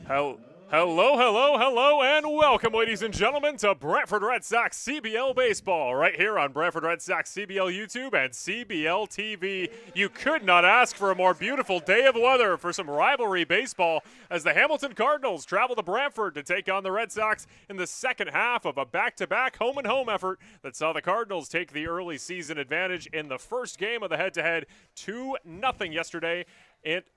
Hello, and welcome, ladies and gentlemen, to Brantford Red Sox CBL Baseball, right here on Brantford Red Sox CBL YouTube and CBL TV. You could not ask for a more beautiful day of weather for some rivalry baseball as the Hamilton Cardinals travel to Brantford to take on the Red Sox in the second half of a back-to-back home-and-home effort that saw the Cardinals take the early season advantage in the first game of the head-to-head 2-0 yesterday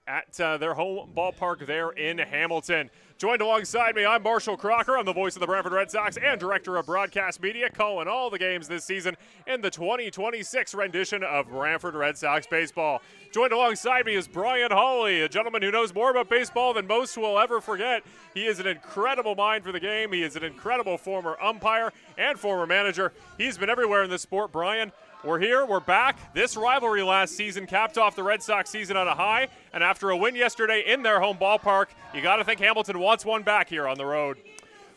at their home ballpark there in Hamilton. Joined alongside me, I'm Marshall Crocker. I'm the voice of the Brantford Red Sox and director of broadcast media, calling all the games this season in the 2026 rendition of Brantford Red Sox baseball. Joined alongside me is Brian Hawley, a gentleman who knows more about baseball than most will ever forget. He is an incredible mind for the game. He is an incredible former umpire and former manager. He's been everywhere in this sport, Brian. We're here, we're back. This rivalry last season capped off the Red Sox season on a high, and after a win yesterday in their home ballpark, you got to think Hamilton wants one back here on the road.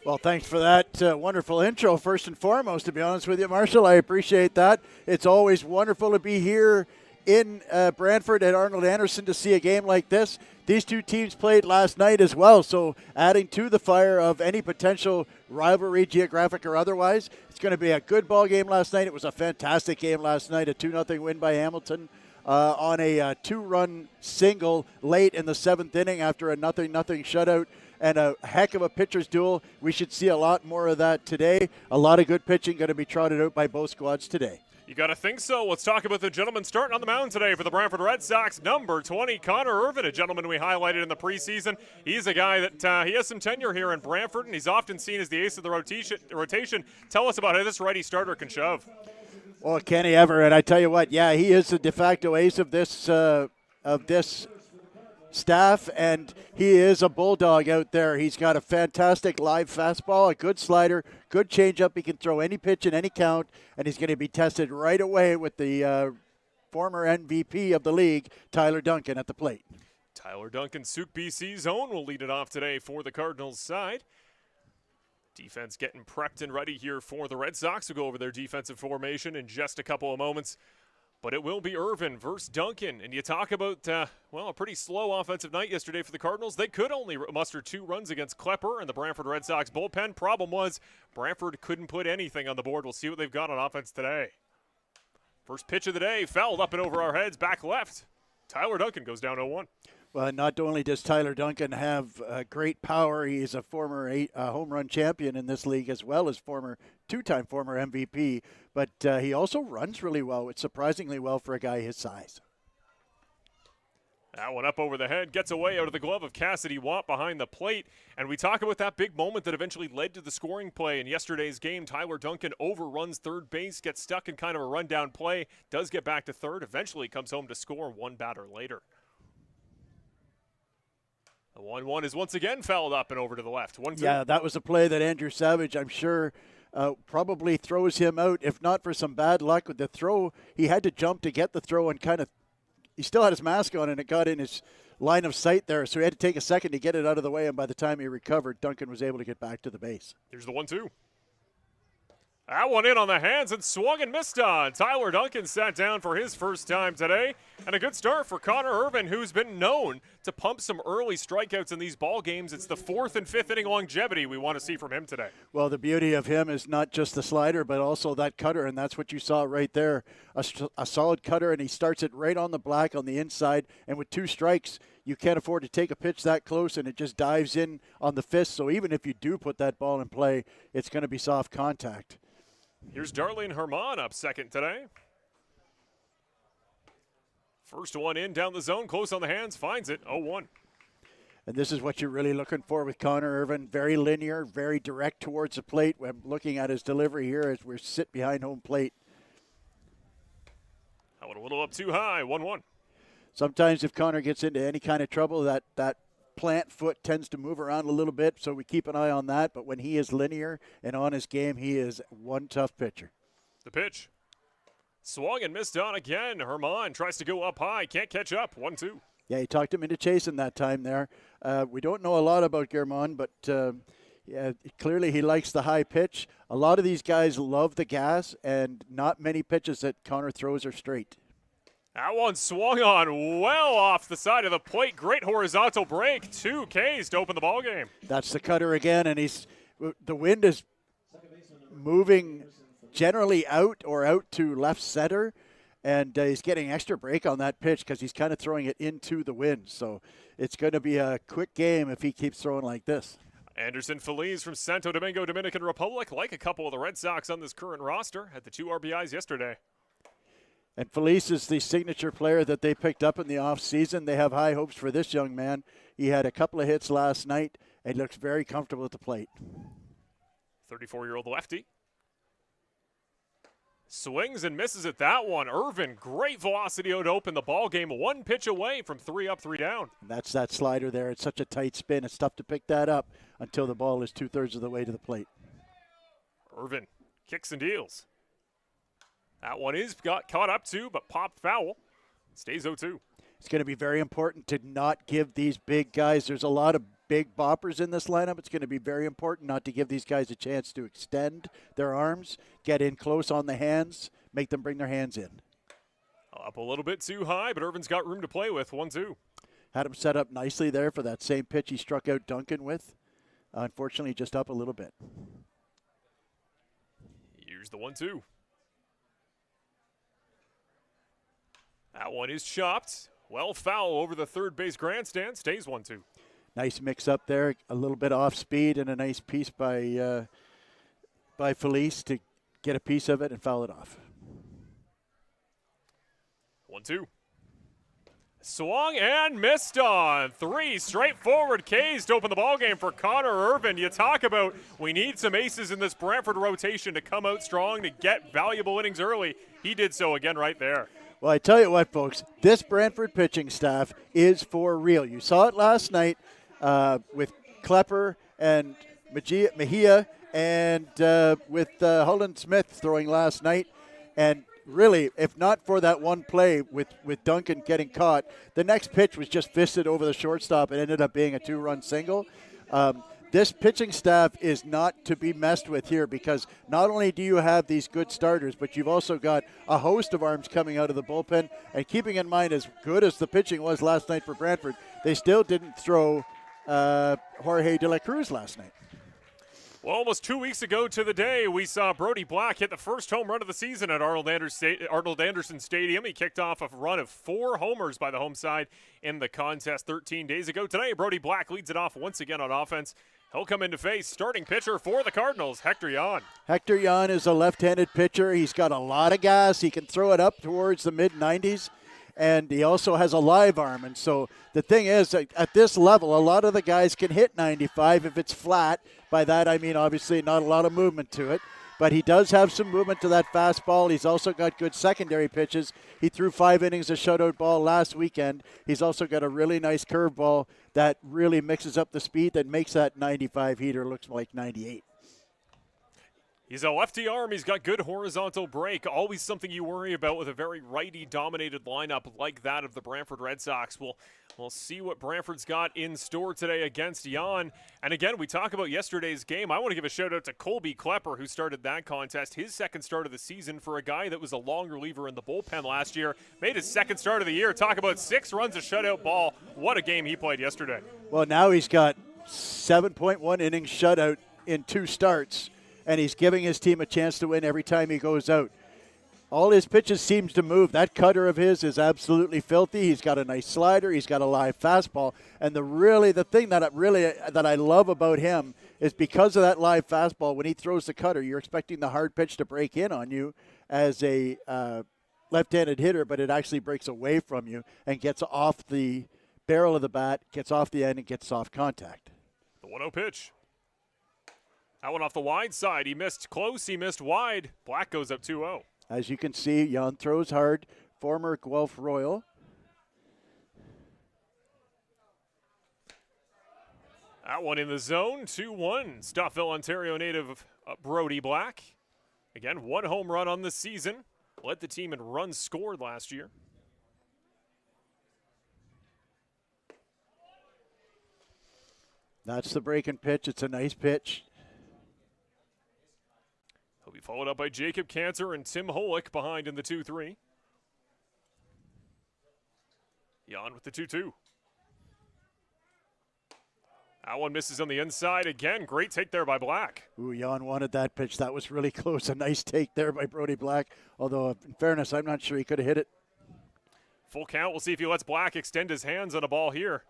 Well, thanks for that wonderful intro, first and foremost, to be honest with you, Marshall. I appreciate that. It's always wonderful to be here in Brantford at Arnold Anderson to see a game like this. These two teams played last night as well, so adding to the fire of any potential rivalry, geographic or otherwise, it's going to be a good ball game last night. It was a fantastic game last night, a 2-0 win by Hamilton on a two-run single late in the seventh inning after a 0-0 shutout. And a heck of a pitcher's duel. We should see a lot more of that today. A lot of good pitching going to be trotted out by both squads today. You got to think so. Let's talk about the gentleman starting on the mound today for the Brantford Red Sox. Number 20, Connor Irvin, a gentleman we highlighted in the preseason. He's a guy that he has some tenure here in Brantford, and he's often seen as the ace of the rotation. Tell us about how this righty starter can shove. Well, can he ever? And I tell you what, yeah, he is the de facto ace of this staff, and he is a bulldog out there. He's got a fantastic live fastball, a good slider, good changeup. He can throw any pitch in any count, and he's going to be tested right away with the former MVP of the league, Tyler Duncan, at the plate. Tyler Duncan, Souk BC's own, will lead it off today for the Cardinals side. Defense getting prepped and ready here for the Red Sox. We'll go over their defensive formation in just a couple of moments. But it will be Irvin versus Duncan. And you talk about, a pretty slow offensive night yesterday for the Cardinals. They could only muster 2 runs against Klepper and the Brantford Red Sox bullpen. Problem was, Brantford couldn't put anything on the board. We'll see what they've got on offense today. First pitch of the day, fouled up and over our heads, back left. Tyler Duncan goes down 0-1. Well, not only does Tyler Duncan have great power, he is a former home run champion in this league as well as two-time former MVP, but he also runs really well. It's surprisingly well for a guy his size. That one up over the head, gets away out of the glove of Cassidy Watt behind the plate. And we talk about that big moment that eventually led to the scoring play in yesterday's game. Tyler Duncan overruns third base, gets stuck in kind of a rundown play, does get back to third, eventually comes home to score one batter later. The 1-1 is once again fouled up and over to the left. 1-2. Yeah, that was a play that Andrew Savage, I'm sure, probably throws him out. If not for some bad luck with the throw, he had to jump to get the throw and he still had his mask on and it got in his line of sight there. So he had to take a second to get it out of the way, and by the time he recovered, Duncan was able to get back to the base. Here's the 1-2. That one in on the hands and swung and missed on. Tyler Duncan sat down for his first time today. And a good start for Connor Irvin, who's been known to pump some early strikeouts in these ball games. It's the 4th and 5th inning longevity we want to see from him today. Well, the beauty of him is not just the slider, but also that cutter, and that's what you saw right there. A solid cutter, and he starts it right on the black on the inside. And with 2 strikes, you can't afford to take a pitch that close, and it just dives in on the fist. So even if you do put that ball in play, it's going to be soft contact. Here's Darlene Herman up second today. First one in down the zone, close on the hands, finds it, 0-1. And this is what you're really looking for with Connor Irvin. Very linear, very direct towards the plate. I'm looking at his delivery here as we sit behind home plate. That one a little up too high, 1-1. Sometimes if Connor gets into any kind of trouble, that plant foot tends to move around a little bit, so we keep an eye on that. But when he is linear and on his game, he is one tough pitcher. The pitch. Swung and missed on again. Herman tries to go up high. Can't catch up. 1-2. Yeah, he talked him into chasing that time there. We don't know a lot about Germán, but clearly he likes the high pitch. A lot of these guys love the gas, and not many pitches that Connor throws are straight. That one swung on well off the side of the plate. Great horizontal break. 2 Ks to open the ball game. That's the cutter again, and the wind is moving generally out or out to left center, and he's getting extra break on that pitch because he's kind of throwing it into the wind. So it's going to be a quick game if he keeps throwing like this. Anderson Feliz from Santo Domingo, Dominican Republic, like a couple of the Red Sox on this current roster, had the 2 RBIs yesterday. And Feliz is the signature player that they picked up in the offseason. They have high hopes for this young man. He had a couple of hits last night and looks very comfortable at the plate. 34-year-old lefty. Swings and misses at that one. Irvin, great velocity to open the ball game. 1 pitch away from 3 up, 3 down. And that's that slider there. It's such a tight spin. It's tough to pick that up until the ball is 2/3 of the way to the plate. Irvin kicks and deals. That one got caught up too, but popped foul. Stays 0-2. It's going to be very important to not give these big guys, there's a lot of big boppers in this lineup. It's going to be very important not to give these guys a chance to extend their arms, get in close on the hands, make them bring their hands in. Up a little bit too high, but Irvin's got room to play with. 1-2. Had him set up nicely there for that same pitch he struck out Duncan with. Unfortunately, just up a little bit. Here's the 1-2. That one is chopped. Well foul over the third base grandstand. Stays 1-2. Nice mix up there. A little bit off speed and a nice piece by Feliz to get a piece of it and foul it off. 1-2. Swung and missed on. 3 straightforward Ks to open the ballgame for Connor Irvin. You talk about we need some aces in this Brantford rotation to come out strong, to get valuable innings early. He did so again right there. Well, I tell you what, folks, this Brantford pitching staff is for real. You saw it last night with Klepper and Mejia and with Holland Smith throwing last night. And really, if not for that one play with Duncan getting caught, the next pitch was just fisted over the shortstop and ended up being a 2-run single. This pitching staff is not to be messed with here because not only do you have these good starters, but you've also got a host of arms coming out of the bullpen. And keeping in mind, as good as the pitching was last night for Brantford, they still didn't throw Jorge De La Cruz last night. Well, almost 2 weeks ago to the day, we saw Brody Black hit the first home run of the season at Arnold Anderson Stadium. He kicked off a run of 4 homers by the home side in the contest 13 days ago. Today, Brody Black leads it off once again on offense. He'll come in to face starting pitcher for the Cardinals, Hector Yan. Hector Yan is a left-handed pitcher. He's got a lot of gas. He can throw it up towards the mid-90s. And he also has a live arm. And so the thing is, at this level, a lot of the guys can hit 95 if it's flat. By that, I mean, obviously, not a lot of movement to it. But he does have some movement to that fastball. He's also got good secondary pitches. He threw 5 innings of shutout ball last weekend. He's also got a really nice curveball that really mixes up the speed that makes that 95 heater look like 98. He's a lefty arm. He's got good horizontal break. Always something you worry about with a very righty-dominated lineup like that of the Brantford Red Sox. We'll see what Brantford's got in store today against Yan. And again, we talk about yesterday's game. I want to give a shout-out to Colby Klepper, who started that contest. His second start of the season for a guy that was a long reliever in the bullpen last year. Made his second start of the year. Talk about 6 runs of shutout ball. What a game he played yesterday. Well, now he's got 7.1 innings shutout in 2 starts. And he's giving his team a chance to win every time he goes out. All his pitches seems to move. That cutter of his is absolutely filthy. He's got a nice slider. He's got a live fastball. And the thing that I love about him is because of that live fastball, when he throws the cutter, you're expecting the hard pitch to break in on you as a left-handed hitter, but it actually breaks away from you and gets off the barrel of the bat, gets off the end, and gets soft contact. The 1-0 pitch. That one off the wide side. He missed close. He missed wide. Black goes up 2-0. As you can see, Yan throws hard. Former Guelph Royal. That one in the zone. 2-1. Stouffville, Ontario native Brody Black. Again, 1 home run on the season. Led the team in runs scored last year. That's the breaking pitch. It's a nice pitch. He'll be followed up by Jacob Cantor and Tim Holick behind in the 2-3. Jan with the 2-2. That one misses on the inside again. Great take there by Black. Ooh, Jan wanted that pitch. That was really close. A nice take there by Brody Black. Although, in fairness, I'm not sure he could have hit it. Full count. We'll see if he lets Black extend his hands on a ball here.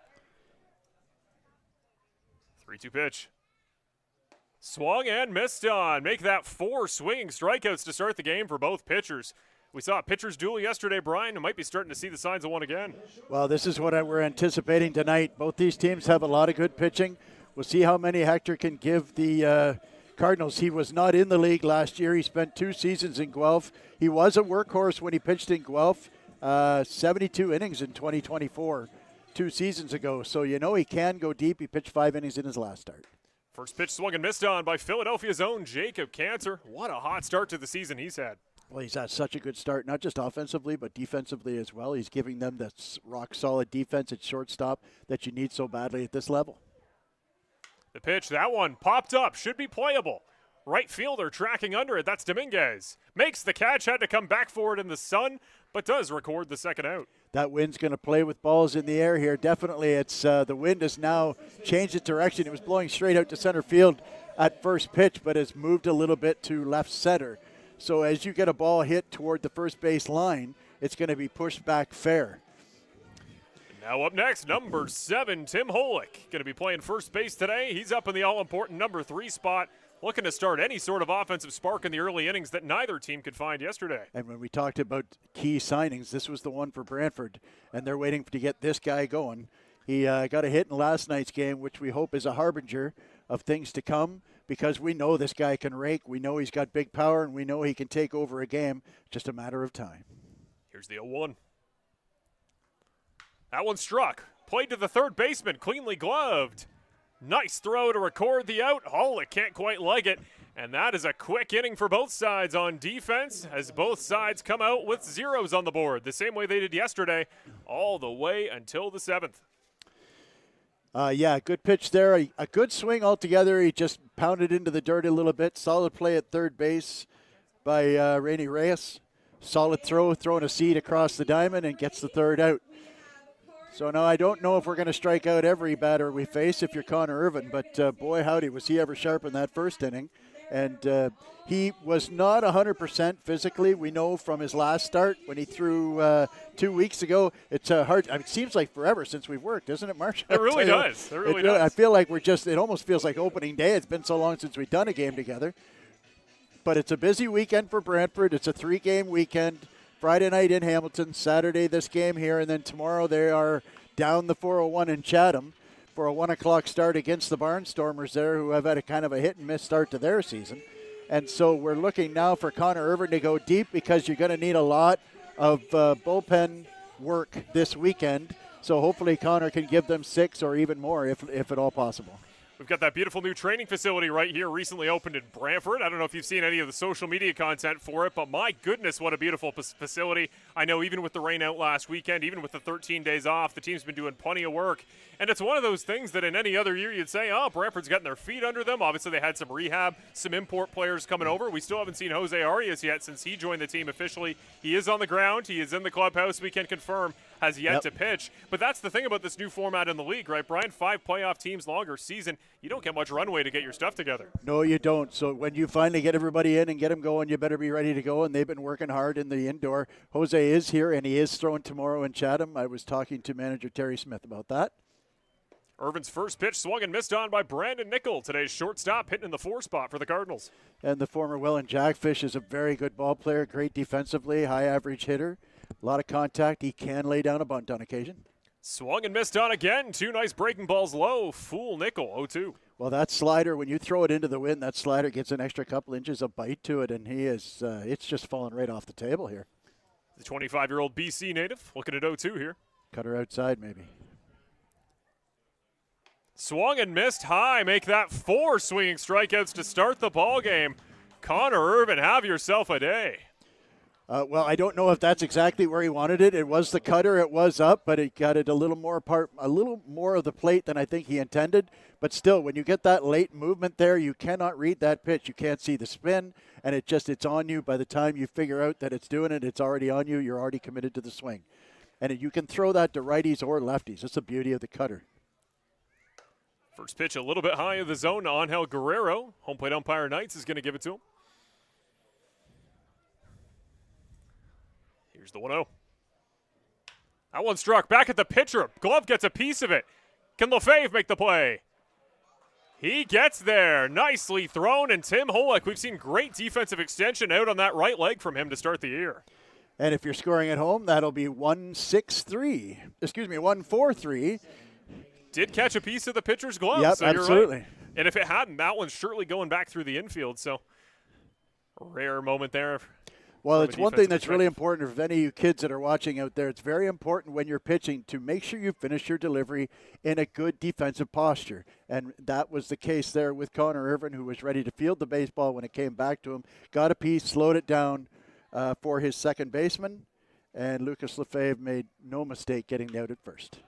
3-2 pitch. Swung and missed on. Make that 4 swinging strikeouts to start the game for both pitchers. We saw a pitcher's duel yesterday, Brian, and might be starting to see the signs of one again. Well, this is what we're anticipating tonight. Both these teams have a lot of good pitching. We'll see how many Hector can give the Cardinals. He was not in the league last year. He spent 2 seasons in Guelph. He was a workhorse when he pitched in Guelph. 72 innings in 2024, 2 seasons ago. So you know he can go deep. He pitched 5 innings in his last start. First pitch swung and missed on by Philadelphia's own Jacob Cantor. What a hot start to the season he's had. Well, he's had such a good start, not just offensively, but defensively as well. He's giving them that rock-solid defense at shortstop that you need so badly at this level. The pitch, that one popped up, should be playable. Right fielder tracking under it, that's Dominguez. Makes the catch, had to come back for it in the sun, but does record the second out. That wind's going to play with balls in the air here. Definitely, it's the wind has now changed its direction. It was blowing straight out to center field at first pitch, but has moved a little bit to left center. So as you get a ball hit toward the first base line, it's going to be pushed back fair. Now up next, number 7, Tim Holick. Going to be playing first base today. He's up in the all-important number 3 spot, looking to start any sort of offensive spark in the early innings that neither team could find yesterday. And when we talked about key signings, this was the one for Brantford, and they're waiting to get this guy going. He got a hit in last night's game, which we hope is a harbinger of things to come, because we know this guy can rake. We know he's got big power, and we know he can take over a game. Just a matter of time. Here's the 0-1. That one struck. Played to the third baseman, cleanly gloved. Nice throw to record the out. Holick can't quite leg it. And that is a quick inning for both sides on defense, as both sides come out with zeros on the board, the same way they did yesterday, all the way until the 7th. Yeah, good pitch there. A good swing altogether. He just pounded into the dirt a little bit. Solid play at third base by Rainy Reyes. Solid throw, throwing a seed across the diamond, and gets the third out. So now I don't know if we're going to strike out every batter we face if you're Connor Irvin, but boy, howdy, was he ever sharp in that first inning. And he was not 100% physically. We know from his last start when he threw 2 weeks ago. It's hard. I mean, it seems like forever since we've worked, doesn't it, Marshall? It really does. It really does. I feel like it almost feels like opening day. It's been so long since we've done a game together. But it's a busy weekend for Brantford. It's a 3-game weekend. Friday night in Hamilton, Saturday this game here, and then tomorrow they are down the 401 in Chatham for a 1 o'clock start against the Barnstormers there, who have had a kind of a hit-and-miss start to their season. And so we're looking now for Connor Irvin to go deep, because you're going to need a lot of bullpen work this weekend. So hopefully Connor can give them 6 or even more if at all possible. We've got that beautiful new training facility right here, recently opened in Brantford. I don't know if you've seen any of the social media content for it, but my goodness, what a beautiful facility. I know even with the rain out last weekend, even with the 13 days off, the team's been doing plenty of work. And it's one of those things that in any other year you'd say, oh, Brantford's gotten their feet under them. Obviously, they had some rehab, some import players coming over. We still haven't seen Jose Arias yet since he joined the team officially. He is on the ground. He is in the clubhouse. We can confirm has yet to pitch. But that's the thing about this new format in the league, right, Brian? 5 playoff teams, longer season. You don't get much runway to get your stuff together. No, you don't. So when you finally get everybody in and get them going, you better be ready to go. And they've been working hard in the indoor. Jose is here, and he is throwing tomorrow in Chatham. I was talking to manager Terry Smith about that. Irvin's first pitch swung and missed on by Brandon Nickel, today's shortstop, hitting in the 4 spot for the Cardinals. And the former Welland Jackfish is a very good ball player, great defensively, high average hitter, a lot of contact. He can lay down a bunt on occasion. Swung and missed on again. 2 nice breaking balls low. Fool Nickel, 0-2. Well, that slider, when you throw it into the wind, that slider gets an extra couple inches of bite to it, and he is it's just falling right off the table here. The 25-year-old BC native looking at 0-2 here. Cutter outside maybe. Swung and missed high. Make that 4 swinging strikeouts to start the ball game. Connor Irvin, have yourself a day. Well, I don't know if that's exactly where he wanted it. It was the cutter. It was up, but it got it a little more of the plate than I think he intended. But still, when you get that late movement there, you cannot read that pitch. You can't see the spin, and it's on you. By the time you figure out that it's doing it, it's already on you. You're already committed to the swing. and you can throw that to righties or lefties. That's the beauty of the cutter. First pitch a little bit high of the zone to Angel Guerrero. Home plate umpire Knights is going to give it to him. Here's the 1-0. That one struck back at the pitcher. Glove gets a piece of it. Can Lefebvre make the play? He gets there. Nicely thrown. And Tim Holek, we've seen great defensive extension out on that right leg from him to start the year. And if you're scoring at home, that'll be 1-6-3. Excuse me, 1-4-3. Did catch a piece of the pitcher's glove. Yep, so absolutely. You're right. And if it hadn't, that one's surely going back through the infield. So a rare moment there. Well, it's one thing that's really important for any of you kids that are watching out there. It's very important when you're pitching to make sure you finish your delivery in a good defensive posture. And that was the case there with Connor Irvin, who was ready to field the baseball when it came back to him. Got a piece, slowed it down for his second baseman. And Lucas Lefebvre made no mistake getting out at first.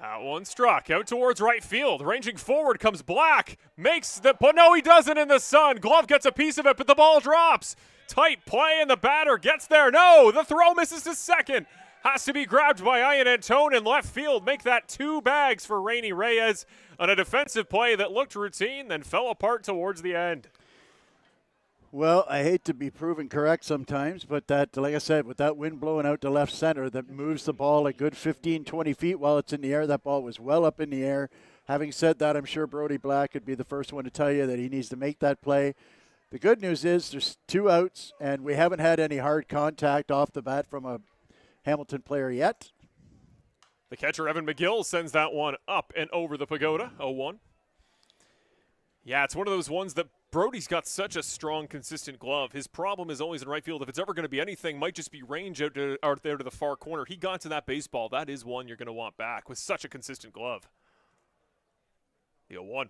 That one struck out towards right field. Ranging forward comes Black. Makes the, but no, he doesn't in the sun. Glove gets a piece of it, but the ball drops. Tight play, and the batter gets there. No, the throw misses to second. Has to be grabbed by Ian Antone in left field. Make that 2 bags for Rainy Reyes on a defensive play that looked routine, then fell apart towards the end. Well, I hate to be proven correct sometimes, but that, like I said, with that wind blowing out to left center that moves the ball a good 15, 20 feet while it's in the air, that ball was well up in the air. Having said that, I'm sure Brody Black would be the first one to tell you that he needs to make that play. The good news is there's 2 outs, and we haven't had any hard contact off the bat from a Hamilton player yet. The catcher, Evan McGill, sends that one up and over the pagoda, 0-1. Yeah, it's one of those ones that Brody's got such a strong, consistent glove. His problem is always in right field. If it's ever going to be anything, might just be range out there to the far corner. He got to that baseball. That is one you're going to want back with such a consistent glove. The 0-1.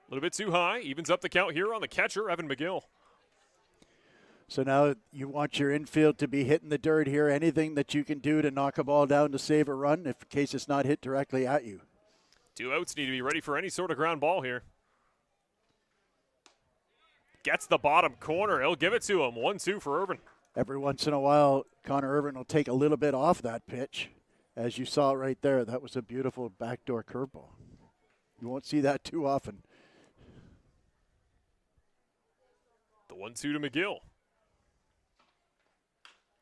A little bit too high. Evens up the count here on the catcher, Evan McGill. So now you want your infield to be hitting the dirt here. Anything that you can do to knock a ball down to save a run in case it's not hit directly at you. 2 outs, need to be ready for any sort of ground ball here. Gets the bottom corner. He'll give it to him. 1-2 for Irvin. Every once in a while, Connor Irvin will take a little bit off that pitch. As you saw right there, that was a beautiful backdoor curveball. You won't see that too often. The 1-2 to McGill.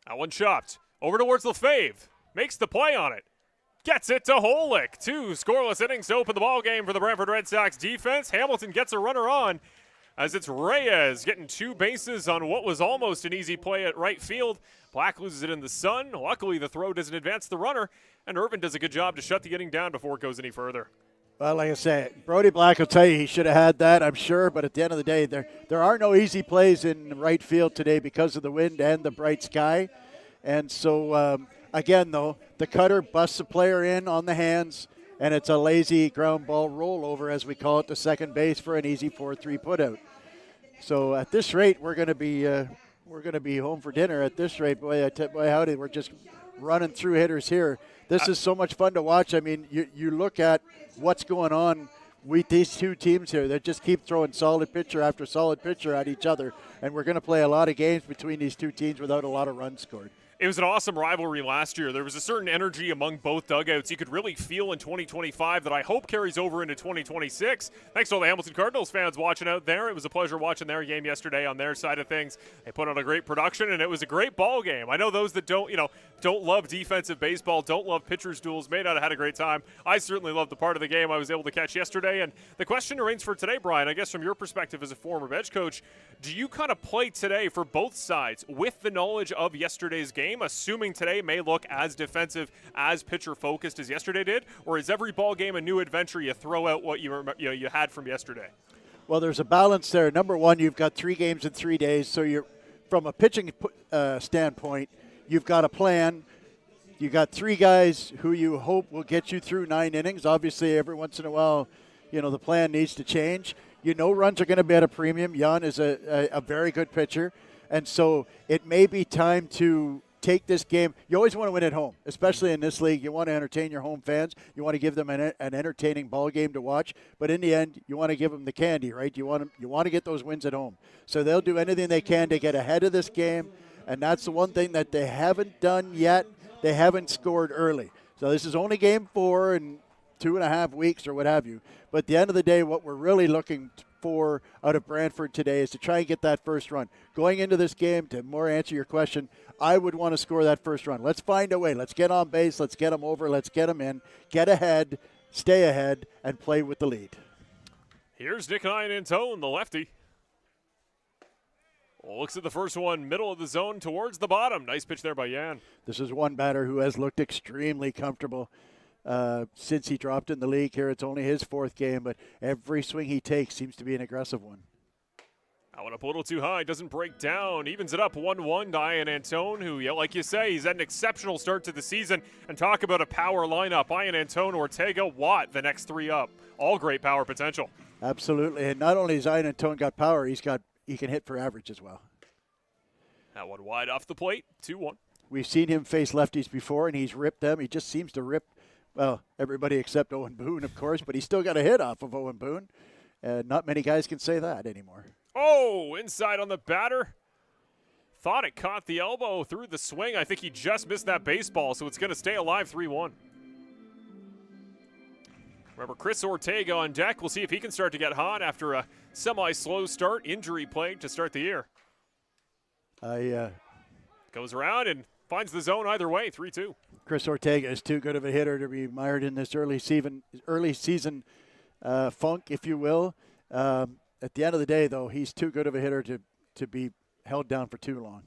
That one chopped. Over towards Lefebvre. Makes the play on it. Gets it to Holek. 2 scoreless innings to open the ball game for the Brantford Red Sox defense. Hamilton gets a runner on as it's Reyes getting 2 bases on what was almost an easy play at right field. Black loses it in the sun. Luckily, the throw doesn't advance the runner, and Irvin does a good job to shut the inning down before it goes any further. Well, like I said, Brody Black will tell you he should have had that, I'm sure. But at the end of the day, there are no easy plays in right field today because of the wind and the bright sky. And so, again, though, the cutter busts the player in on the hands, and it's a lazy ground ball rollover, as we call it, to second base for an easy 4-3 putout. So at this rate, we're going to be home for dinner. At this rate, boy howdy, we're just running through hitters here. This is so much fun to watch. I mean, you look at what's going on with these 2 teams here. They just keep throwing solid pitcher after solid pitcher at each other, and we're going to play a lot of games between these 2 teams without a lot of runs scored. It was an awesome rivalry last year. There was a certain energy among both dugouts you could really feel in 2025 that I hope carries over into 2026. Thanks to all the Hamilton Cardinals fans watching out there. It was a pleasure watching their game yesterday on their side of things. They put on a great production, and it was a great ball game. I know those that don't love defensive baseball, don't love pitchers' duels, may not have had a great time. I certainly loved the part of the game I was able to catch yesterday. And the question remains for today, Brian, I guess from your perspective as a former bench coach, do you kind of play today for both sides with the knowledge of yesterday's game, assuming today may look as defensive, as pitcher-focused as yesterday did? Or is every ball game a new adventure? You throw out what you had from yesterday? Well, there's a balance there. Number one, you've got 3 games in 3 days, so you're from a pitching standpoint, you've got a plan. You got 3 guys who you hope will get you through 9 innings. Obviously, every once in a while, the plan needs to change. Runs are going to be at a premium. Jan is a very good pitcher, and so it may be time to take this game. You always want to win at home, especially in this league. You want to entertain your home fans. You want to give them an entertaining ball game to watch. But in the end, you want to give them the candy, right? You want to get those wins at home. So they'll do anything they can to get ahead of this game, and that's the one thing that they haven't done yet. They haven't scored early. So this is only game 4 in 2.5 weeks or what have you. But at the end of the day, what we're really looking for out of Brantford today is to try and get that first run. Going into this game, to more answer your question, I would want to score that first run. Let's find a way. Let's get on base. Let's get them over. Let's get them in. Get ahead, stay ahead, and play with the lead. Here's Nick Iannantone, the lefty. Looks at the first one, middle of the zone towards the bottom. Nice pitch there by Jan. This is one batter who has looked extremely comfortable since he dropped in the league here. It's only his 4th game, but every swing he takes seems to be an aggressive one. That one up a little too high, doesn't break down. Evens it up 1-1 to Iannantone, who, yeah, like you say, he's had an exceptional start to the season. And talk about a power lineup. Iannantone, Ortega, Watt, the next 3 up. All great power potential. Absolutely. And not only has Iannantone got power, he can hit for average as well. That one wide off the plate, 2-1. We've seen him face lefties before, and he's ripped them. He just seems to rip, well, everybody except Owen Boone, of course, but he's still got a hit off of Owen Boone. Not many guys can say that anymore. Oh, inside on the batter. Thought it caught the elbow through the swing. I think he just missed that baseball, so it's going to stay alive 3-1. Remember, Chris Ortega on deck. We'll see if he can start to get hot after a semi-slow start, injury-plagued to start the year. Goes around and finds the zone either way, 3-2. Chris Ortega is too good of a hitter to be mired in this early season funk, if you will. At the end of the day, though, he's too good of a hitter to be held down for too long.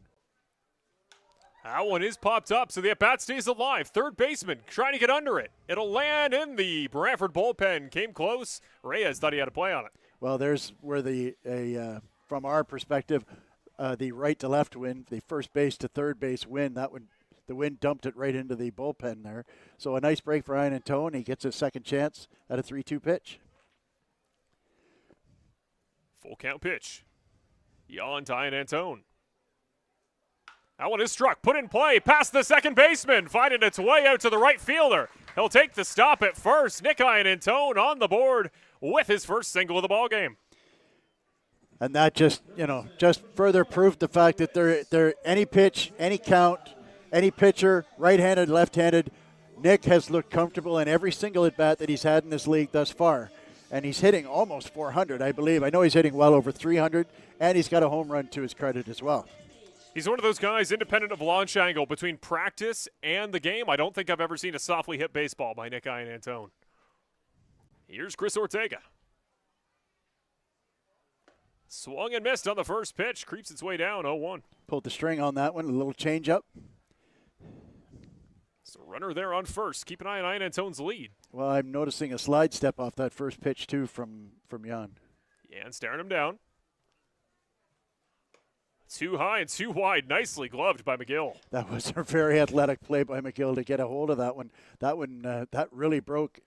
That one is popped up, so the at-bat stays alive. Third baseman trying to get under it. It'll land in the Brantford bullpen. Came close. Reyes thought he had a play on it. Well, there's where from our perspective, the right to left win, the first base to third base win, the wind dumped it right into the bullpen there. So a nice break for Iannantone. He gets a second chance at a 3-2 pitch. Full count pitch. Jan to Iannantone. That one is struck, put in play, past the second baseman, finding its way out to the right fielder. He'll take the stop at first. Nick Iannantone on the board with his first single of the ballgame. And that just further proved the fact that they're any pitch, any count, any pitcher, right-handed, left-handed, Nick has looked comfortable in every single at-bat that he's had in this league thus far. And he's hitting almost 400, I believe. I know he's hitting well over 300, and he's got a home run to his credit as well. He's one of those guys, independent of launch angle, between practice and the game. I don't think I've ever seen a softly hit baseball by Nick Iannantone. Here's Chris Ortega. Swung and missed on the first pitch. Creeps its way down, 0-1. Pulled the string on that one, a little change up. So runner there on first. Keep an eye on Iannantone's lead. Well, I'm noticing a slide step off that first pitch, too, from Jan. Jan staring him down. Too high and too wide. Nicely gloved by McGill. That was a very athletic play by McGill to get a hold of that one. That really broke.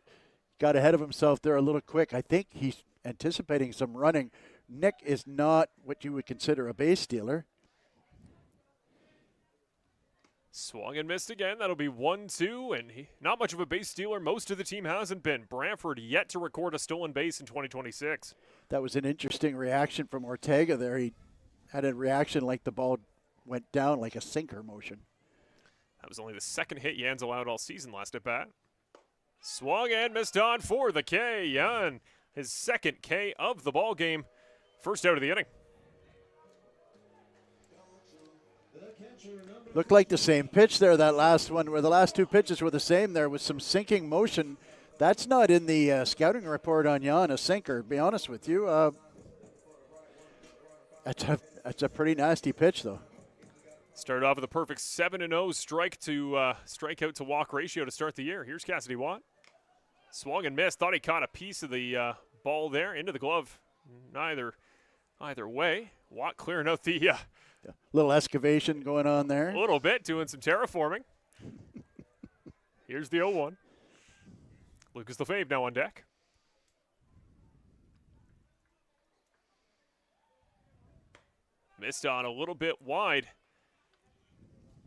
Got ahead of himself there a little quick. I think he's anticipating some running. Nick is not what you would consider a base stealer. Swung and missed again. That'll be 1-2, and not much of a base stealer. Most of the team hasn't been. Brantford yet to record a stolen base in 2026. That was an interesting reaction from Ortega there. He had a reaction like the ball went down like a sinker motion. That was only the second hit Jan's allowed all season last at bat. Swung and missed on for the K. Jan, his second K of the ball game. First out of the inning. Looked like the same pitch there, that last one, where the last two pitches were the same there with some sinking motion. That's not in the scouting report on Jan, a sinker, to be honest with you. That's a pretty nasty pitch, though. Started off with a perfect 7-0 strikeout to walk ratio to start the year. Here's Cassidy Watt. Swung and missed. Thought he caught a piece of the ball there into the glove. Either way, Watt clearing out the little excavation going on there. A little bit, doing some terraforming. Here's the 0-1. Lucas Lefebvre now on deck. Missed on a little bit wide.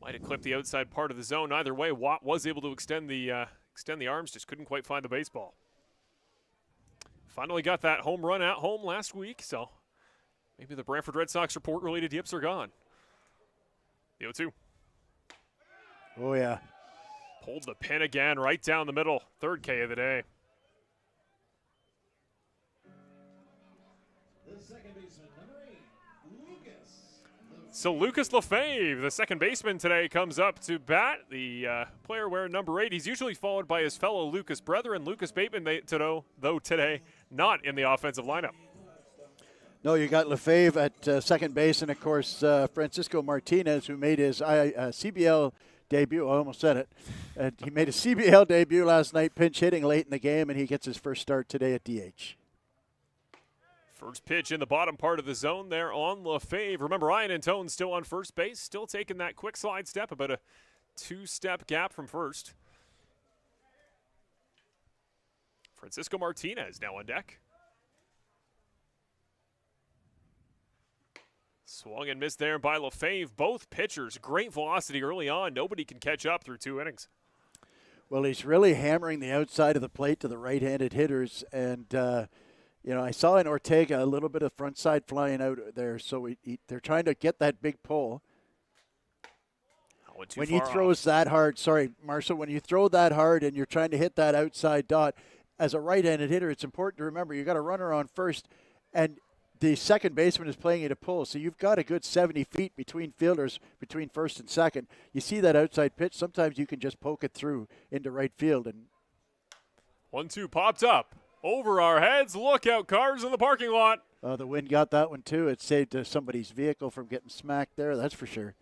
Might have clipped the outside part of the zone. Either way, Watt was able to extend the arms, just couldn't quite find the baseball. Finally got that home run at home last week, so maybe the Brantford Red Sox report-related yips are gone. The 0-2. Oh, yeah. Pulled the pin again, right down the middle. Third K of the day. So Lucas Lefebvre, the second baseman today, comes up to bat. The player wearing number 8. He's usually followed by his fellow Lucas brethren. Lucas Bateman, though today, not in the offensive lineup. No, you got Lefebvre at second base, and of course Francisco Martinez, who made his CBL debut. I almost said it. He made a CBL debut last night, pinch hitting late in the game, and he gets his first start today at DH. First pitch in the bottom part of the zone there on Lefebvre. Remember, Ryan Antone still on first base, still taking that quick slide step, about a 2-step gap from first. Francisco Martinez now on deck. Swung and missed there by Lefebvre. Both pitchers, great velocity early on. Nobody can catch up through 2 innings. Well, he's really hammering the outside of the plate to the right-handed hitters, and I saw in Ortega a little bit of front side flying out there, so they're trying to get that big pull. When he throws that hard, sorry, Marshall, when you throw that hard and you're trying to hit that outside dot, as a right-handed hitter, it's important to remember you got a runner on first, and the second baseman is playing you to pull, so you've got a good 70 feet between fielders, between first and second. You see that outside pitch, sometimes you can just poke it through into right field. And 1-2 popped up. Over our heads, look out, cars in the parking lot. The wind got that one too. It saved somebody's vehicle from getting smacked there, that's for sure.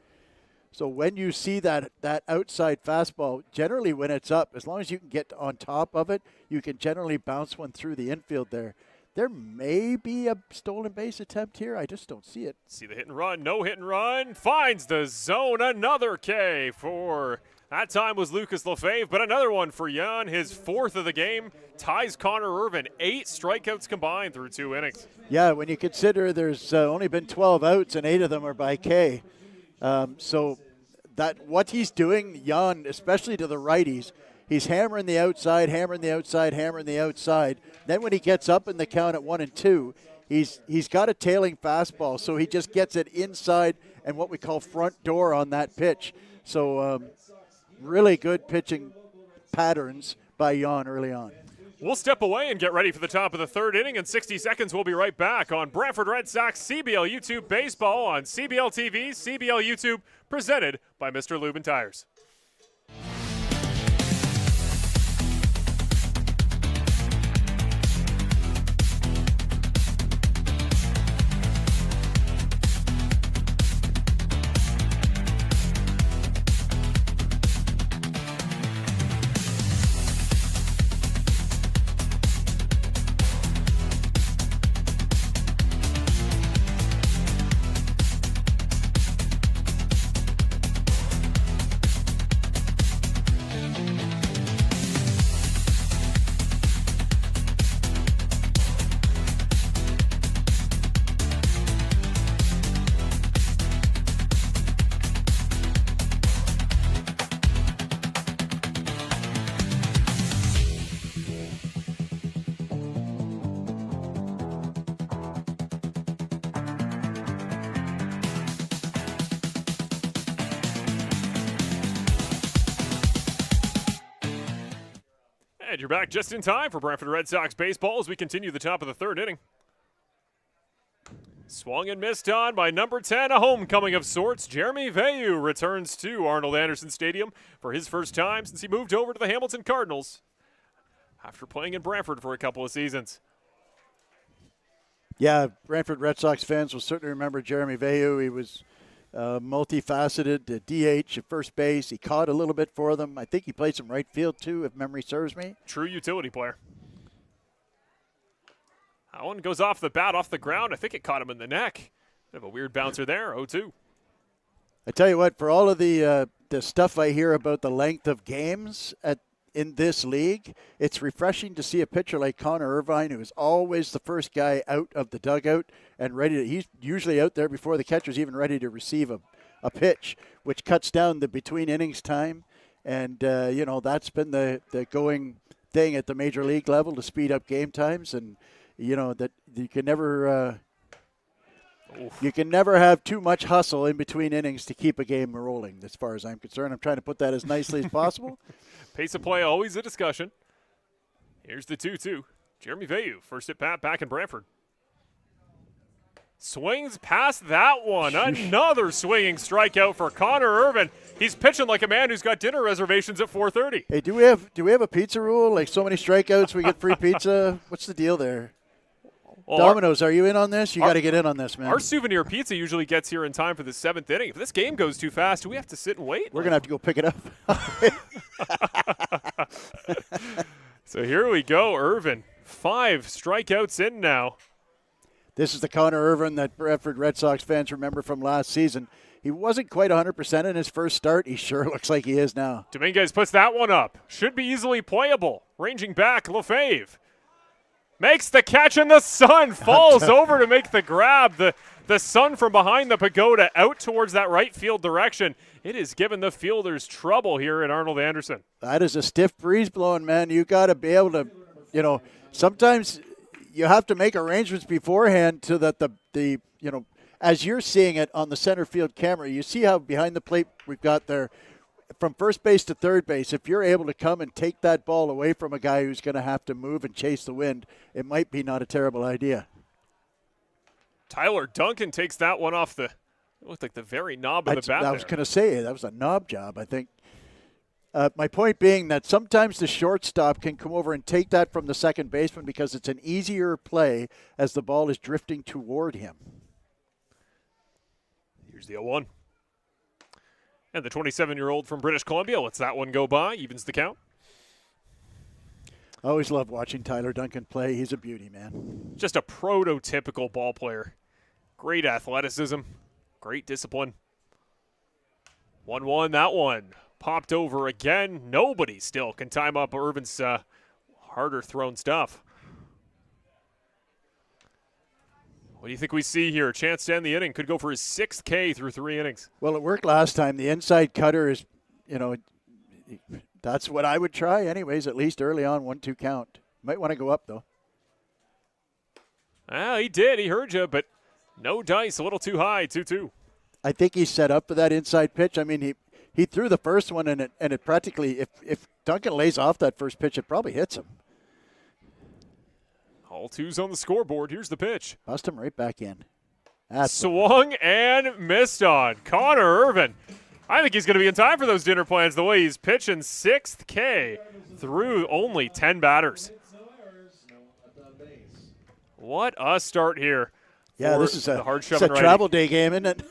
So when you see that outside fastball, generally when it's up, as long as you can get on top of it, you can generally bounce one through the infield there. There may be a stolen base attempt here. I just don't see it. See the hit and run. No hit and run. Finds the zone. Another K for, that time was Lucas Lefebvre, but another one for Jan. His 4th of the game. Ties Connor Irvin. 8 strikeouts combined through 2 innings. Yeah, when you consider there's only been 12 outs and 8 of them are by K. So that what he's doing, Jan, especially to the righties, he's hammering the outside, hammering the outside, hammering the outside. Then when he gets up in the count at 1-2, he's got a tailing fastball, so he just gets it inside and what we call front door on that pitch. So really good pitching patterns by Jan early on. We'll step away and get ready for the top of the 3rd inning. In 60 seconds, we'll be right back on Brantford Red Sox CBL YouTube Baseball on CBL TV, CBL YouTube, presented by Mr. Lubin Tires. And you're back just in time for Brantford Red Sox baseball as we continue the top of the 3rd inning. Swung and missed on by number 10, a homecoming of sorts. Jeremy Veilleux returns to Arnold Anderson Stadium for his first time since he moved over to the Hamilton Cardinals after playing in Brantford for a couple of seasons. Yeah, Brantford Red Sox fans will certainly remember Jeremy Veilleux. He was multifaceted, DH at first base. He caught a little bit for them. I think he played some right field too, if memory serves me. True utility player. That one goes off the bat, off the ground. I think it caught him in the neck. Bit of a weird bouncer there, 0-2. I tell you what, for all of the stuff I hear about the length of games in this league, it's refreshing to see a pitcher like Connor Irvine, who is always the first guy out of the dugout and he's usually out there before the catcher's even ready to receive a pitch, which cuts down the between innings time. And, that's been the going thing at the major league level to speed up game times. And, that you can never have too much hustle in between innings to keep a game rolling, as far as I'm concerned. I'm trying to put that as nicely as possible. Pace of play, always a discussion. Here's the 2-2. Jeremy Veilleux, first at bat back in Brantford. Swings past that one. Another swinging strikeout for Connor Irvin. He's pitching like a man who's got dinner reservations at 4:30. Hey, do we have a pizza rule? Like so many strikeouts, we get free pizza? What's the deal there? Well, Domino's, are you in on this? You got to get in on this, man. Our souvenir pizza usually gets here in time for the 7th inning. If this game goes too fast, do we have to sit and wait? We're going to have to go pick it up. So here we go, Irvin. 5 strikeouts in now. This is the Connor Irvin that Brantford Red Sox fans remember from last season. He wasn't quite 100% in his first start. He sure looks like he is now. Dominguez puts that one up. Should be easily playable. Ranging back, Lefebvre. Makes the catch, and the sun falls over to make the grab. The sun from behind the pagoda out towards that right field direction. It has given the fielders trouble here at Arnold Anderson. That is a stiff breeze blowing, man. You got to be able to, sometimes you have to make arrangements beforehand so that the as you're seeing it on the center field camera, you see how behind the plate we've got there from first base to third base. If you're able to come and take that ball away from a guy who's going to have to move and chase the wind, it might be not a terrible idea. Tyler Duncan takes that one off the, it looked like the very knob of the bat. I was going to say, that was a knob job, I think. My point being that sometimes the shortstop can come over and take that from the second baseman because it's an easier play as the ball is drifting toward him. Here's the 0-1. And the 27-year-old from British Columbia lets that one go by, evens the count. I always love watching Tyler Duncan play. He's a beauty, man. Just a prototypical ball player. Great athleticism, great discipline. 1-1, that one. Popped over again. Nobody still can time up Irvin's harder thrown stuff. What do you think we see here? Chance to end the inning. Could go for his 6th K through 3 innings. Well, it worked last time. The inside cutter is, that's what I would try anyways, at least early on, 1-2 count. Might want to go up, though. Well, he did. He heard you, but no dice. A little too high, 2-2. I think he's set up for that inside pitch. I mean, he threw the first one, and it practically, if Duncan lays off that first pitch, it probably hits him. All 2s on the scoreboard. Here's the pitch. Bust him right back in. Swung and missed on. Connor Irvin. I think he's going to be in time for those dinner plans the way he's pitching 6th K through only 10 batters. What a start here. Yeah, this is a hard-shoving travel day game, isn't it?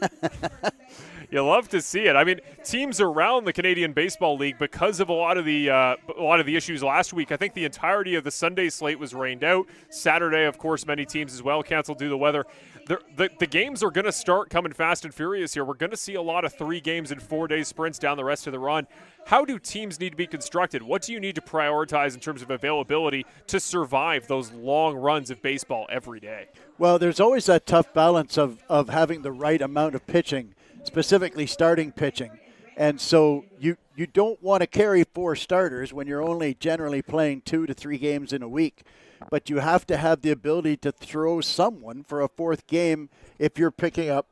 You love to see it. I mean, teams around the Canadian Baseball League, because of a lot of the issues last week, I think the entirety of the Sunday slate was rained out. Saturday, of course, many teams as well canceled due to the weather. The games are going to start coming fast and furious here. We're going to see a lot of 3 games in 4-day sprints down the rest of the run. How do teams need to be constructed? What do you need to prioritize in terms of availability to survive those long runs of baseball every day? Well, there's always that tough balance of having the right amount of pitching, specifically starting pitching. And so you don't want to carry 4 starters when you're only generally playing 2 to 3 games in a week. But you have to have the ability to throw someone for a 4th game if you're picking up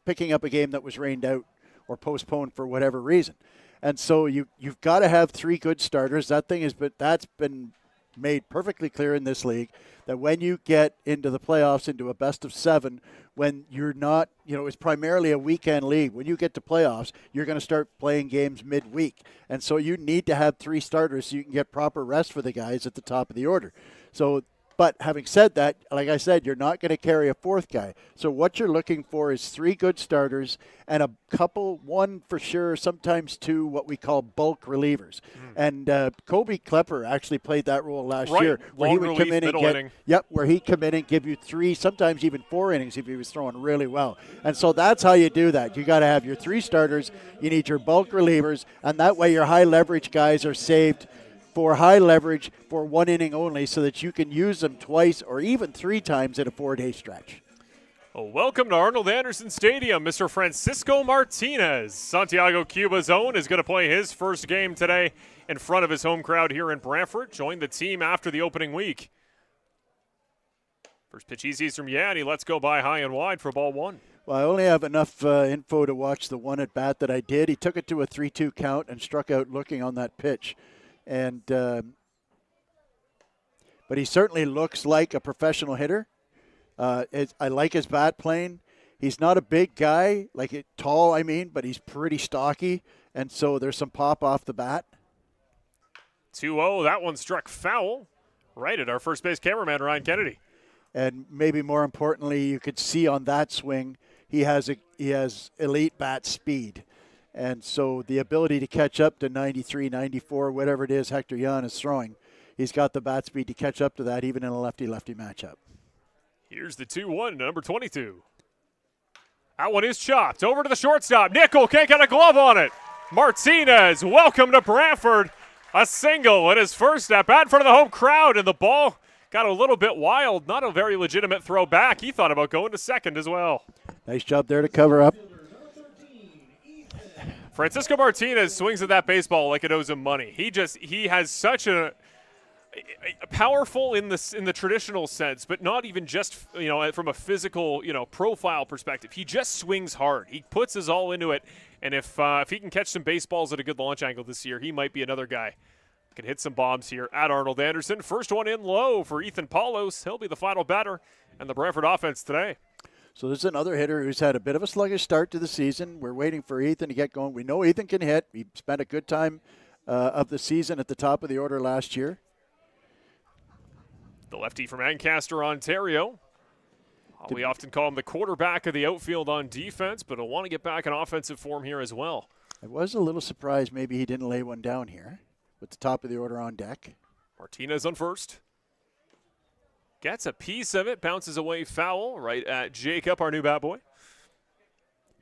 picking up a game that was rained out or postponed for whatever reason. And so you've got to have 3 good starters. That's been made perfectly clear in this league that when you get into the playoffs, into a best of 7, when you're not, it's primarily a weekend league. When you get to playoffs, you're going to start playing games midweek. And so you need to have 3 starters so you can get proper rest for the guys at the top of the order. But having said that, like I said, you're not going to carry a 4th guy. So what you're looking for is 3 good starters and a couple, 1 for sure, sometimes 2, what we call bulk relievers. And Kobe Klepper actually played that role last year, where he would come in and give you 3, sometimes even 4 innings if he was throwing really well. And so that's how you do that. You got to have your 3 starters. You need your bulk relievers, and that way your high leverage guys are saved for high leverage for 1 inning only so that you can use them twice or even 3 times in a 4-day stretch. Well, welcome to Arnold Anderson Stadium, Mr. Francisco Martinez. Santiago Cuba's own is going to play his first game today in front of his home crowd here in Brantford. Joined the team after the opening week. First pitch easy from Yan. He lets go by high and wide for ball 1. Well, I only have enough info to watch the one at bat that I did. He took it to a 3-2 count and struck out looking on that pitch. And but he certainly looks like a professional hitter. I like his bat playing. He's not a big guy, tall, but he's pretty stocky. And so there's some pop off the bat. 2-0, that one struck foul right at our first base cameraman, Ryan Kennedy. And maybe more importantly, you could see on that swing, he has elite bat speed. And so the ability to catch up to 93, 94, whatever it is Hector Jan is throwing, he's got the bat speed to catch up to that even in a lefty-lefty matchup. Here's the 2-1, number 22. That one is chopped over to the shortstop. Nickel can't get a glove on it. Martinez, welcome to Brantford. A single at his first at bat in front of the home crowd, and the ball got a little bit wild. Not a very legitimate throw back. He thought about going to second as well. Nice job there to cover up. Francisco Martinez swings at that baseball like it owes him money. He has such a powerful in the traditional sense, but not even just from a physical profile perspective. He just swings hard. He puts his all into it, and if he can catch some baseballs at a good launch angle this year, he might be another guy. Can hit some bombs here at Arnold Anderson. First one in low for Ethan Paulos. He'll be the final batter and the Brantford offense today. So this is another hitter who's had a bit of a sluggish start to the season. We're waiting for Ethan to get going. We know Ethan can hit. He spent a good time of the season at the top of the order last year. The lefty from Ancaster, Ontario. We often call him the quarterback of the outfield on defense, but he'll want to get back in offensive form here as well. I was a little surprised maybe he didn't lay one down here with the top of the order on deck. Martinez on first. Gets a piece of it, bounces away foul right at Jacob, our new bat boy.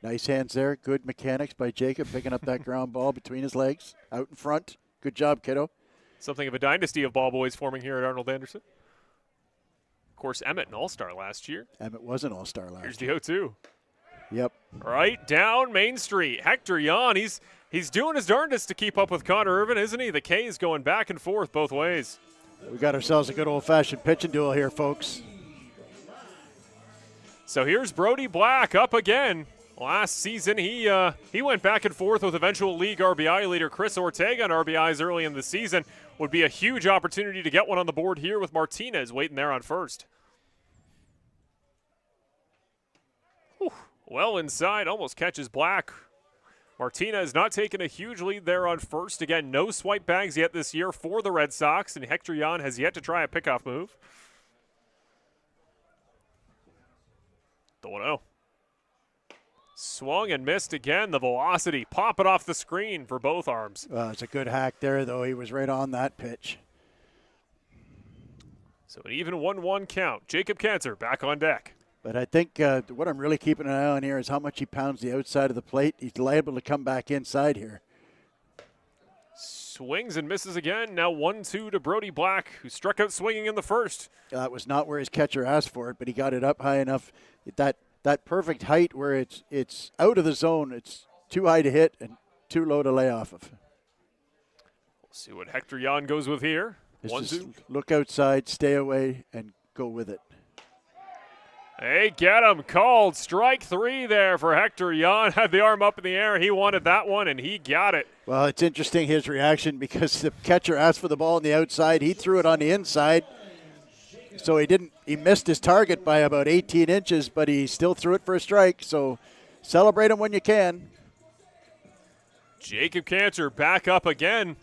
Nice hands there. Good mechanics by Jacob, picking up that ground ball between his legs, out in front. Good job, kiddo. Something of a dynasty of ball boys forming here at Arnold Anderson. Of course, Emmett, an all-star last year. Emmett was an all-star last year. Here's the 0-2. Yep. Right down Main Street. Hector Jan, he's doing his darndest to keep up with Connor Irvin, isn't he? The K's going back and forth both ways. We got ourselves a good old-fashioned pitching duel here, folks. So here's Brody Black up again. Last season, he went back and forth with eventual league RBI leader Chris Ortega on RBIs early in the season. Would be a huge opportunity to get one on the board here with Martinez waiting there on first. Whew. Well inside, almost catches Black. Martinez not taking a huge lead there on first. Again, no swipe bags yet this year for the Red Sox, and Hector Jan has yet to try a pickoff move. The 1-0. Swung and missed again. The velocity popping off the screen for both arms. Well, it's a good hack there, though. He was right on that pitch. So an even 1-1 count. Jacob Cancer back on deck. But I think what I'm really keeping an eye on here is how much he pounds the outside of the plate. He's liable to come back inside here. Swings and misses again. Now 1-2 to Brody Black, who struck out swinging in the first. That was not where his catcher asked for it, but he got it up high enough. That perfect height where it's out of the zone. It's too high to hit and too low to lay off of. We'll see what Hector Jan goes with here. Just look outside, stay away, and go with it. Hey, get him. Called strike 3 there for Hector Jan. Had the arm up in the air. He wanted that one, and he got it. Well, it's interesting, his reaction, because the catcher asked for the ball on the outside. He threw it on the inside. So he missed his target by about 18 inches, but he still threw it for a strike. So celebrate him when you can. Jacob Cantor back up again.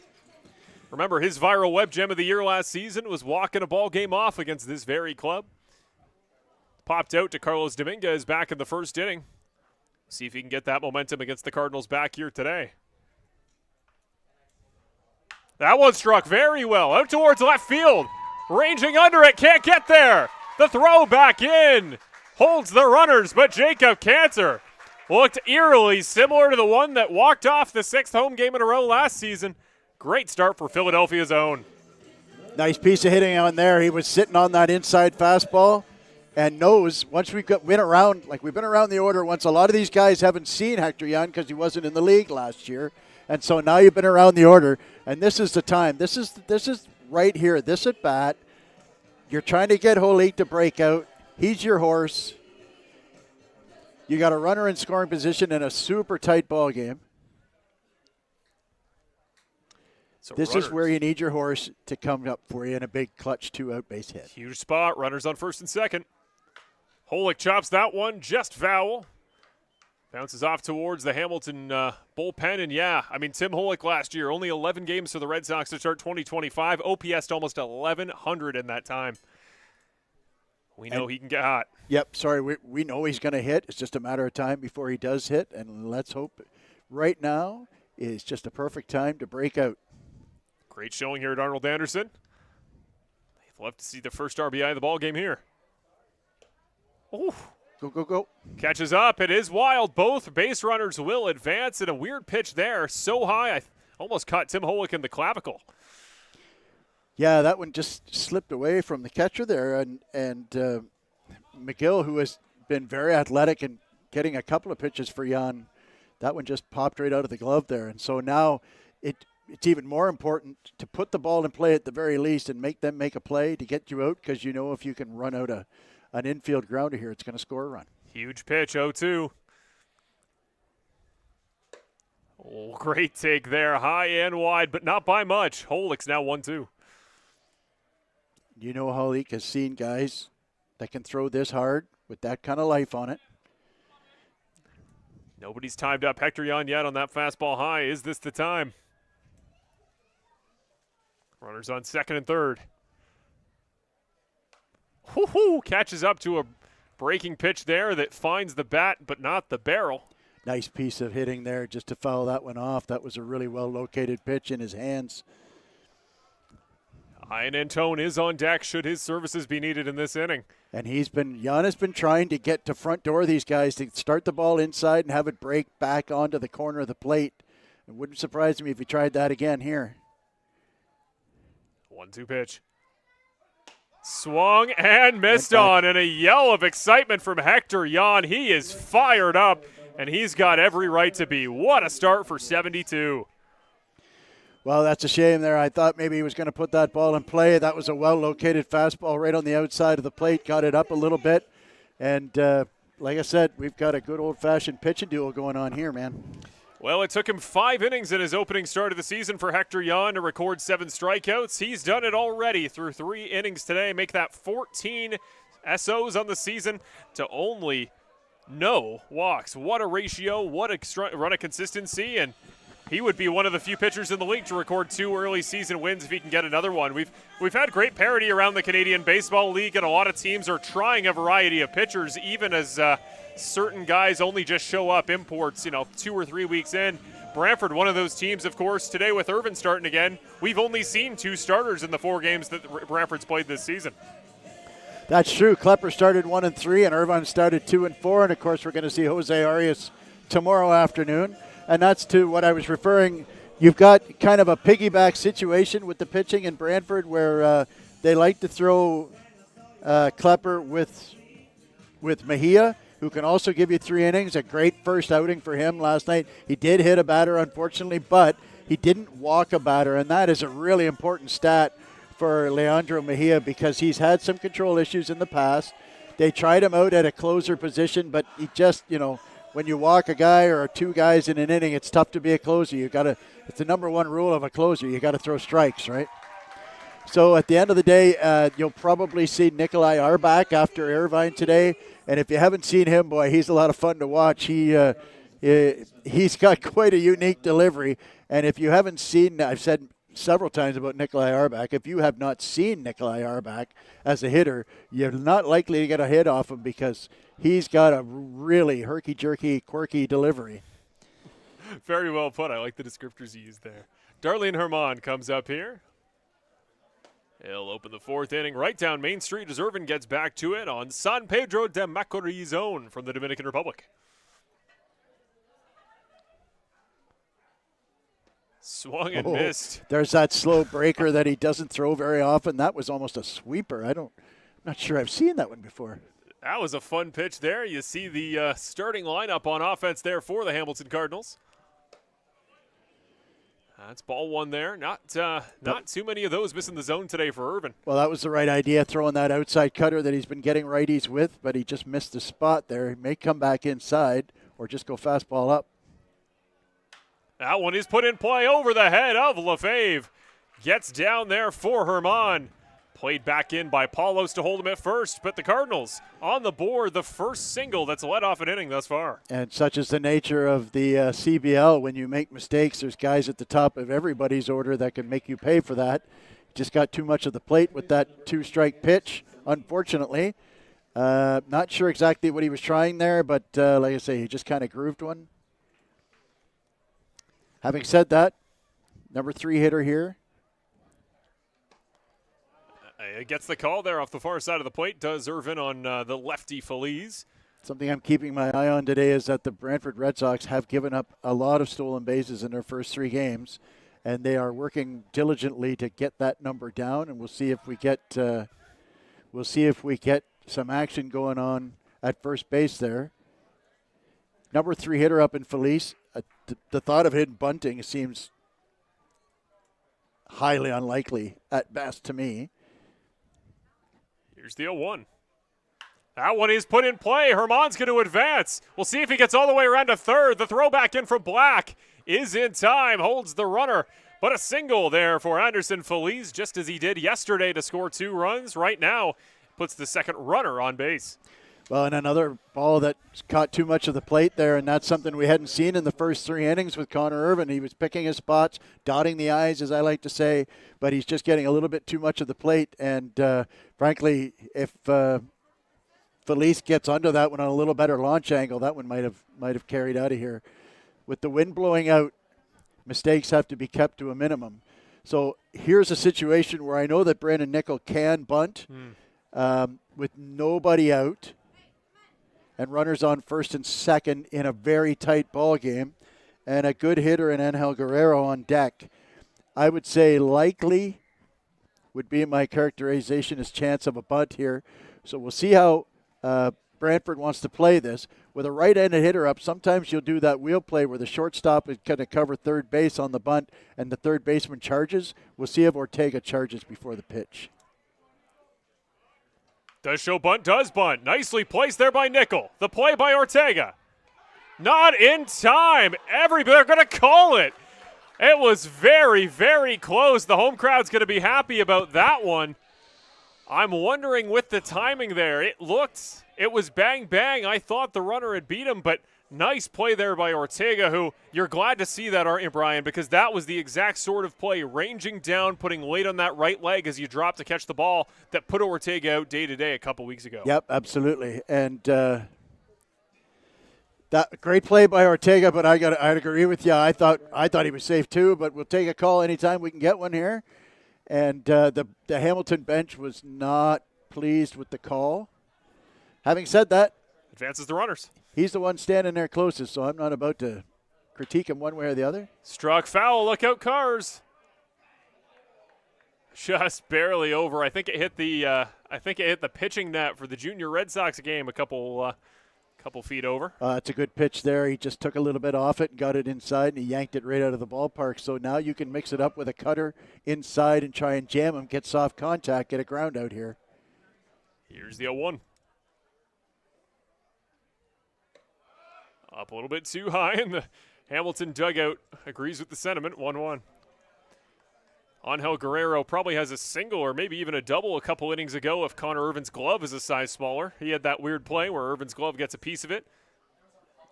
Remember, his viral web gem of the year last season was walking a ball game off against this very club. Popped out to Carlos Dominguez back in the first inning. See if he can get that momentum against the Cardinals back here today. That one struck very well. Out towards left field. Ranging under it. Can't get there. The throw back in. Holds the runners, but Jacob Cantor looked eerily similar to the one that walked off the 6th home game in a row last season. Great start for Philadelphia's own. Nice piece of hitting on there. He was sitting on that inside fastball and knows once we've been around the order once. A lot of these guys haven't seen Hector Jan because he wasn't in the league last year. And so now you've been around the order, and this is the time. This is right here, this at bat. You're trying to get Holik to break out. He's your horse. You got a runner in scoring position in a super tight ball game. So this runners. is where you need your horse to come up for you in a big clutch 2-out base hit. Huge spot. Runners on first and second. Holick chops that one just foul. Bounces off towards the Hamilton bullpen. And, yeah, I mean, Tim Holick last year, only 11 games for the Red Sox to start 2025. OPS to almost 1,100 in that time. We know he can get hot. Yep, sorry, we know he's going to hit. It's just a matter of time before he does hit. And let's hope right now is just a perfect time to break out. Great showing here at Arnold Anderson. They'd love to see the first RBI of the ball game here. Ooh. Go, go, go. Catches up. It is wild. Both base runners will advance. And a weird pitch there. So high, I almost caught Tim Holick in the clavicle. Yeah, that one just slipped away from the catcher there. And McGill, who has been very athletic and getting a couple of pitches for Jan, that one just popped right out of the glove there. And so now it's even more important to put the ball in play at the very least and make them make a play to get you out, because you know if you can run out an infield grounder here, it's going to score a run. Huge pitch, 0-2. Oh, great take there, high and wide, but not by much. Holick's now 1-2. You know Holick has seen guys that can throw this hard with that kind of life on it. Nobody's timed up Hector Jan yet on that fastball high. Is this the time? Runners on second and third. Whoo-hoo, catches up to a breaking pitch there that finds the bat but not the barrel. Nice piece of hitting there just to foul that one off. That was a really well-located pitch in his hands. Ian Antone is on deck should his services be needed in this inning. And Jan has been trying to get to front door these guys to start the ball inside and have it break back onto the corner of the plate. It wouldn't surprise me if he tried that again here. 1-2 pitch. Swung and missed on, and a yell of excitement from Hector Jan. He is fired up, and he's got every right to be. What a start for 72. Well, that's a shame there. I thought maybe he was going to put that ball in play. That was a well-located fastball right on the outside of the plate. Got it up a little bit. And like I said, we've got a good old-fashioned pitching duel going on here, man. Well, it took him 5 innings in his opening start of the season for Hector Jan to record 7 strikeouts. He's done it already through 3 innings today, make that 14 SOs on the season to only no walks. What a ratio, what a run of consistency, and he would be one of the few pitchers in the league to record 2 early season wins if he can get another one. We've had great parity around the Canadian Baseball League, and a lot of teams are trying a variety of pitchers, even as certain guys only just show up, imports, 2 or 3 weeks in. Brantford, one of those teams, of course, today with Irvin starting again. We've only seen 2 starters in the 4 games that Brantford's played this season. That's true. Klepper started 1 and 3, and Irvine started 2 and 4. And of course, we're going to see Jose Arias tomorrow afternoon. And that's to what I was referring. You've got kind of a piggyback situation with the pitching in Brantford, where they like to throw Klepper with Mejia, who can also give you 3 innings. A great first outing for him last night. He did hit a batter, unfortunately, but he didn't walk a batter, and that is a really important stat for Leandro Mejia because he's had some control issues in the past. They tried him out at a closer position, but he just, when you walk a guy or 2 guys in an inning, it's tough to be a closer. It's the number 1 rule of a closer. You got to throw strikes, right? So at the end of the day, you'll probably see Nikolai Arbach after Irvine today. And if you haven't seen him, boy, he's a lot of fun to watch. He's got quite a unique delivery. And if you haven't seen, I've said several times about Nikolai Arbach, if you have not seen Nikolai Arbach as a hitter, you're not likely to get a hit off him because he's got a really herky-jerky, quirky delivery. Very well put. I like the descriptors you used there. Darlene Herman comes up here. He'll open the 4th inning right down Main Street as Irvin gets back to it on San Pedro de Macorís zone from the Dominican Republic. Swung and missed. There's that slow breaker that he doesn't throw very often. That was almost a sweeper. I'm not sure I've seen that one before. That was a fun pitch there. You see the starting lineup on offense there for the Hamilton Cardinals. That's ball one there. Not too many of those missing the zone today for Irvin. Well, that was the right idea, throwing that outside cutter that he's been getting righties with, but he just missed the spot there. He may come back inside or just go fastball up. That one is put in play over the head of Lefebvre. Gets down there for Herman. Played back in by Paulos to hold him at first, but the Cardinals on the board, the first single that's led off an inning thus far. And such is the nature of the CBL. When you make mistakes, there's guys at the top of everybody's order that can make you pay for that. Just got too much of the plate with that two-strike pitch, unfortunately. Not sure exactly what he was trying there, but like I say, he just kind of grooved one. Having said that, number 3 hitter here. Gets the call there off the far side of the plate. Does Irvin on the lefty Feliz. Something I'm keeping my eye on today is that the Brantford Red Sox have given up a lot of stolen bases in their first 3 games, and they are working diligently to get that number down. And we'll see if we get some action going on at first base there. Number 3 hitter up in Feliz. The thought of him bunting seems highly unlikely at best to me. Here's the 0-1. That one is put in play. Herman's going to advance. We'll see if he gets all the way around to third. The throw back in from Black is in time, holds the runner. But a single there for Anderson Feliz, just as he did yesterday to score 2 runs. Right now, puts the second runner on base. Well, and another ball that caught too much of the plate there, and that's something we hadn't seen in the first 3 innings with Connor Irvin. He was picking his spots, dotting the I's, as I like to say, but he's just getting a little bit too much of the plate. And frankly, if Feliz gets under that one on a little better launch angle, that one might have carried out of here. With the wind blowing out, mistakes have to be kept to a minimum. So here's a situation where I know that Brandon Nickel can bunt with nobody out, and runners on first and second in a very tight ball game, and a good hitter in Angel Guerrero on deck. I would say likely would be my characterization as chance of a bunt here. So we'll see how Brantford wants to play this. With a right-handed hitter up, sometimes you'll do that wheel play where the shortstop is going to cover third base on the bunt and the third baseman charges. We'll see if Ortega charges before the pitch. Does show bunt, does bunt. Nicely placed there by Nickel. The play by Ortega. Not in time. They're going to call it. It was very, very close. The home crowd's going to be happy about that one. I'm wondering with the timing there. It was bang, bang. I thought the runner had beat him, but nice play there by Ortega, who you're glad to see that, aren't you, Brian? Because that was the exact sort of play, ranging down, putting weight on that right leg as you drop to catch the ball, that put Ortega out day-to-day a couple weeks ago. Yep, absolutely. And that great play by Ortega, but I'd agree with you. I thought he was safe too, but we'll take a call anytime we can get one here. And the Hamilton bench was not pleased with the call. Having said that, advances the runners. He's the one standing there closest, so I'm not about to critique him one way or the other. Struck foul. Look out, cars. Just barely over. I think it hit the pitching net for the Junior Red Sox game a couple feet over. It's a good pitch there. He just took a little bit off it and got it inside, and he yanked it right out of the ballpark. So now you can mix it up with a cutter inside and try and jam him, get soft contact, get a ground out here. Here's the 0-1. Up a little bit too high, and the Hamilton dugout agrees with the sentiment, 1-1. Angel Guerrero probably has a single or maybe even a double a couple innings ago if Connor Irvin's glove is a size smaller. He had that weird play where Irvin's glove gets a piece of it.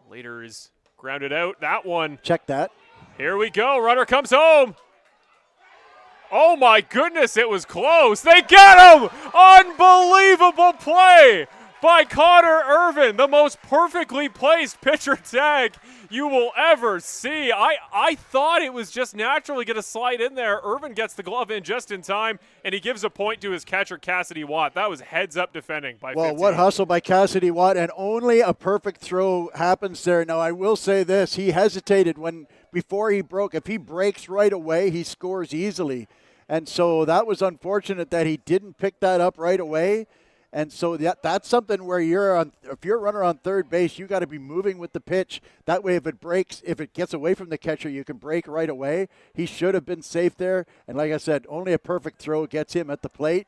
Later is grounded out. That one. Check that. Here we go. Runner comes home. Oh, my goodness, it was close. They get him! Unbelievable play by Connor Irvin, the most perfectly placed pitcher tag you will ever see. I thought it was just naturally going to slide in there. Irvin gets the glove in just in time, and he gives a point to his catcher, Cassidy Watt. That was heads-up defending by 15. Well, what hustle by Cassidy Watt, and only a perfect throw happens there. Now, I will say this. He hesitated before he broke. If he breaks right away, he scores easily. And so that was unfortunate that he didn't pick that up right away. And so that's something where if you're a runner on third base, you got to be moving with the pitch. That way, if it gets away from the catcher, you can break right away. He should have been safe there. And like I said, only a perfect throw gets him at the plate.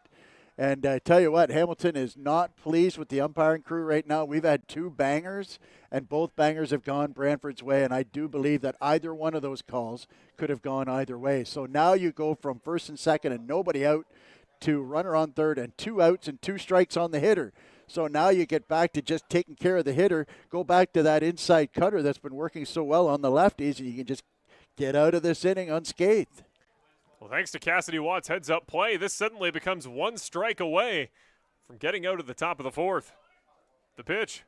And I tell you what, Hamilton is not pleased with the umpiring crew right now. We've had 2 bangers, and both bangers have gone Brantford's way. And I do believe that either one of those calls could have gone either way. So now you go from first and second and nobody out to runner on third and 2 outs and 2 strikes on the hitter. So now you get back to just taking care of the hitter, go back to that inside cutter that's been working so well on the lefties, and you can just get out of this inning unscathed. Well, thanks to Cassidy Watt's heads-up play, this suddenly becomes 1 strike away from getting out at the top of the 4th. The pitch.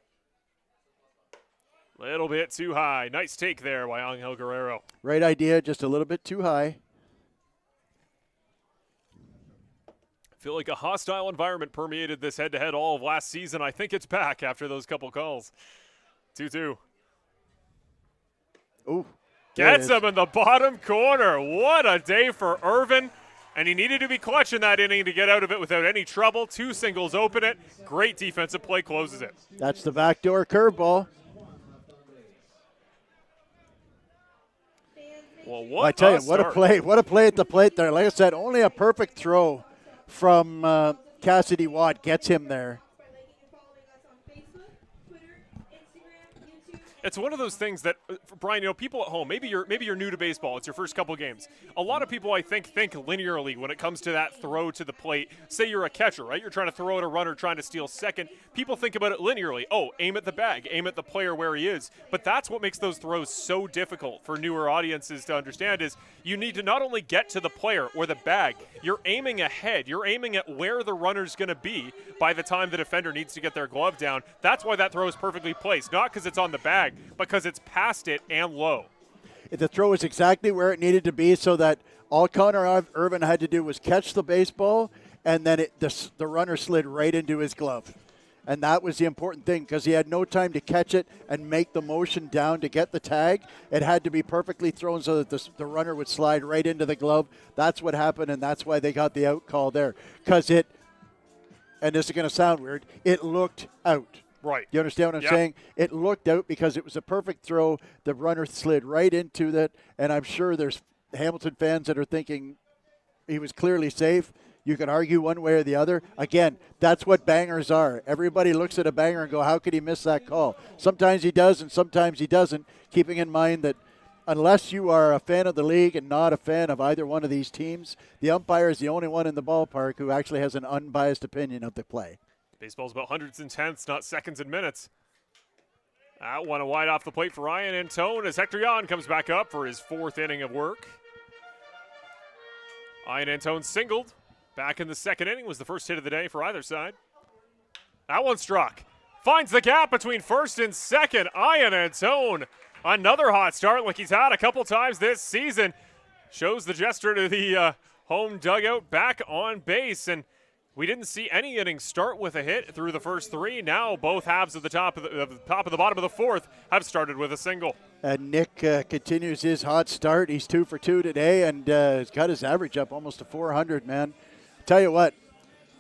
Little bit too high. Nice take there by Angel Guerrero. Right idea, just a little bit too high. Feel like a hostile environment permeated this head-to-head all of last season. I think it's back after those couple calls. 2-2. Ooh. Gets him in the bottom corner. What a day for Irvin. And he needed to be clutch in that inning to get out of it without any trouble. 2 singles open it. Great defensive play closes it. That's the backdoor curveball. Well, I tell you, what a play. What a play at the plate there. Like I said, only a perfect throw from Cassidy Watt gets him there. It's one of those things that, Brian, people at home, maybe you're new to baseball. It's your first couple games. A lot of people, I think linearly when it comes to that throw to the plate. Say you're a catcher, right? You're trying to throw at a runner, trying to steal second. People think about it linearly. Oh, aim at the bag, aim at the player where he is. But that's what makes those throws so difficult for newer audiences to understand is you need to not only get to the player or the bag, you're aiming ahead. You're aiming at where the runner's going to be by the time the defender needs to get their glove down. That's why that throw is perfectly placed, not because it's on the bag, because it's past it and low. The throw is exactly where it needed to be so that all Connor Irvin had to do was catch the baseball, and then the runner slid right into his glove. And that was the important thing because he had no time to catch it and make the motion down to get the tag. It had to be perfectly thrown so that the runner would slide right into the glove. That's what happened, and that's why they got the out call there. Because and this is going to sound weird, it looked out. Right. You understand what I'm saying? It looked out because it was a perfect throw. The runner slid right into that, and I'm sure there's Hamilton fans that are thinking he was clearly safe. You can argue one way or the other. Again, that's what bangers are. Everybody looks at a banger and go, how could he miss that call? Sometimes he does and sometimes he doesn't, keeping in mind that unless you are a fan of the league and not a fan of either one of these teams, the umpire is the only one in the ballpark who actually has an unbiased opinion of the play. Baseball's about hundreds and tenths, not seconds and minutes. That one wide off the plate for Ryan Antone as Hector Yan comes back up for his 4th inning of work. Ryan Antone singled. Back in the 2nd inning was the first hit of the day for either side. That one struck. Finds the gap between first and second. Ryan Antone, another hot start like he's had a couple times this season. Shows the gesture to the home dugout back on base. And we didn't see any innings start with a hit through the first 3. Now both halves of the top of the bottom of the 4th have started with a single. And Nick continues his hot start. He's 2 for 2 today and has got his average up almost to 400, man. Tell you what,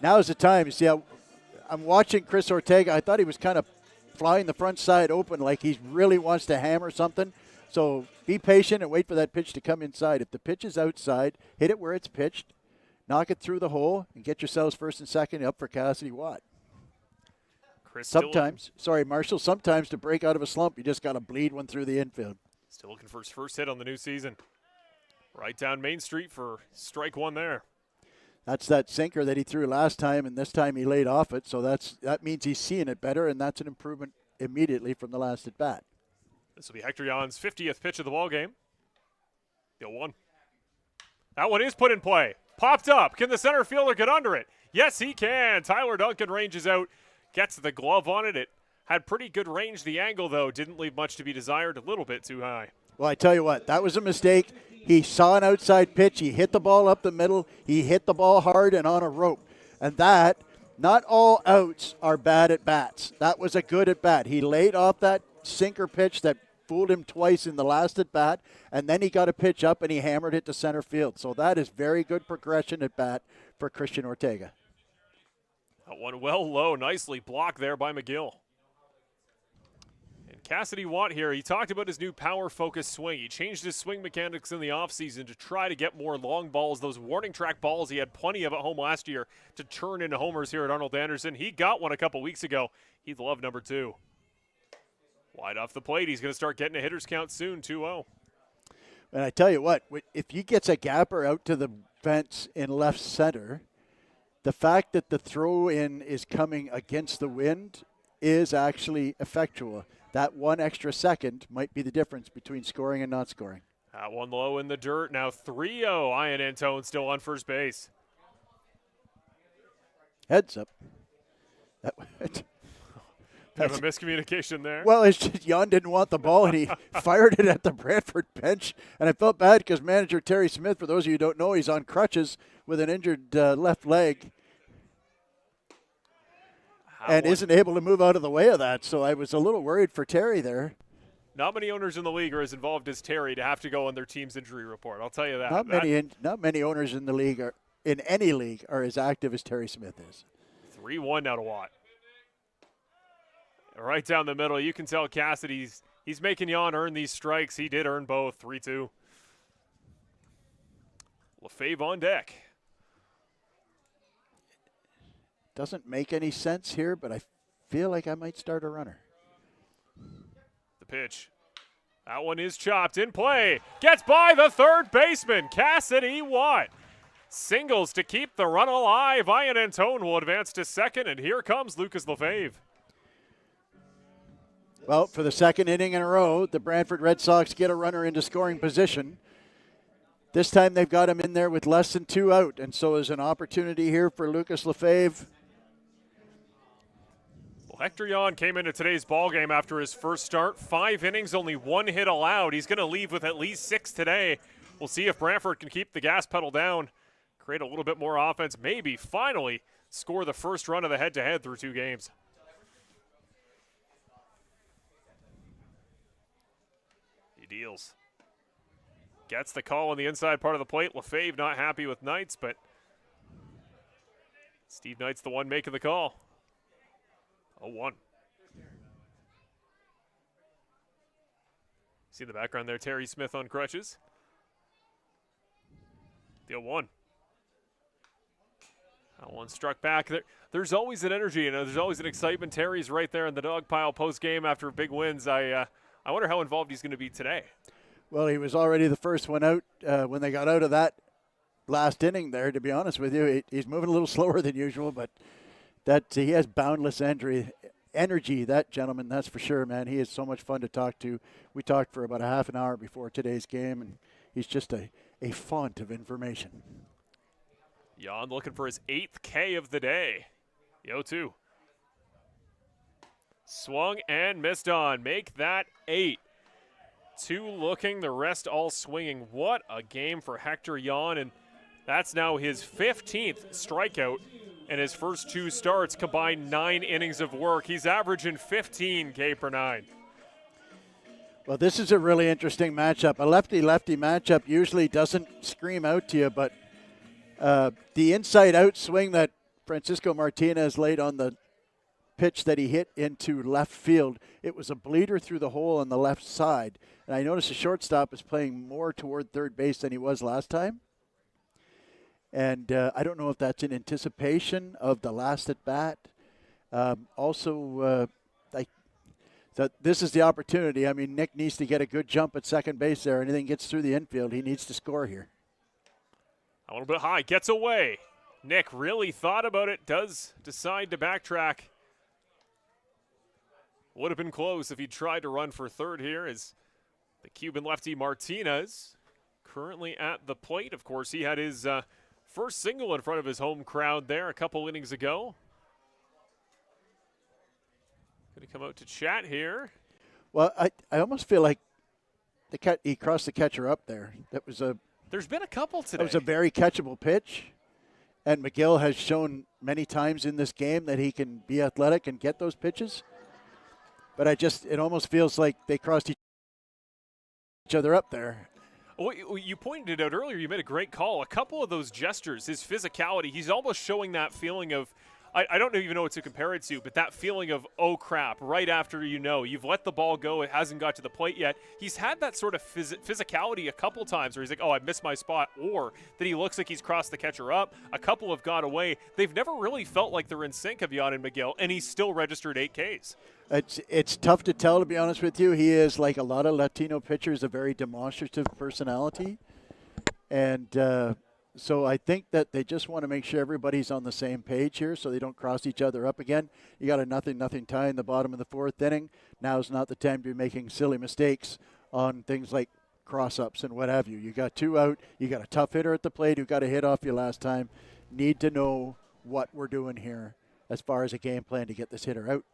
now's the time. You see, I'm watching Chris Ortega. I thought he was kind of flying the front side open like he really wants to hammer something. So be patient and wait for that pitch to come inside. If the pitch is outside, hit it where it's pitched. Knock it through the hole and get yourselves first and second up for Cassidy Watt. Sometimes to break out of a slump, you just got to bleed one through the infield. Still looking for his first hit on the new season. Right down Main Street for strike 1 there. That's that sinker that he threw last time, and this time he laid off it. So that means he's seeing it better, and that's an improvement immediately from the last at bat. This will be Hector Jan's 50th pitch of the ball game. The 0-1. That one is put in play. Popped up. Can the center fielder get under it? Yes, he can. Tyler Duncan ranges out, gets the glove on it. It had pretty good range. The angle, though, didn't leave much to be desired. A little bit too high. Well, I tell you what, that was a mistake. He saw an outside pitch. He hit the ball up the middle. He hit the ball hard and on a rope. And that, not all outs are bad at bats. That was a good at bat. He laid off that sinker pitch that fooled him twice in the last at bat, and then he got a pitch up and he hammered it to center field. So that is very good progression at bat for Christian Ortega. That one well low, nicely blocked there by McGill. And Cassidy Watt here, he talked about his new power-focused swing. He changed his swing mechanics in the offseason to try to get more long balls, those warning track balls he had plenty of at home last year, to turn into homers here at Arnold Anderson. He got one a couple weeks ago. He'd love number 2. Wide off the plate, he's going to start getting a hitter's count soon, 2-0. And I tell you what, if he gets a gapper out to the fence in left center, the fact that the throw-in is coming against the wind is actually effectual. That one extra second might be the difference between scoring and not scoring. That one low in the dirt. Now 3-0. Ian Antone still on first base. Heads up. Bit of a miscommunication there. Well, it's just Jan didn't want the ball, and he fired it at the Brantford bench. And I felt bad because manager Terry Smith, for those of you who don't know, he's on crutches with an injured left leg and isn't able to move out of the way of that. So I was a little worried for Terry there. Not many owners in the league are as involved as Terry to have to go on their team's injury report. I'll tell you that. Not many owners in the league in any league are as active as Terry Smith is. 3-1 now to Watt. Right down the middle, you can tell Cassidy's he's making Jan earn these strikes. He did earn both, 3-2. Lefebvre on deck. Doesn't make any sense here, but I feel like I might start a runner. The pitch. That one is chopped in play. Gets by the third baseman, Cassidy Watt. Singles to keep the run alive. Ian Antone will advance to second, and here comes Lucas Lefebvre. Well, for the second inning in a row, the Brantford Red Sox get a runner into scoring position. This time they've got him in there with less than 2 out, and so is an opportunity here for Lucas Lefebvre. Well, Hector Jan came into today's ballgame after his first start. 5 innings, only 1 hit allowed. He's going to leave with at least 6 today. We'll see if Brantford can keep the gas pedal down, create a little bit more offense, maybe finally score the first run of the head-to-head through 2 games. Deals. Gets the call on the inside part of the plate. Lefebvre not happy with Knights, but Steve Knight's the one making the call. 0-1. See in the background there, Terry Smith on crutches. The 0-1. That one struck back. There's always an energy, and there's always an excitement. Terry's right there in the dog pile post-game after big wins. I wonder how involved he's going to be today. Well, he was already the first one out when they got out of that last inning there, to be honest with you. He's moving a little slower than usual, but he has boundless energy, that gentleman, that's for sure, man. He is so much fun to talk to. We talked for about a half an hour before today's game, and he's just a font of information. Jan looking for his 8th K of the day. The 0-2. Swung and missed on. Make that 8. 2 looking, the rest all swinging. What a game for Hector Jan, and that's now his 15th strikeout, and his first 2 starts combined 9 innings of work. He's averaging 15 K per 9. Well, this is a really interesting matchup. A lefty-lefty matchup usually doesn't scream out to you, but the inside-out swing that Francisco Martinez laid on the pitch that he hit into left field, it was a bleeder through the hole on the left side. And I noticed the shortstop is playing more toward third base than he was last time. And I don't know if that's in anticipation of the last at bat. This is the opportunity. I mean, Nick needs to get a good jump at second base there. Anything gets through the infield, he needs to score here. A little bit high, gets away. Nick really thought about it, does decide to backtrack. Would have been close if he tried to run for third here, as the Cuban lefty Martinez currently at the plate. Of course, he had his first single in front of his home crowd there a couple innings ago. Going to come out to chat here. Well, I almost feel like he crossed the catcher up there. There's been a couple today. That was a very catchable pitch. And McGill has shown many times in this game that he can be athletic and get those pitches. But it almost feels like they crossed each other up there. Well, you pointed it out earlier. You made a great call. A couple of those gestures, his physicality, he's almost showing that feeling of I don't even know what to compare it to, but that feeling of, oh crap, right after you've let the ball go, it hasn't got to the plate yet. He's had that sort of physicality a couple times where he's like, oh, I missed my spot, or that he looks like he's crossed the catcher up. A couple have got away. They've never really felt like they're in sync of Yon and McGill, and he's still registered 8 Ks. It's tough to tell, to be honest with you. He is, like a lot of Latino pitchers, a very demonstrative personality. And so I think that they just want to make sure everybody's on the same page here so they don't cross each other up again. You got a 0-0 tie in the bottom of the 4th inning. Now's not the time to be making silly mistakes on things like cross-ups and what have you. You got 2 out. You got a tough hitter at the plate who got a hit off you last time. Need to know what we're doing here as far as a game plan to get this hitter out.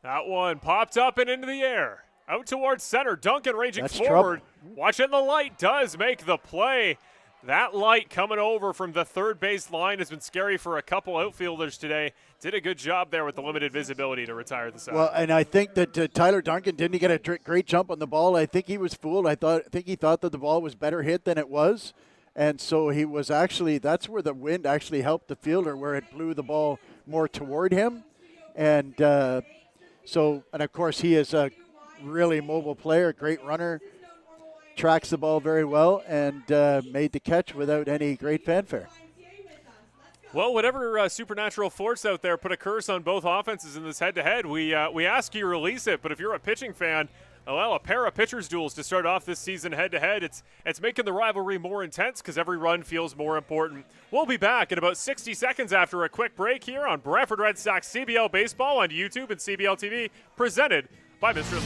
That one popped up and into the air. Out towards center. Duncan raging That's forward. trouble. Watching the light does make the play. That light coming over from the third base line has been scary for a couple outfielders today. Did a good job there with the limited visibility to retire the side. Well, and I think that Tyler Duncan didn't get a great jump on the ball. I think he was fooled. I think he thought that the ball was better hit than it was. And so he was actually, that's where the wind actually helped the fielder, where it blew the ball more toward him. And and of course, he is a really mobile player, great runner, tracks the ball very well, and made the catch without any great fanfare. Well, whatever supernatural force out there put a curse on both offenses in this head-to-head, we ask you release it. But if you're a pitching fan, well, a pair of pitchers duels to start off this season head-to-head. It's making the rivalry more intense because every run feels more important. We'll be back in about 60 seconds after a quick break here on Brantford Red Sox CBL Baseball on YouTube and CBL TV, presented by Mr.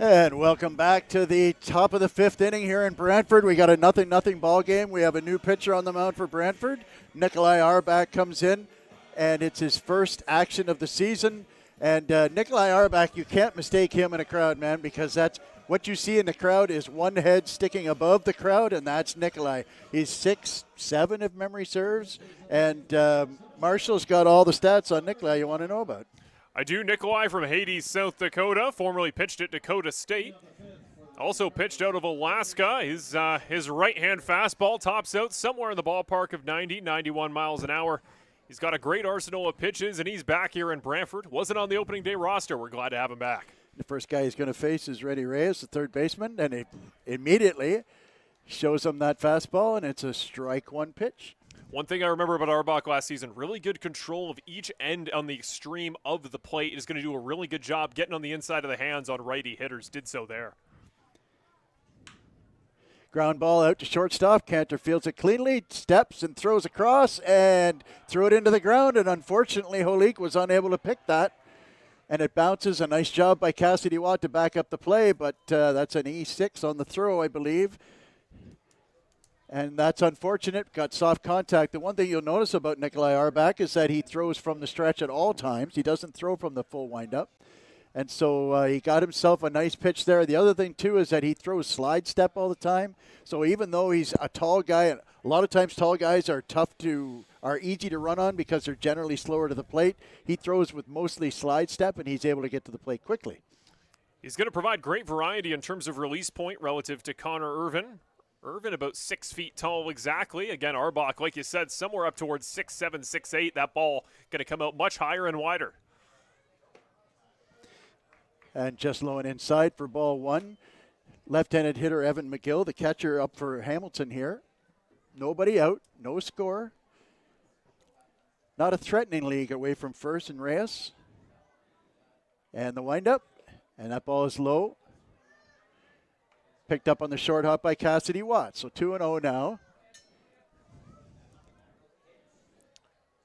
And welcome back to the top of the 5th inning here in Brantford. We got a 0-0 ball game. We have a new pitcher on the mound for Brantford. Nikolai Arbach comes in, and it's his first action of the season. And Nikolai Arbach, you can't mistake him in a crowd, man, because that's what you see in the crowd is one head sticking above the crowd, and that's Nikolai. He's 6'7", if memory serves. And Marshall's got all the stats on Nikolai you want to know about. I do. Nikolai from Hades, South Dakota, formerly pitched at Dakota State. Also pitched out of Alaska. His right-hand fastball tops out somewhere in the ballpark of 90, 91 miles an hour. He's got a great arsenal of pitches, and he's back here in Brantford. Wasn't on the opening day roster. We're glad to have him back. The first guy he's going to face is Reddy Reyes, the third baseman, and he immediately shows him that fastball, and it's a strike one pitch. One thing I remember about Arbach last season, really good control of each end on the extreme of the plate. Is going to do a really good job getting on the inside of the hands on righty hitters. Did so there. Ground ball out to shortstop. Cantor fields it cleanly, steps and throws across and threw it into the ground. And unfortunately, Holik was unable to pick that. And it bounces. A nice job by Cassidy Watt to back up the play, but that's an E6 on the throw, I believe. And that's unfortunate. Got soft contact. The one thing you'll notice about Nikolai Arbach is that he throws from the stretch at all times. He doesn't throw from the full windup. And so he got himself a nice pitch there. The other thing, too, is that he throws slide step all the time. So even though he's a tall guy, a lot of times tall guys are easy to run on because they're generally slower to the plate. He throws with mostly slide step, and he's able to get to the plate quickly. He's going to provide great variety in terms of release point relative to Connor Irvin. Irvin about 6 feet tall exactly. Again, Arbach, like you said, somewhere up towards 6'7", 6'8". That ball going to come out much higher and wider. And just low and inside for ball one. left-handed hitter Evan McGill, the catcher up for Hamilton here. Nobody out, no score. Not a threatening league away from first and Reyes. And the windup, and that ball is low. Picked up on the short hop by Cassidy Watts. So 2-0 now.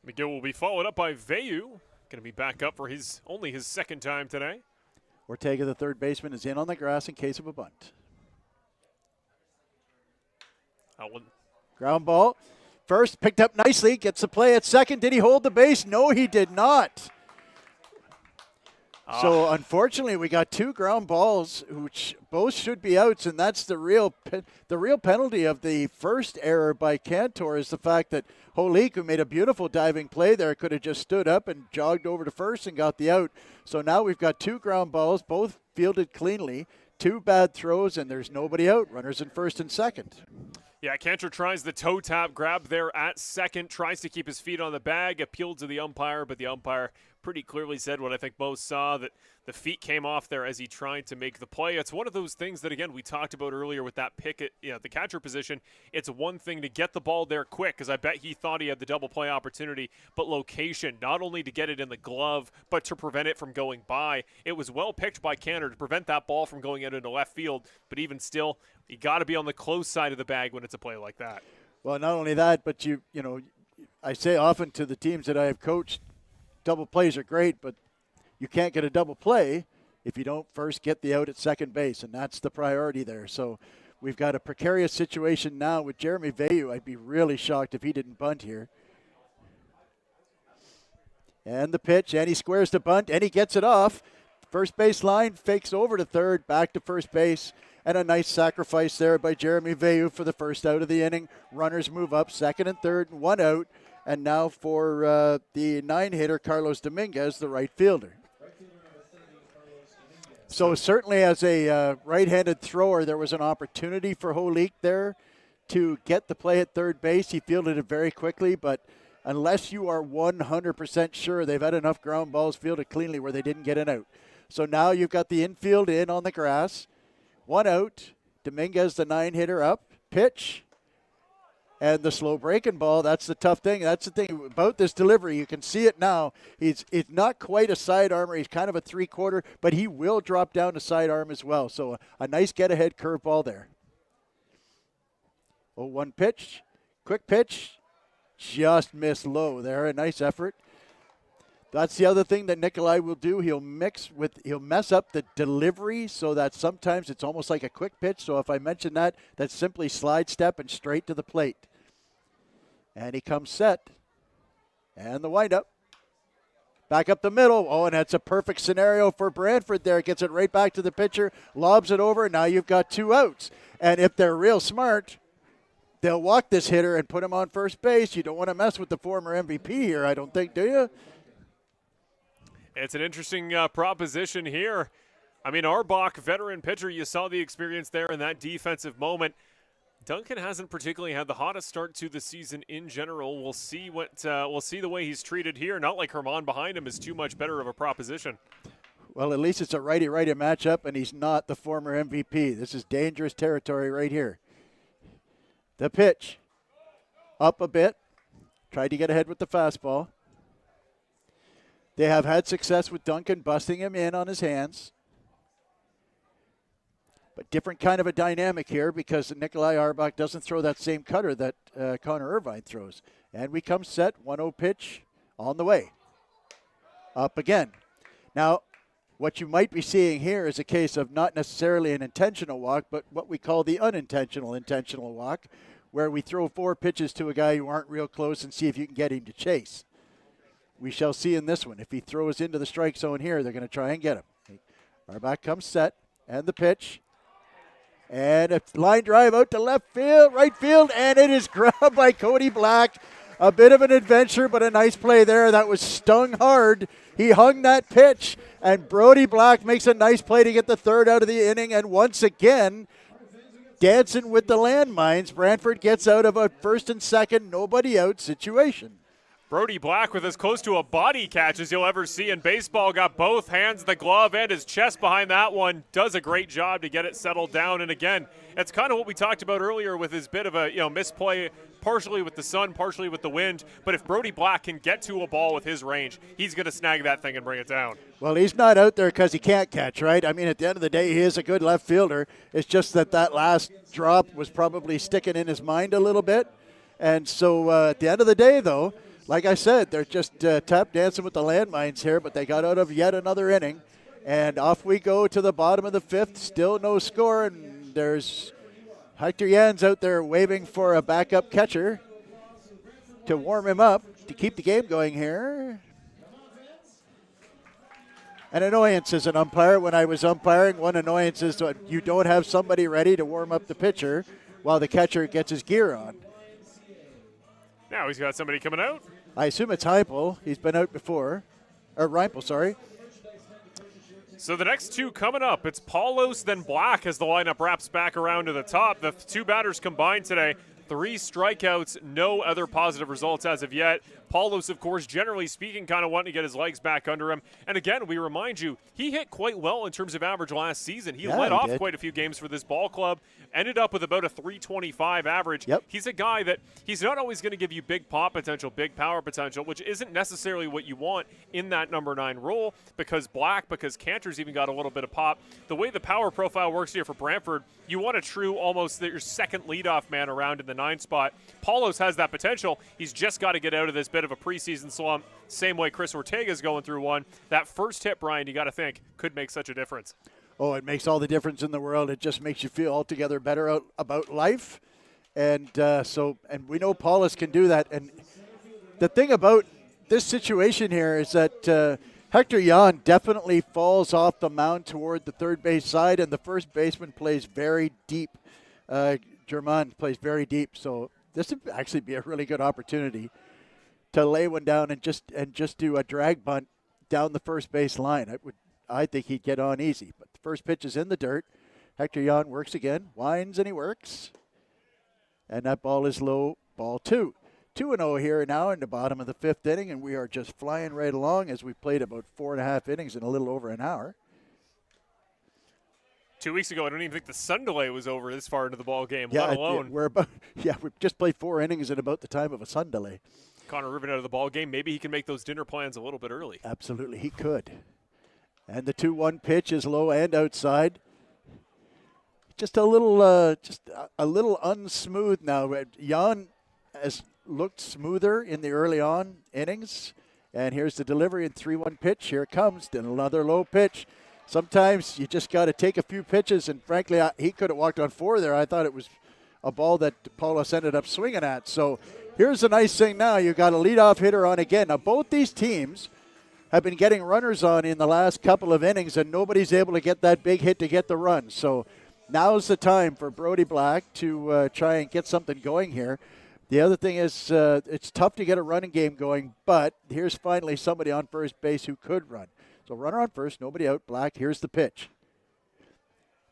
McGill will be followed up by Veyu. Going to be back up for only his second time today. Ortega, the third baseman, is in on the grass in case of a bunt. Ground ball. First, picked up nicely, gets the play at second. Did he hold the base? No, he did not. So, unfortunately, we got two ground balls, which both should be outs, and that's the real penalty of the first error by Cantor is the fact that Holik, who made a beautiful diving play there, could have just stood up and jogged over to first and got the out. So now we've got two ground balls, both fielded cleanly, two bad throws, and there's nobody out. Runners in first and second. Yeah, Cantor tries the toe tap grab there at second, tries to keep his feet on the bag, appealed to the umpire, but the umpire pretty clearly said what I think most saw, that the feet came off there as he tried to make the play. It's one of those things that, again, we talked about earlier with that pick at the catcher position. It's one thing to get the ball there quick, because I bet he thought he had the double play opportunity, but location, not only to get it in the glove, but to prevent it from going by. It was well picked by Cantor to prevent that ball from going out into left field, but even still, you got to be on the close side of the bag when it's a play like that. Well, not only that, but you know, I say often to the teams that I have coached, double plays are great, but you can't get a double play if you don't first get the out at second base, and that's the priority there. So we've got a precarious situation now with Jeremy Veyu. I'd be really shocked if he didn't bunt here. And the pitch, and he squares the bunt, and he gets it off. First base line, fakes over to third, back to first base, and a nice sacrifice there by Jeremy Veyu for the first out of the inning. Runners move up, second and third, and one out. And now for the 9-hitter, Carlos Dominguez, the right fielder. So certainly as a right-handed thrower, there was an opportunity for Holik there to get the play at third base. He fielded it very quickly, but unless you are 100% sure they've had enough ground balls fielded cleanly where they didn't get an out. So now you've got the infield in on the grass. One out. Dominguez, the 9-hitter, up. Pitch. And the slow breaking ball, that's the tough thing. That's the thing about this delivery. You can see it now. He's not quite a sidearmer. He's kind of a three-quarter, but he will drop down to sidearm as well. So a nice get-ahead curveball there. 0-1 pitch. Quick pitch. Just missed low there. A nice effort. That's the other thing that Nikolai will do. He'll mess up the delivery so that sometimes it's almost like a quick pitch. So if I mention that, that's simply slide step and straight to the plate. And he comes set. And the windup. Back up the middle. Oh, and that's a perfect scenario for Brantford there. Gets it right back to the pitcher, lobs it over. Now you've got two outs. And if they're real smart, they'll walk this hitter and put him on first base. You don't want to mess with the former MVP here, I don't think, do you? It's an interesting proposition here. I mean, Arbach, veteran pitcher, you saw the experience there in that defensive moment. Duncan hasn't particularly had the hottest start to the season in general. We'll see the way he's treated here. Not like Herman behind him is too much better of a proposition. Well, at least it's a righty-righty matchup, and he's not the former MVP. This is dangerous territory right here. The pitch. Up a bit. Tried to get ahead with the fastball. They have had success with Duncan busting him in on his hands. But different kind of a dynamic here because Nikolai Arbach doesn't throw that same cutter that Connor Irvine throws. And we come set, 1-0 pitch on the way. Up again. Now, what you might be seeing here is a case of not necessarily an intentional walk, but what we call the unintentional intentional walk, where we throw 4 pitches to a guy who aren't real close and see if you can get him to chase. We shall see in this one. If he throws into the strike zone here, they're going to try and get him. Arbach comes set, and the pitch. And a line drive out to left field, right field, and it is grabbed by Cody Black. A bit of an adventure, but a nice play there. That was stung hard. He hung that pitch, and Brody Black makes a nice play to get the third out of the inning. And once again, dancing with the landmines, Brantford gets out of a first and second, nobody out situation. Brody Black with as close to a body catch as you'll ever see in baseball. Got both hands, the glove, and his chest behind that one. Does a great job to get it settled down. And again, it's kind of what we talked about earlier with his bit of a misplay, partially with the sun, partially with the wind. But if Brody Black can get to a ball with his range, he's going to snag that thing and bring it down. Well, he's not out there because he can't catch, right? I mean, at the end of the day, he is a good left fielder. It's just that last drop was probably sticking in his mind a little bit. And so at the end of the day, though, like I said, they're just tap dancing with the landmines here, but they got out of yet another inning. And off we go to the bottom of the fifth. Still no score, and there's Hector Jans out there waving for a backup catcher to warm him up to keep the game going here. An annoyance as an umpire. When I was umpiring, one annoyance is that you don't have somebody ready to warm up the pitcher while the catcher gets his gear on. Now he's got somebody coming out. I assume it's Heipel. He's been out before. Or Reimpel, sorry. So the next two coming up, it's Paulos, then Black as the lineup wraps back around to the top. The two batters combined today, 3 strikeouts, no other positive results as of yet. Paulos, of course, generally speaking, kind of wanting to get his legs back under him. And again, we remind you, he hit quite well in terms of average last season. He led off quite a few games for this ball club, ended up with about a 325 average. Yep. He's a guy that he's not always going to give you big pop potential, big power potential, which isn't necessarily what you want in that number 9 role because Cantor's even got a little bit of pop. The way the power profile works here for Brantford, you want a true almost your second leadoff man around in the 9 spot. Paulos has that potential. He's just got to get out of this bit of a preseason slump, same way Chris Ortega's going through one. That first hit, Brian, you got to think, could make such a difference. Oh, it makes all the difference in the world. It just makes you feel altogether better about life. And and we know Paulus can do that. And the thing about this situation here is that Hector Jan definitely falls off the mound toward the third base side, and the first baseman plays very deep. German plays very deep. So this would actually be a really good opportunity to lay one down and just do a drag bunt down the first base line. I think he'd get on easy. But the first pitch is in the dirt. Hector Jan works again, winds and he works. And that ball is low, ball 2. 2-0 here now in the bottom of the 5th inning, and we are just flying right along as we've played about 4.5 innings in a little over an hour. 2 weeks ago, I don't even think the sun delay was over this far into the ball game, let alone. We've just played 4 innings in about the time of a sun delay. Connor Rubin out of the ball game. Maybe he can make those dinner plans a little bit early. Absolutely, he could. And the 2-1 pitch is low and outside. Just a little unsmooth now. Jan has looked smoother in the early on innings. And here's the delivery and 3-1 pitch. Here it comes. Then another low pitch. Sometimes you just got to take a few pitches. And frankly, he could have walked on 4 there. I thought it was a ball that Paulus ended up swinging at. So here's the nice thing now. You got a leadoff hitter on again. Now both these teams have been getting runners on in the last couple of innings, and nobody's able to get that big hit to get the run. So now's the time for Brody Black to try and get something going here. The other thing is it's tough to get a running game going, but here's finally somebody on first base who could run. So runner on first, nobody out. Black, here's the pitch.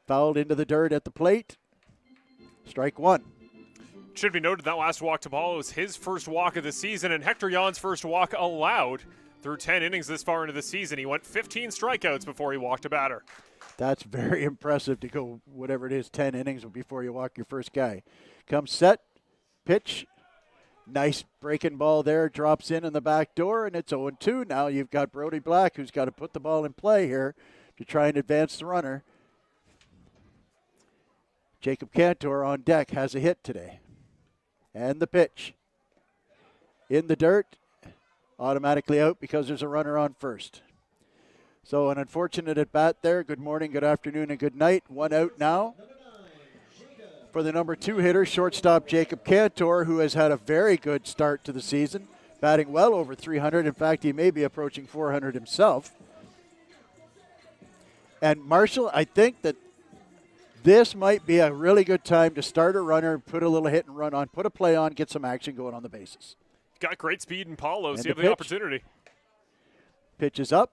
Fouled into the dirt at the plate. Strike 1. Should be noted that last walk to ball was his first walk of the season, and Hector Jan's first walk allowed through 10 innings this far into the season. He went 15 strikeouts before he walked a batter. That's very impressive to go whatever it is, 10 innings before you walk your first guy. Comes set, pitch, nice breaking ball there, drops in the back door, and it's 0-2. Now you've got Brody Black who's got to put the ball in play here to try and advance the runner. Jacob Cantor on deck has a hit today. And the pitch. In the dirt. Automatically out because there's a runner on first. So an unfortunate at bat there. Good morning, good afternoon, and good night. 1 out now for the number 2 hitter, shortstop Jacob Cantor, who has had a very good start to the season, batting well over 300. In fact, he may be approaching 400 himself. And Marshall, I think that this might be a really good time to start a runner, put a little hit and run on, put a play on, get some action going on the bases. Got great speed in Paulos. And You have the opportunity. Pitch is up.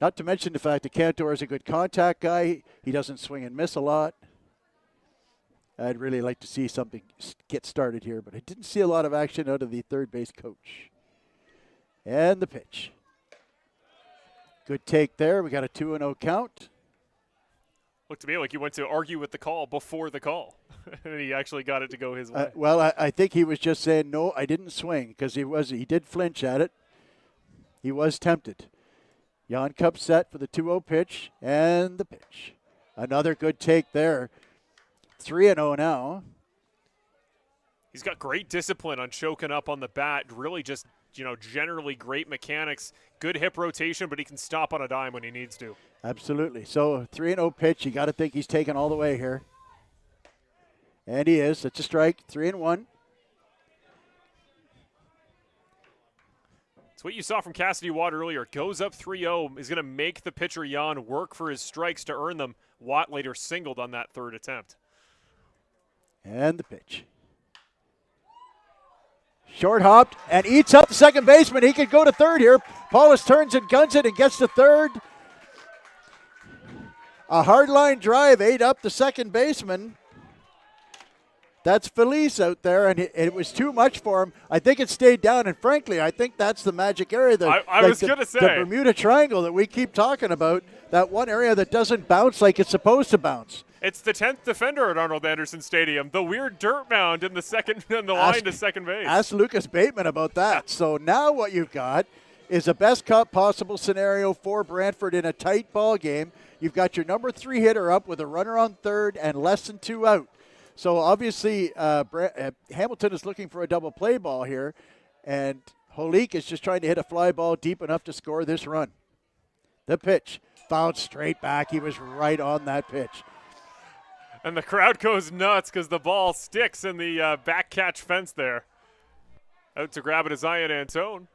Not to mention the fact that Cantor is a good contact guy. He doesn't swing and miss a lot. I'd really like to see something get started here, but I didn't see a lot of action out of the third base coach. And the pitch. Good take there. We got a 2-0 count. Looked to me like you went to argue with the call before the call, and he actually got it to go his way. Well, I think he was just saying, no, I didn't swing, because he did flinch at it. He was tempted. Jan Cup set for the 2-0 pitch, and the pitch. Another good take there. 3-0 now. He's got great discipline on choking up on the bat. Really just, generally great mechanics. Good hip rotation, but he can stop on a dime when he needs to. Absolutely. So 3-0 pitch. You got to think he's taking all the way here. And he is. It's a strike. 3-1. It's what you saw from Cassidy Watt earlier. Goes up 3-0. Is going to make the pitcher Jan work for his strikes to earn them. Watt later singled on that third attempt. And the pitch. Short hopped and eats up the second baseman. He could go to third here. Paulus turns and guns it and gets to third. A hard line drive ate up the second baseman. That's Felice out there, and it was too much for him. I think it stayed down, and frankly, I think that's the magic area. I was going to say. The Bermuda Triangle that we keep talking about, that one area that doesn't bounce like it's supposed to bounce. It's the 10th defender at Arnold Anderson Stadium. The weird dirt mound in the line to second base. Ask Lucas Bateman about that. So now what you've got is a best possible scenario for Brantford in a tight ball game. You've got your number 3 hitter up with a runner on third and less than 2 out. So obviously Hamilton is looking for a double play ball here, and Holik is just trying to hit a fly ball deep enough to score this run. The pitch, fouled straight back. He was right on that pitch. And the crowd goes nuts because the ball sticks in the back catch fence there. Out to grab it is Ian Antone.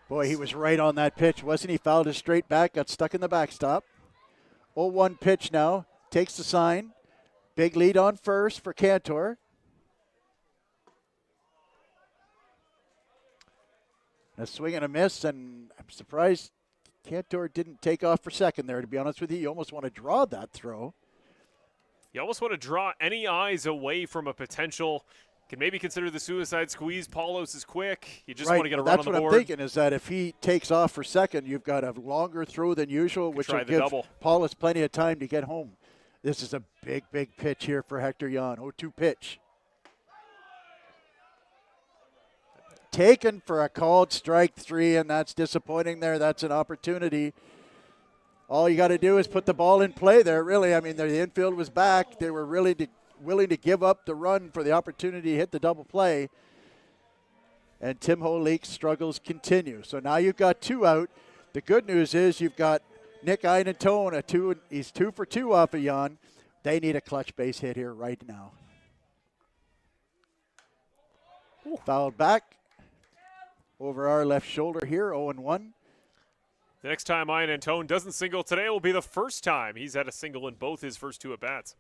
Boy, he was right on that pitch, wasn't he? Fouled his straight back, got stuck in the backstop. 0-1 pitch now. Takes the sign. Big lead on first for Cantor. A swing and a miss, and I'm surprised Cantor didn't take off for second there, to be honest with you. You almost want to draw that throw. You almost want to draw any eyes away from a potential. Can maybe consider the suicide squeeze. Paulos is quick. You just want to get a run on the board. That's what I'm thinking, is that if he takes off for second, you've got a longer throw than usual, which will give Paulos plenty of time to get home. This is a big, big pitch here for Hector Jan. 0-2 pitch. Taken for a called strike 3, and that's disappointing there. That's an opportunity. All you got to do is put the ball in play there, really. I mean, the infield was back. They were really willing to give up the run for the opportunity to hit the double play. And Tim Holik's struggles continue. So now you've got 2 out. The good news is you've got Nick Einatone, he's 2 for 2 off of Jan. They need a clutch base hit here right now. Ooh. Fouled back over our left shoulder here, 0-1. The next time Ian Antone doesn't single today will be the first time he's had a single in both his first 2 at-bats.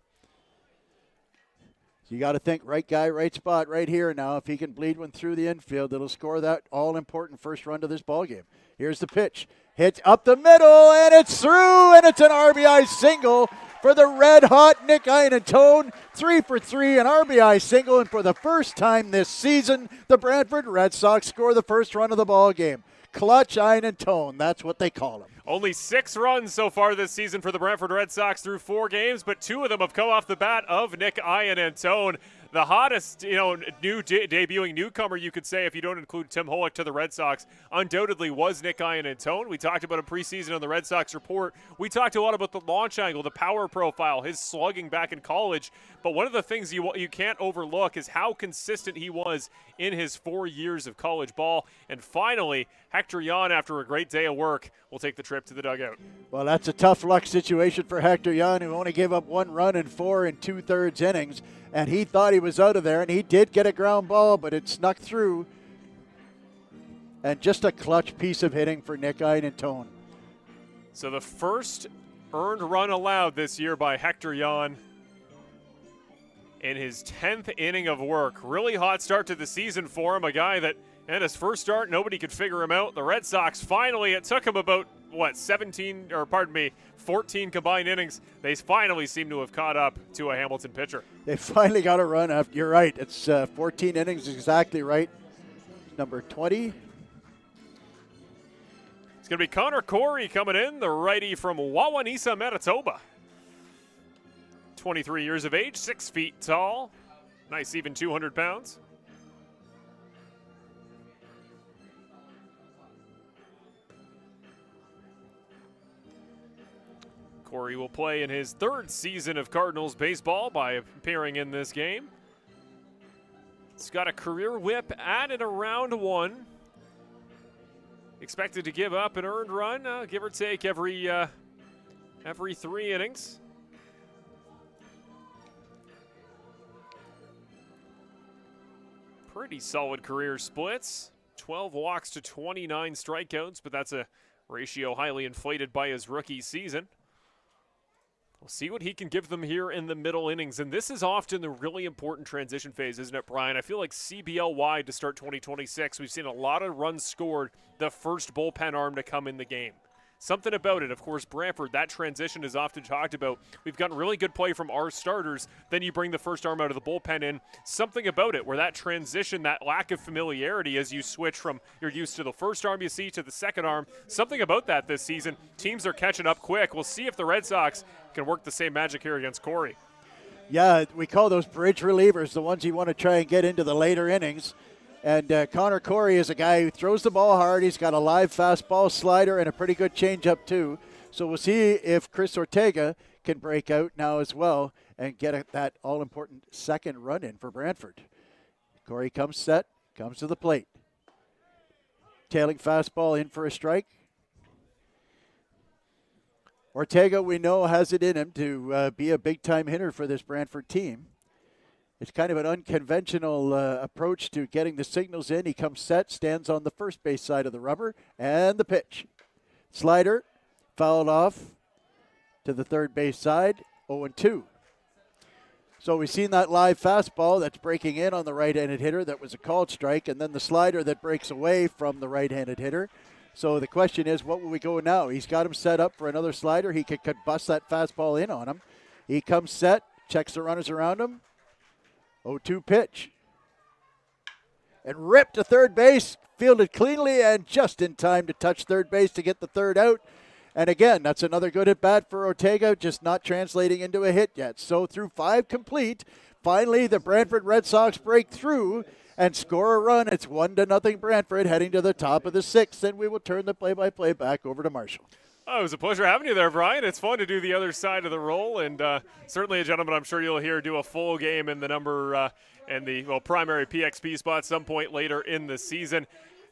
You got to think right guy, right spot right here now. If he can bleed one through the infield, it'll score that all-important first run to this ballgame. Here's the pitch. Hit up the middle, and it's through, and it's an RBI single for the red-hot Nick Einatone. 3 for 3, an RBI single, and for the first time this season, the Brantford Red Sox score the first run of the ballgame. Clutch Einatone, that's what they call him. Only 6 runs so far this season for the Brantford Red Sox through 4 games, but 2 of them have come off the bat of Nick Einatone. The hottest, debuting newcomer, you could say, if you don't include Tim Holik to the Red Sox, undoubtedly was Nick Einatone. We talked about him preseason on the Red Sox Report. We talked a lot about the launch angle, the power profile, his slugging back in college. But one of the things you can't overlook is how consistent he was in his 4 years of college ball. And finally, Hector Jan, after a great day of work, will take the trip to the dugout. Well, that's a tough luck situation for Hector Jan, who only gave up 1 run in 4 2/3 innings. And he thought he was out of there, and he did get a ground ball, but it snuck through. And just a clutch piece of hitting for Nick Einatone. So the first earned run allowed this year by Hector Jan in his 10th inning of work. Really hot start to the season for him, a guy that at his first start, nobody could figure him out. The Red Sox finally, it took him about, 14 combined innings. They finally seem to have caught up to a Hamilton pitcher. They finally got a run up. You're right. It's 14 innings, exactly right. number 20. It's going to be Connor Corey coming in, the righty from Wawanesa, Manitoba. 23 years of age, 6 feet tall. Nice, even 200 pounds. Corey will play in his 3rd season of Cardinals baseball by appearing in this game. He's got a career whip at and around 1. Expected to give up an earned run, give or take every 3 innings. Pretty solid career splits. 12 walks to 29 strikeouts, but that's a ratio highly inflated by his rookie season. We'll see what he can give them here in the middle innings. And this is often the really important transition phase, isn't it, Brian? I feel like CBL-wide to start 2026, we've seen a lot of runs scored the first bullpen arm to come in the game. Something about it, of course, Brantford, that transition is often talked about. We've gotten really good play from our starters. Then you bring the first arm out of the bullpen in. Something about it where that transition, that lack of familiarity as you switch from you're used to the first arm you see to the second arm. Something about that this season. Teams are catching up quick. We'll see if the Red Sox can work the same magic here against Corey. Yeah, we call those bridge relievers, the ones you want to try and get into the later innings. And Connor Corey is a guy who throws the ball hard. He's got a live fastball, slider, and a pretty good changeup too. So we'll see if Chris Ortega can break out now as well and get that all-important second run in for Brantford. Corey comes set, comes to the plate. Tailing fastball in for a strike. Ortega, we know, has it in him to be a big-time hitter for this Brantford team. It's kind of an unconventional approach to getting the signals in. He comes set, stands on the first base side of the rubber, and the pitch. Slider, fouled off to the third base side, 0-2. So we've seen that live fastball that's breaking in on the right-handed hitter. That was a called strike, and then the slider that breaks away from the right-handed hitter. So the question is, what will we go now? He's got him set up for another slider. He could bust that fastball in on him. He comes set, checks the runners around him. 0-2 pitch. And ripped to third base, fielded cleanly and just in time to touch third base to get the third out. And again, that's another good at bat for Ortega, just not translating into a hit yet. So through 5 complete, finally the Brantford Red Sox break through and score a run. It's 1-0 Brantford heading to the top of the 6th, and we will turn the play-by-play back over to Marshall. Oh, it was a pleasure having you there, Brian. It's fun to do the other side of the role, and certainly a gentleman I'm sure you'll hear do a full game in the number and the primary PXP spot some point later in the season.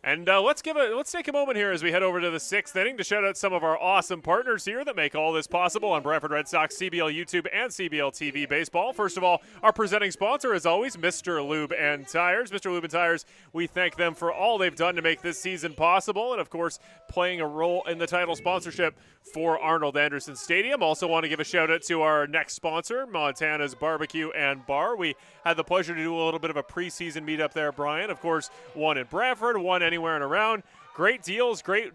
And let's take a moment here as we head over to the 6th inning to shout out some of our awesome partners here that make all this possible on Brantford Red Sox CBL YouTube and CBL TV Baseball. First of all, our presenting sponsor, as always, Mr. Lube and Tires. Mr. Lube and Tires, we thank them for all they've done to make this season possible, and of course, playing a role in the title sponsorship for Arnold Anderson Stadium. Also want to give a shout out to our next sponsor, Montana's Barbecue and Bar. We had the pleasure to do a little bit of a preseason meetup there, Brian. Of course, one in Brantford, one anywhere and around. Great deals, great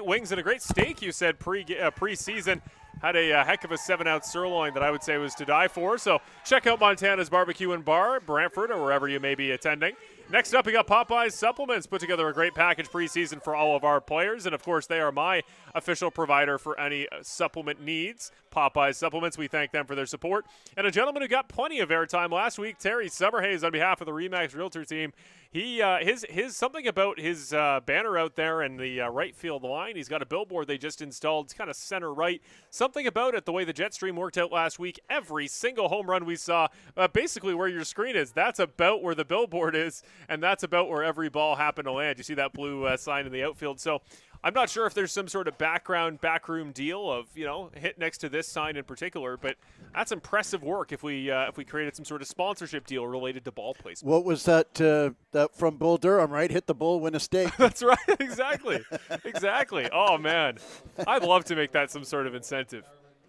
wings, and a great steak, you said, preseason. Had a heck of a 7-ounce sirloin that I would say was to die for. So check out Montana's Barbecue and Bar, Brantford, or wherever you may be attending. Next up, we got Popeye's Supplements. Put together a great package preseason for all of our players. And, of course, they are my official provider for any supplement needs. Popeye's Supplements, we thank them for their support. And a gentleman who got plenty of airtime last week, Terry Summerhays, on behalf of the RE/MAX Realtor team. He his something about his banner out there in the right field line. He's got a billboard they just installed. It's kind of center right. Something about it, the way the jet stream worked out last week. Every single home run we saw, basically where your screen is, that's about where the billboard is, and that's about where every ball happened to land. You see that blue sign in the outfield. So I'm not sure if there's some sort of backroom deal of, hit next to this sign in particular, but that's impressive work if we created some sort of sponsorship deal related to ball placement. What was that from Bull Durham, right? Hit the bull, win a steak. That's right. Exactly. Exactly. Oh, man. I'd love to make that some sort of incentive.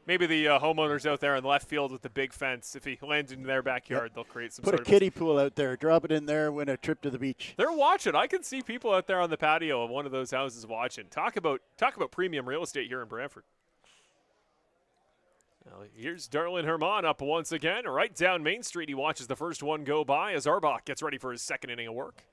Maybe the homeowners out there in left field with the big fence, if he lands in their backyard, they'll create some Put sort a of kiddie pool out there, drop it in there, win a trip to the beach. They're watching. I can see people out there on the patio of one of those houses watching. Talk about premium real estate here in Brantford. Now, here's Darlin Herman up once again. Right down Main Street, he watches the first one go by as Arbach gets ready for his second inning of work.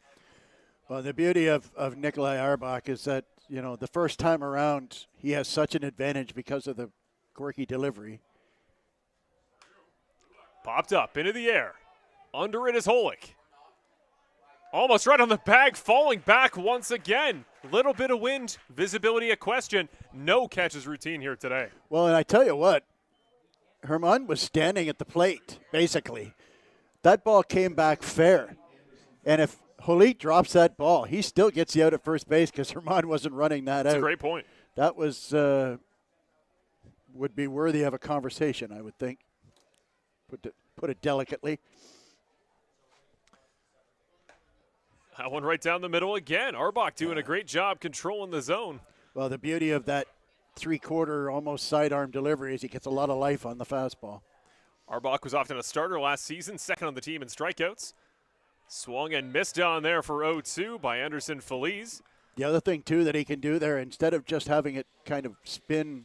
Well, the beauty of Nikolai Arbach is that, the first time around, he has such an advantage because of the quirky delivery. Popped up into the air. Under it is Holick. Almost right on the bag, falling back once again. Little bit of wind, visibility a question. No catches routine here today. Well, and I tell you what, Herman was standing at the plate, basically. That ball came back fair. And if Holick drops that ball, he still gets you out at first base because Herman wasn't running that out. That's a great point. That was would be worthy of a conversation, I would think. Put it delicately. That one right down the middle again. Arbach doing a great job controlling the zone. Well, the beauty of that three-quarter, almost sidearm delivery is he gets a lot of life on the fastball. Arbach was often a starter last season, second on the team in strikeouts. Swung and missed down there for 0-2 by Anderson Feliz. The other thing, too, that he can do there, instead of just having it kind of spin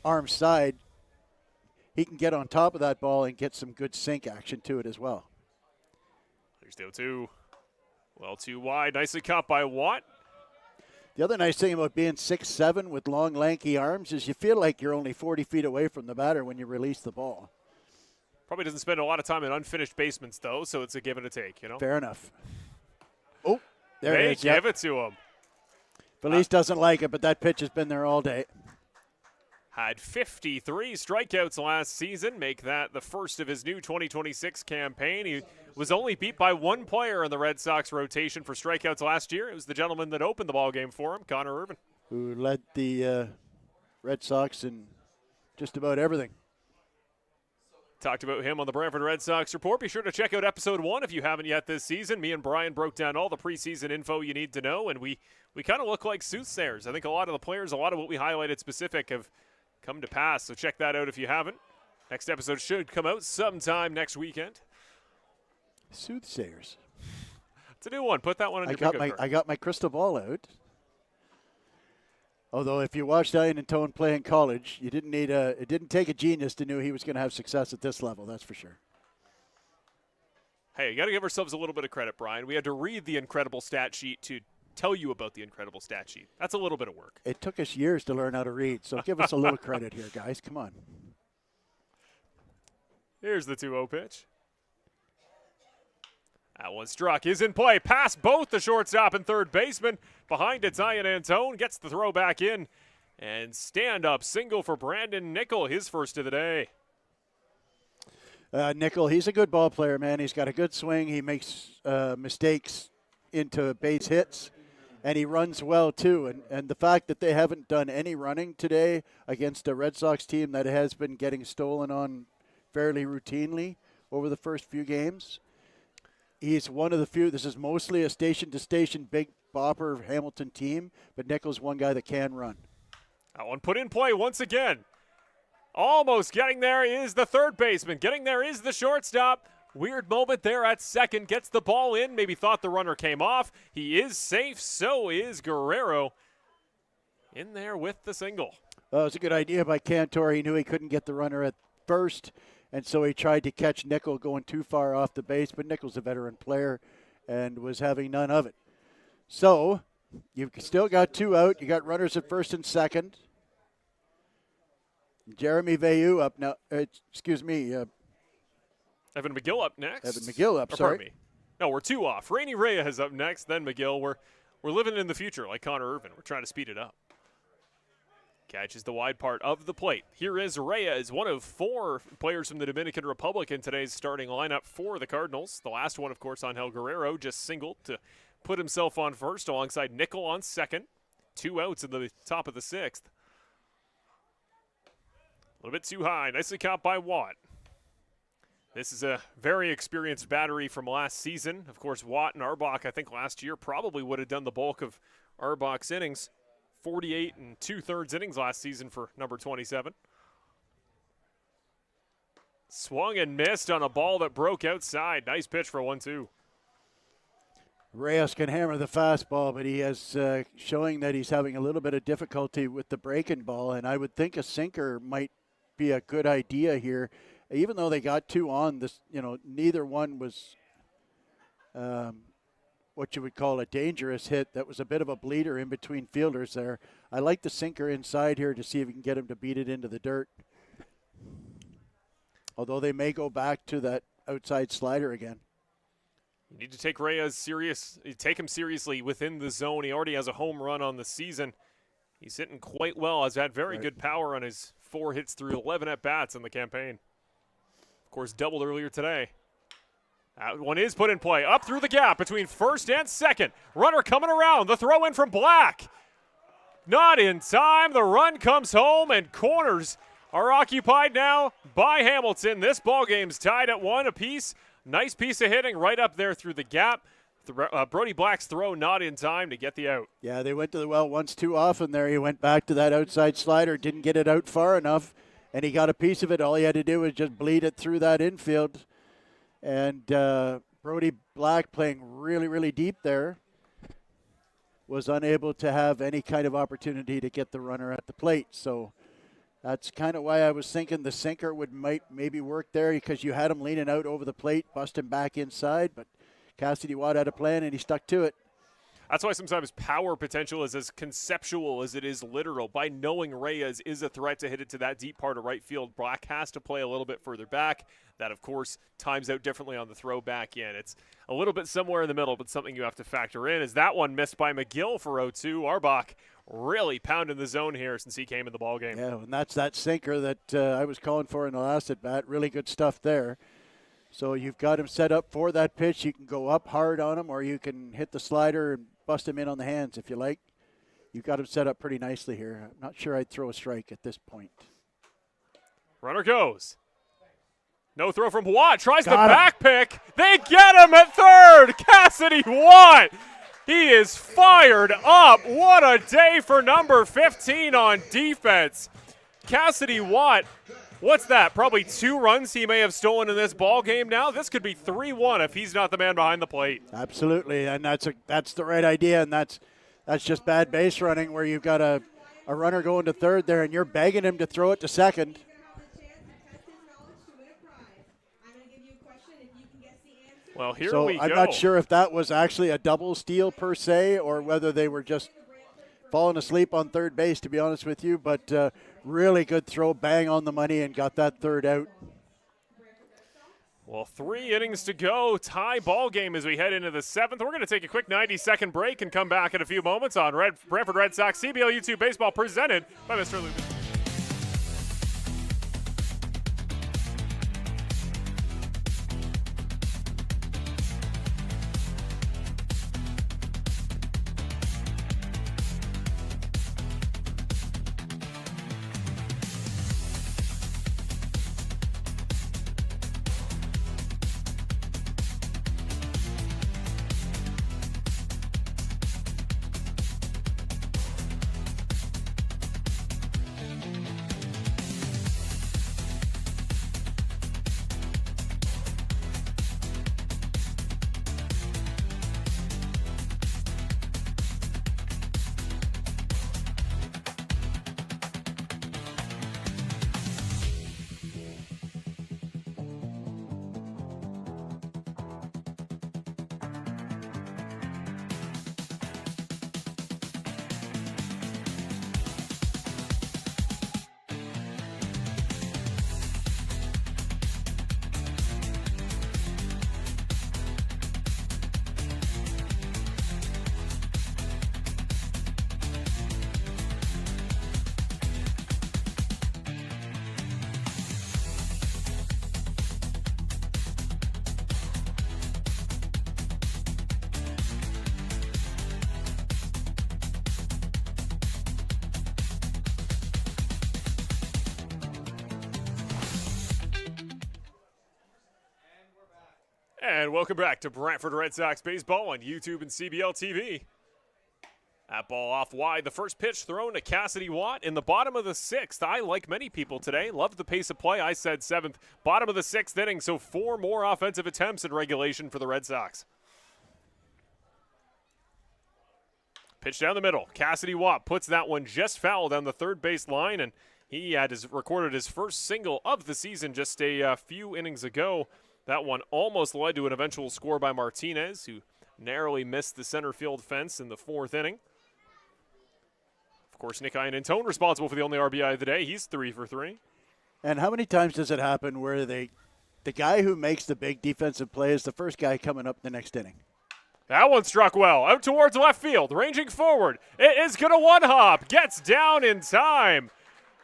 arm side, he can get on top of that ball and get some good sink action to it as well. Here's the 0-2. Well, too wide. Nicely caught by Watt. The other nice thing about being 6'7" with long, lanky arms is you feel like you're only 40 feet away from the batter when you release the ball. Probably doesn't spend a lot of time in unfinished basements, though, so it's a give and a take, Fair enough. Oh, there they it is. Give it to him. Felice doesn't like it, but that pitch has been there all day. Had 53 strikeouts last season, make that the first of his new 2026 campaign. He was only beat by one player in the Red Sox rotation for strikeouts last year. It was the gentleman that opened the ball game for him, Connor Irvin. Who led the Red Sox in just about everything. Talked about him on the Brantford Red Sox Report. Be sure to check out episode 1 if you haven't yet this season. Me and Brian broke down all the preseason info you need to know, and we kind of look like soothsayers. I think a lot of the players, a lot of what we highlighted specific have come to pass, so check that out if you haven't. Next episode should come out sometime next weekend. Soothsayers. It's a new one. Put that one in your pickup cart. I got my crystal ball out. Although if you watched Ian and Tone play in college, it didn't take a genius to know he was going to have success at this level, that's for sure. Hey, you got to give ourselves a little bit of credit, Brian. We had to read the incredible stat sheet to tell you about the incredible stat sheet. That's a little bit of work. It took us years to learn how to read, so give us a little credit here, guys. Come on. Here's the 2-0 pitch. That one struck, is in play, past both the shortstop and third baseman. Behind it's Ian Antone, gets the throw back in, and stand-up single for Brandon Nickel, his first of the day. Nickel, he's a good ball player, man. He's got a good swing. He makes mistakes into base hits, and he runs well, too. And the fact that they haven't done any running today against a Red Sox team that has been getting stolen on fairly routinely over the first few games, he's one of the few. This is mostly a station-to-station big bopper Hamilton team, but Nickel's one guy that can run. That one put in play once again. Almost getting there is the third baseman. Getting there is the shortstop. Weird moment there at second. Gets the ball in. Maybe thought the runner came off. He is safe. So is Guerrero. In there with the single. Well, it was a good idea by Cantor. He knew he couldn't get the runner at first, and so he tried to catch Nickel going too far off the base. But Nickel's a veteran player and was having none of it. So you've still got 2 out. You got runners at first and second. Jeremy Veilleux up now. Evan McGill up next. Evan McGill up, sorry. Pardon me. No, we're 2 off. Rainy Reyes up next, then McGill. We're living in the future like Connor Irvin. We're trying to speed it up. Catches the wide part of the plate. Here is Reyes, one of 4 players from the Dominican Republic in today's starting lineup for the Cardinals. The last one, of course, Angel Guerrero, just singled to put himself on first alongside Nickel on second. 2 outs in the top of the 6th. A little bit too high. Nicely caught by Watt. This is a very experienced battery from last season. Of course, Watt and Arbach, I think last year, probably would have done the bulk of Arbach's innings. 48 2/3 innings last season for number 27. Swung and missed on a ball that broke outside. Nice pitch for 1-2. Reyes can hammer the fastball, but he is showing that he's having a little bit of difficulty with the breaking ball, and I would think a sinker might be a good idea here. Even though they got 2 on, this, neither one was what you would call a dangerous hit. That was a bit of a bleeder in between fielders there. I like the sinker inside here to see if you can get him to beat it into the dirt. Although they may go back to that outside slider again. You need to take Reyes serious. You take him seriously within the zone. He already has a home run on the season. He's hitting quite well. Has had very good power on his 4 hits through 11 at-bats in the campaign. Of course, doubled earlier today. That one is put in play. Up through the gap between first and second. Runner coming around. The throw in from Black. Not in time. The run comes home, and corners are occupied now by Hamilton. This ball game's tied at 1 apiece. Nice piece of hitting right up there through the gap. Brody Black's throw not in time to get the out. Yeah, they went to the well once too often there. He went back to that outside slider, didn't get it out far enough, and he got a piece of it. All he had to do was just bleed it through that infield. And Brody Black, playing really, really deep there, was unable to have any kind of opportunity to get the runner at the plate. So that's kind of why I was thinking the sinker might maybe work there, because you had him leaning out over the plate, bust him back inside, but Cassidy Watt had a plan, and he stuck to it. That's why sometimes power potential is as conceptual as it is literal. By knowing Reyes is a threat to hit it to that deep part of right field, Black has to play a little bit further back. That, of course, times out differently on the throw back in. It's a little bit somewhere in the middle, but something you have to factor in. Is that one missed by McGill for 0-2. Arbach really pounding the zone here since he came in the ballgame. Yeah, and that's that sinker that I was calling for in the last at-bat. Really good stuff there. So you've got him set up for that pitch. You can go up hard on him, or you can hit the slider and bust him in on the hands if you like. You've got him set up pretty nicely here. I'm not sure I'd throw a strike at this point. Runner goes. No throw from Watt. Tries the back pick. They get him at third. Cassidy Watt. He is fired up. What a day for number 15 on defense. Cassidy Watt. What's that? Probably 2 runs he may have stolen in this ball game now. This could be 3-1 if he's not the man behind the plate. Absolutely, and that's the right idea, and that's just bad base running where you've got a runner going to third there, and you're begging him to throw it to second. Well, here so we go. I'm not sure if that was actually a double steal per se, or whether they were just falling asleep on third base, to be honest with you, but really good throw, bang on the money, and got that third out. Well, 3 innings to go, tie ball game as we head into the 7th. We're going to take a quick 90-second break and come back in a few moments on Brantford Red Sox CBL YouTube Baseball, presented by Mr. Lubin. And welcome back to Brantford Red Sox Baseball on YouTube and CBL TV. That ball off wide. The first pitch thrown to Cassidy Watt in the bottom of the 6th. I, like many people today, loved the pace of play. I said 7th. Bottom of the 6th inning, so 4 more offensive attempts in regulation for the Red Sox. Pitch down the middle. Cassidy Watt puts that one just foul down the third base line, and he had recorded his first single of the season just a few innings ago. That one almost led to an eventual score by Martinez, who narrowly missed the center field fence in the 4th inning. Of course, Nick Iannantone responsible for the only RBI of the day. He's 3 for 3. And how many times does it happen where the guy who makes the big defensive play is the first guy coming up the next inning? That one struck well. Out towards left field. Ranging forward. It is going to one-hop. Gets down in time.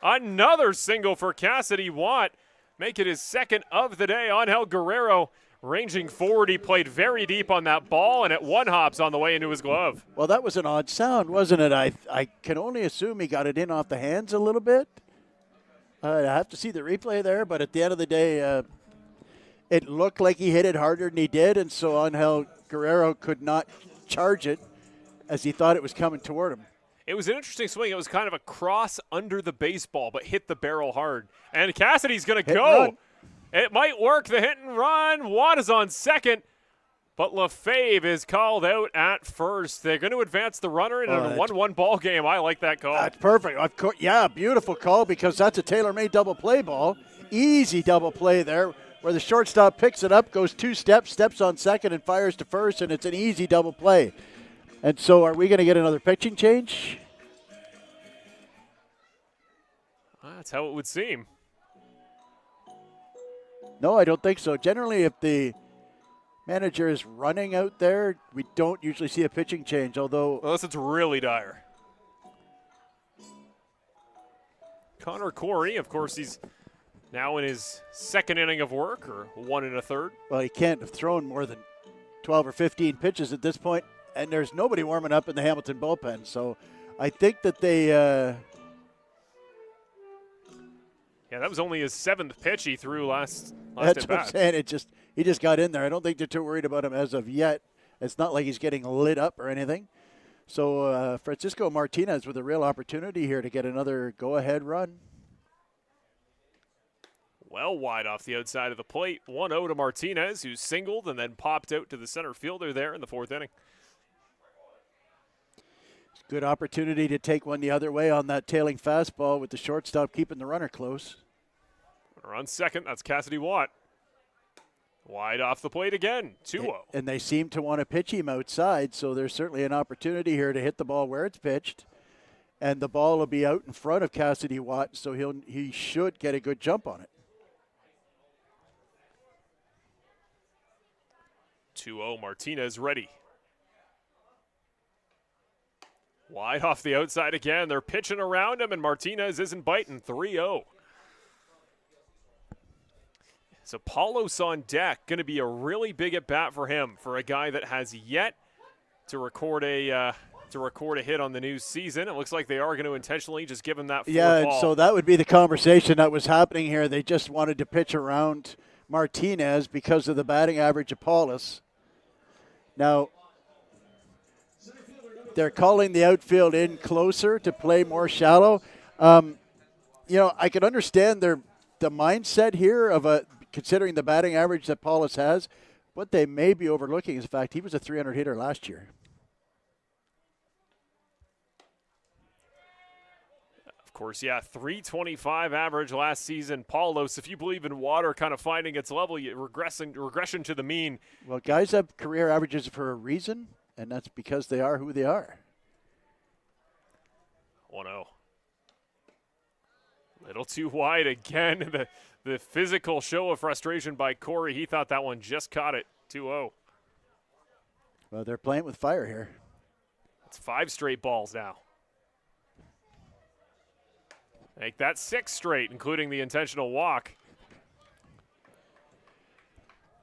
Another single for Cassidy Watt. Make it his 2nd of the day. Angel Guerrero ranging forward. He played very deep on that ball, and it one-hops on the way into his glove. Well, that was an odd sound, wasn't it? I can only assume he got it in off the hands a little bit. I have to see the replay there, but at the end of the day, it looked like he hit it harder than he did, and so Angel Guerrero could not charge it as he thought it was coming toward him. It was an interesting swing. It was kind of a cross under the baseball, but hit the barrel hard. And Cassidy's going to go. It might work, the hit and run. Watt is on second, but Lefebvre is called out at first. They're going to advance the runner in a 1-1 ball game. I like that call. That's perfect. Of course, yeah, beautiful call because that's a tailor-made double play ball. Easy double play there where the shortstop picks it up, goes 2 steps, steps on second, and fires to first, and it's an easy double play. And so are we going to get another pitching change? That's how it would seem. No, I don't think so. Generally, if the manager is running out there, we don't usually see a pitching change, although... Unless it's really dire. Connor Corey, of course, he's now in his 2nd inning of work, or 1 1/3. Well, he can't have thrown more than 12 or 15 pitches at this point, and there's nobody warming up in the Hamilton bullpen. So I think that they... Yeah, that was only his 7th pitch he threw last That's at what I'm saying. He just got in there. I don't think they're too worried about him as of yet. It's not like he's getting lit up or anything. So Francisco Martinez with a real opportunity here to get another go-ahead run. Well wide off the outside of the plate. 1-0 to Martinez, who singled and then popped out to the center fielder there in the 4th inning. Good opportunity to take one the other way on that tailing fastball with the shortstop keeping the runner close. Runner on second, that's Cassidy Watt. Wide off the plate again, 2-0. And they seem to want to pitch him outside, so there's certainly an opportunity here to hit the ball where it's pitched. And the ball will be out in front of Cassidy Watt, so he should get a good jump on it. 2-0, Martinez ready. Wide off the outside again. They're pitching around him, and Martinez isn't biting. 3-0. So Paulos on deck. Going to be a really big at-bat for him, for a guy that has yet to record a hit on the new season. It looks like they are going to intentionally just give him that fourth ball. And so that would be the conversation that was happening here. They just wanted to pitch around Martinez because of the batting average of Paulos. Now, they're calling the outfield in closer to play more shallow. I can understand the mindset here of considering the batting average that Paulos has. What they may be overlooking is the fact he was a 300 hitter last year. Of course, yeah, 325 average last season. Paulos, if you believe in water kind of finding its level, regression to the mean. Well, guys have career averages for a reason, and that's because they are who they are. 1-0. Little too wide again. The physical show of frustration by Corey. He thought that one just caught it. 2-0. Well, they're playing with fire here. It's 5 straight balls now. Make that 6 straight, including the intentional walk.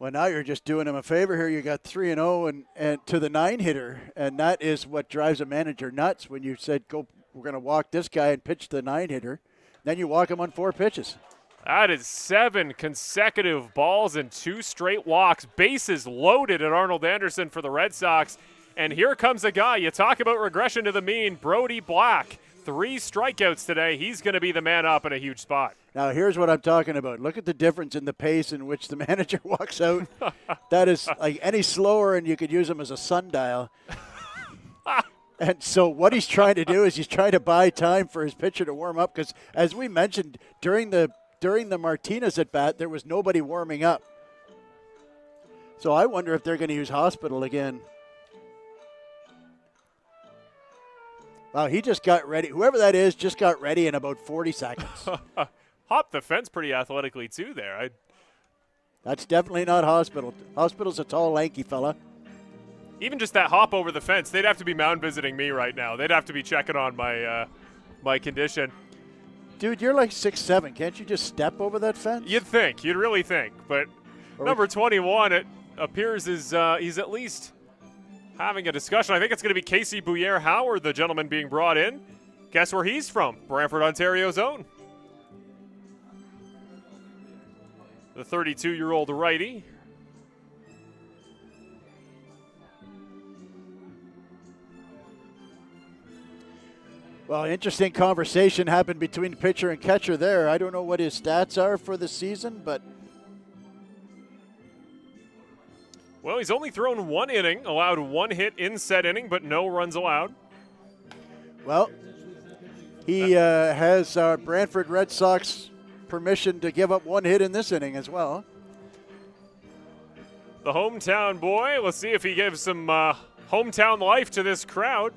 Well, now you're just doing him a favor here. You got 3-0 and to the 9-hitter, and that is what drives a manager nuts when you said, we're going to walk this guy and pitch the 9-hitter. Then you walk him on 4 pitches. That is 7 consecutive balls and 2 straight walks. Bases loaded at Arnold Anderson for the Red Sox. And here comes a guy. You talk about regression to the mean, Brody Black. 3 strikeouts today. He's going to be the man up in a huge spot. Now, here's what I'm talking about. Look at the difference in the pace in which the manager walks out. That is like any slower, and you could use him as a sundial. And so what he's trying to do is he's trying to buy time for his pitcher to warm up because, as we mentioned, during the Martinez at-bat, there was nobody warming up. So I wonder if they're going to use Hospital again. Wow, he just got ready. Whoever that is just got ready in about 40 seconds. Hopped the fence pretty athletically, too, there. That's definitely not Hospital. Hospital's a tall, lanky fella. Even just that hop over the fence, they'd have to be mound visiting me right now. They'd have to be checking on my condition. Dude, you're like 6'7". Can't you just step over that fence? You'd think. You'd really think. But number 21, it appears he's at least having a discussion. I think it's going to be Casey Bouyer-Howard, the gentleman being brought in. Guess where he's from? Brantford, Ontario's own. The 32-year-old righty. Well, interesting conversation happened between pitcher and catcher there. I don't know what his stats are for the season, but... Well, he's only thrown 1 inning, allowed 1 hit in said inning, but no runs allowed. Well, he has Brantford Red Sox permission to give up 1 hit in this inning as well. The hometown boy, let's see if he gives some hometown life to this crowd.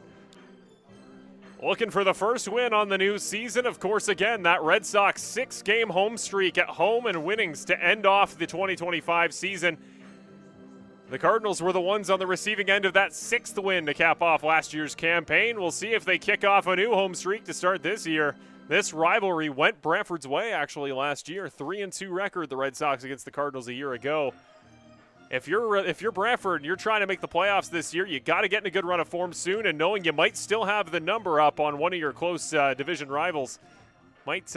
Looking for the first win on the new season. Of course, again, that Red Sox 6-game home streak at home and winnings to end off the 2025 season. The Cardinals were the ones on the receiving end of that 6th win to cap off last year's campaign. We'll see if they kick off a new home streak to start this year. This rivalry went Brantford's way, actually, last year. 3-2 record, the Red Sox against the Cardinals a year ago. If you're Brantford and you're trying to make the playoffs this year, you got to get in a good run of form soon, and knowing you might still have the number up on one of your close division rivals might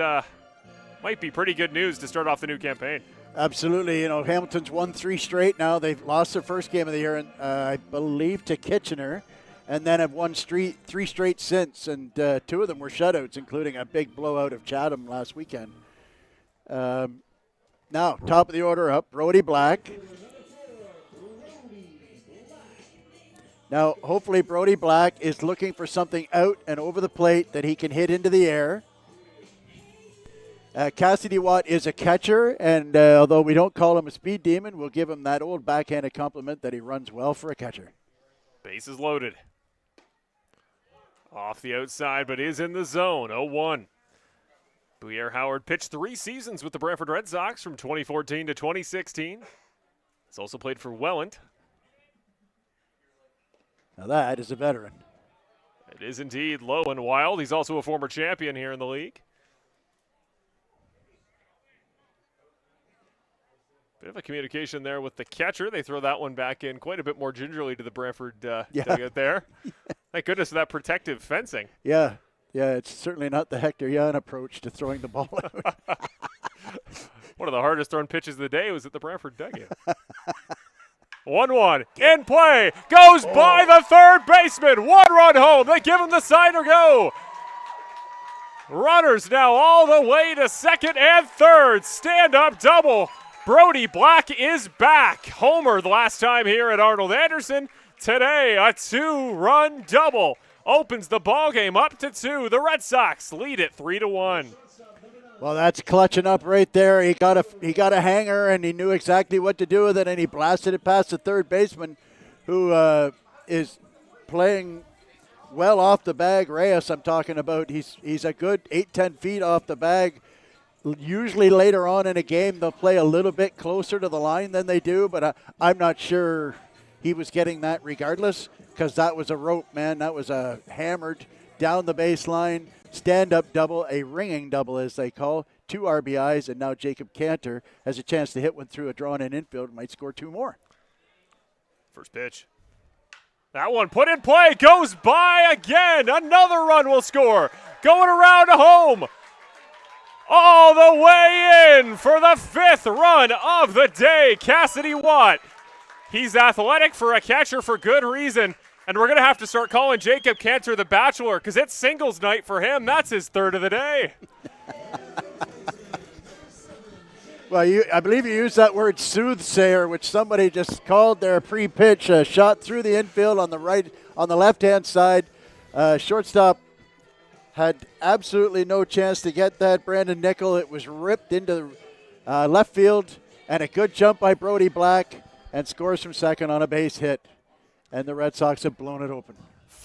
be pretty good news to start off the new campaign. Absolutely. You know, Hamilton's won 3 straight now. They've lost their first game of the year, I believe, to Kitchener, and then have won 3 straight since, and 2 of them were shutouts, including a big blowout of Chatham last weekend. Now, top of the order up, Brody Black. Now, hopefully Brody Black is looking for something out and over the plate that he can hit into the air. Cassidy Watt is a catcher, and although we don't call him a speed demon, we'll give him that old backhanded compliment that he runs well for a catcher. Bases loaded. Off the outside, but is in the zone. 0-1. Bouyer-Howard pitched 3 seasons with the Brantford Red Sox from 2014 to 2016. He's also played for Welland. Now that is a veteran. It is indeed low and wild. He's also a former champion here in the league. Bit of a communication there with the catcher. They throw that one back in quite a bit more gingerly to the Brantford dugout there. Thank goodness for that protective fencing. Yeah, it's certainly not the Hector Young approach to throwing the ball out. One of the hardest thrown pitches of the day was at the Brantford dugout. 1-1 in play, goes by the third baseman. 1 run home. They give him the sign or go. Runners now all the way to second and third. Stand up double. Brody Black is back. Homer the last time here at Arnold Anderson. Today a 2-run double opens the ball game up to 2. The Red Sox lead it 3-1. Well, that's clutching up right there. He got a hanger, and he knew exactly what to do with it, and he blasted it past the third baseman, who is playing well off the bag. Reyes, I'm talking about. He's a good 8-10 feet off the bag. Usually later on in a game, they'll play a little bit closer to the line than they do, but I'm not sure he was getting that regardless, because that was a rope, man. That was a hammered down the baseline. Stand-up double, a ringing double as they call, 2 RBIs, and now Jacob Cantor has a chance to hit one through a drawn-in infield and might score 2 more. First pitch. That one put in play, goes by again. Another run will score. Going around to home. All the way in for the 5th run of the day, Cassidy Watt. He's athletic for a catcher for good reason. And we're going to have to start calling Jacob Cantor the Bachelor because it's singles night for him. That's his 3rd of the day. Well, I believe you used that word soothsayer, which somebody just called their pre-pitch. A shot through the infield on the left-hand side. Shortstop had absolutely no chance to get that. Brandon Nickel, it was ripped into left field, and a good jump by Brody Black, and scores from second on a base hit. And the Red Sox have blown it open.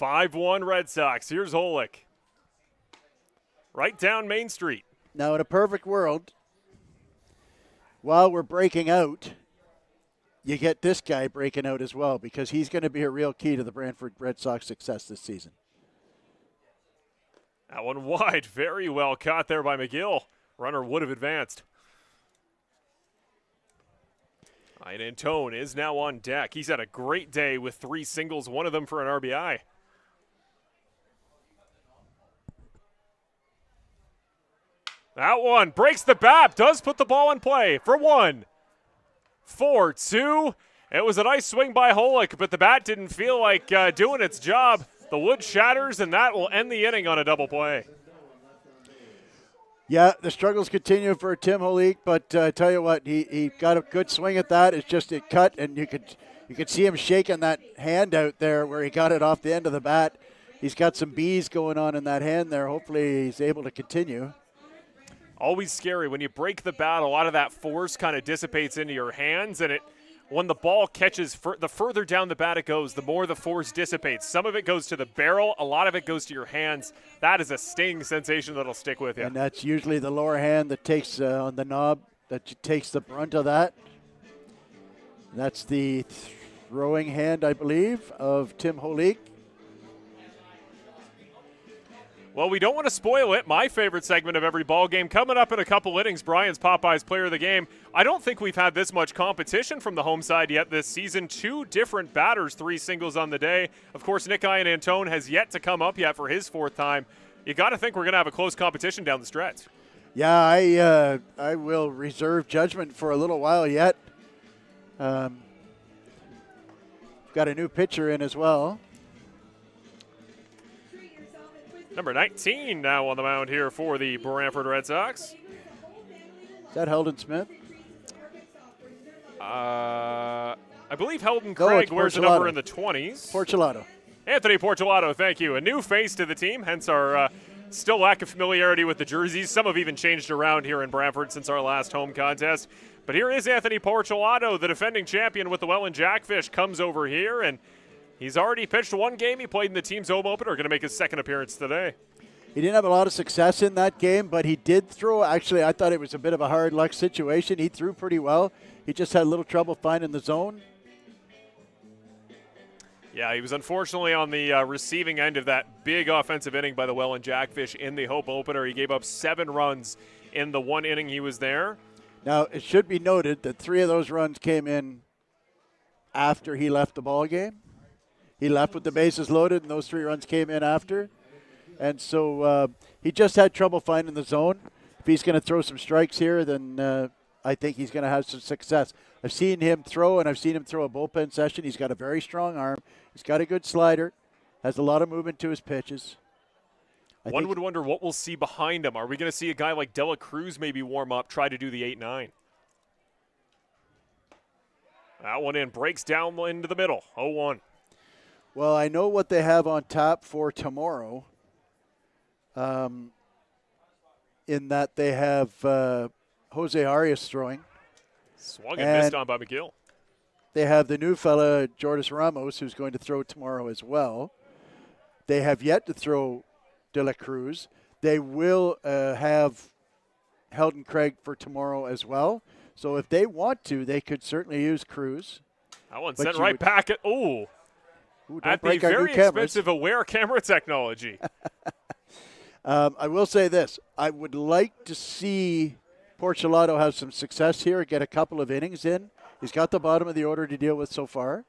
5-1 Red Sox. Here's Holick. Right down Main Street. Now, in a perfect world, while we're breaking out, you get this guy breaking out as well, because he's going to be a real key to the Brantford Red Sox success this season. That one wide. Very well caught there by McGill. Runner would have advanced. And Antone is now on deck. He's had a great day with 3 singles, one of them for an RBI. That one breaks the bat, does put the ball in play for 1. 4-2. It was a nice swing by Holick, but the bat didn't feel like doing its job. The wood shatters, and that will end the inning on a double play. Yeah, the struggles continue for Tim Holick, but I tell you what, he got a good swing at that. It's just it cut, and you could see him shaking that hand out there where he got it off the end of the bat. He's got some bees going on in that hand there. Hopefully he's able to continue. Always scary. When you break the bat, a lot of that force kind of dissipates into your hands, and when the ball catches, the further down the bat it goes, the more the force dissipates. Some of it goes to the barrel. A lot of it goes to your hands. That is a stinging sensation that'll stick with you. And that's usually the lower hand that takes on the knob, that takes the brunt of that. That's the throwing hand, I believe, of Tim Holick. Well, we don't want to spoil it. My favorite segment of every ball game coming up in a couple innings. Brian's Popeyes Player of the Game. I don't think we've had this much competition from the home side yet this season. 2 different batters, 3 singles on the day. Of course, Nick Ian Antone has yet to come up yet for his 4th time. You got to think we're going to have a close competition down the stretch. Yeah, I will reserve judgment for a little while yet. Got a new pitcher in as well. Number 19 now on the mound here for the Brantford Red Sox. Is that Heldon Smith? I believe Heldon Craig wears a number in the 20s. Porcelato. Anthony Porcelato, thank you. A new face to the team, hence our still lack of familiarity with the jerseys. Some have even changed around here in Brantford since our last home contest. But here is Anthony Porcelato, the defending champion with the Welland Jackfish, comes over here, and he's already pitched 1 game. He played in the team's home opener, going to make his 2nd appearance today. He didn't have a lot of success in that game, but he did throw. Actually, I thought it was a bit of a hard luck situation. He threw pretty well. He just had a little trouble finding the zone. Yeah, he was unfortunately on the receiving end of that big offensive inning by the Welland Jackfish in the home opener. He gave up 7 runs in the 1 inning he was there. Now, it should be noted that 3 of those runs came in after he left the ball game. He left with the bases loaded, and those 3 runs came in after. And so he just had trouble finding the zone. If he's going to throw some strikes here, then I think he's going to have some success. I've seen him throw, and I've seen him throw a bullpen session. He's got a very strong arm. He's got a good slider, has a lot of movement to his pitches. One would wonder what we'll see behind him. Are we going to see a guy like Dela Cruz maybe warm up, try to do the 8-9? That one in, breaks down into the middle, 0-1. Well, I know what they have on tap for tomorrow, in that they have Jose Arias throwing. Swung and missed on by McGill. They have the new fella, Jordis Ramos, who's going to throw tomorrow as well. They have yet to throw De La Cruz. They will have Heldon Craig for tomorrow as well. So if they want to, they could certainly use Cruz. That one sent right back at, at the very expensive Aware camera technology. I will say this. I would like to see Porcelato have some success here, get a couple of innings in. He's got the bottom of the order to deal with so far.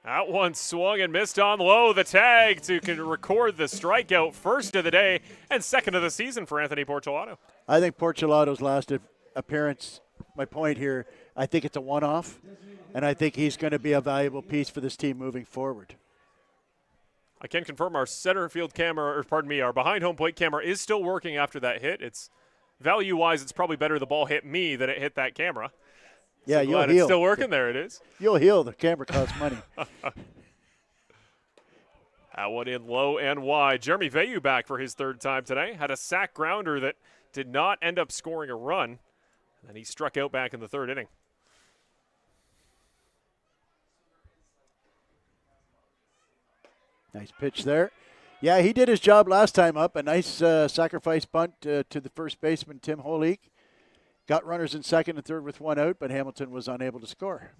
That one swung and missed on low. The tag to record the strikeout, first of the day and 2nd of the season for Anthony Porcelato. I think Porcelato's last appearance, my point here, I think it's a one-off, and I think he's going to be a valuable piece for this team moving forward. I can confirm our center field camera, our behind home plate camera is still working after that hit. It's value-wise, it's probably better the ball hit me than it hit that camera. Yeah, so you'll heal. It's still working. There it is. You'll heal. The camera costs money. That one in low and wide. Jeremy Veilleux back for his 3rd time today. Had a sack grounder that did not end up scoring a run. And he struck out back in the 3rd inning. Nice pitch there. Yeah, he did his job last time up. A nice sacrifice bunt to the first baseman, Tim Holik. Got runners in second and third with one out, but Hamilton was unable to score.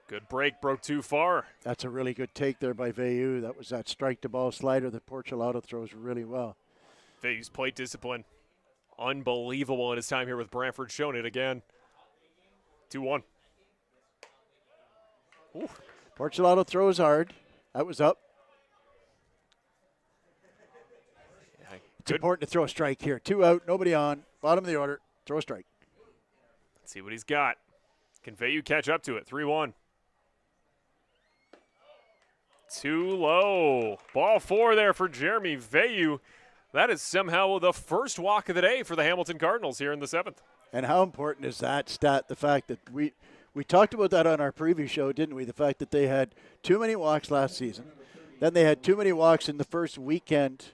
Good break, broke too far. That's a really good take there by Veilleux. That was that strike-to-ball slider that Porcelado throws really well. Veilleux's plate discipline, unbelievable in his time here with Brantford, showing it again. 2-1. Ooh. Porcelado throws hard. That was up. Yeah, it's important to throw a strike here. 2 out, nobody on. Bottom of the order. Throw a strike. Let's see what he's got. Can Veilleux catch up to it? 3-1. Too low. Ball 4 there for Jeremy Veilleux. That is somehow the first walk of the day for the Hamilton Cardinals here in the 7th. And how important is that stat? The fact that we talked about that on our preview show, didn't we? The fact that they had too many walks last season. Then they had too many walks in the first weekend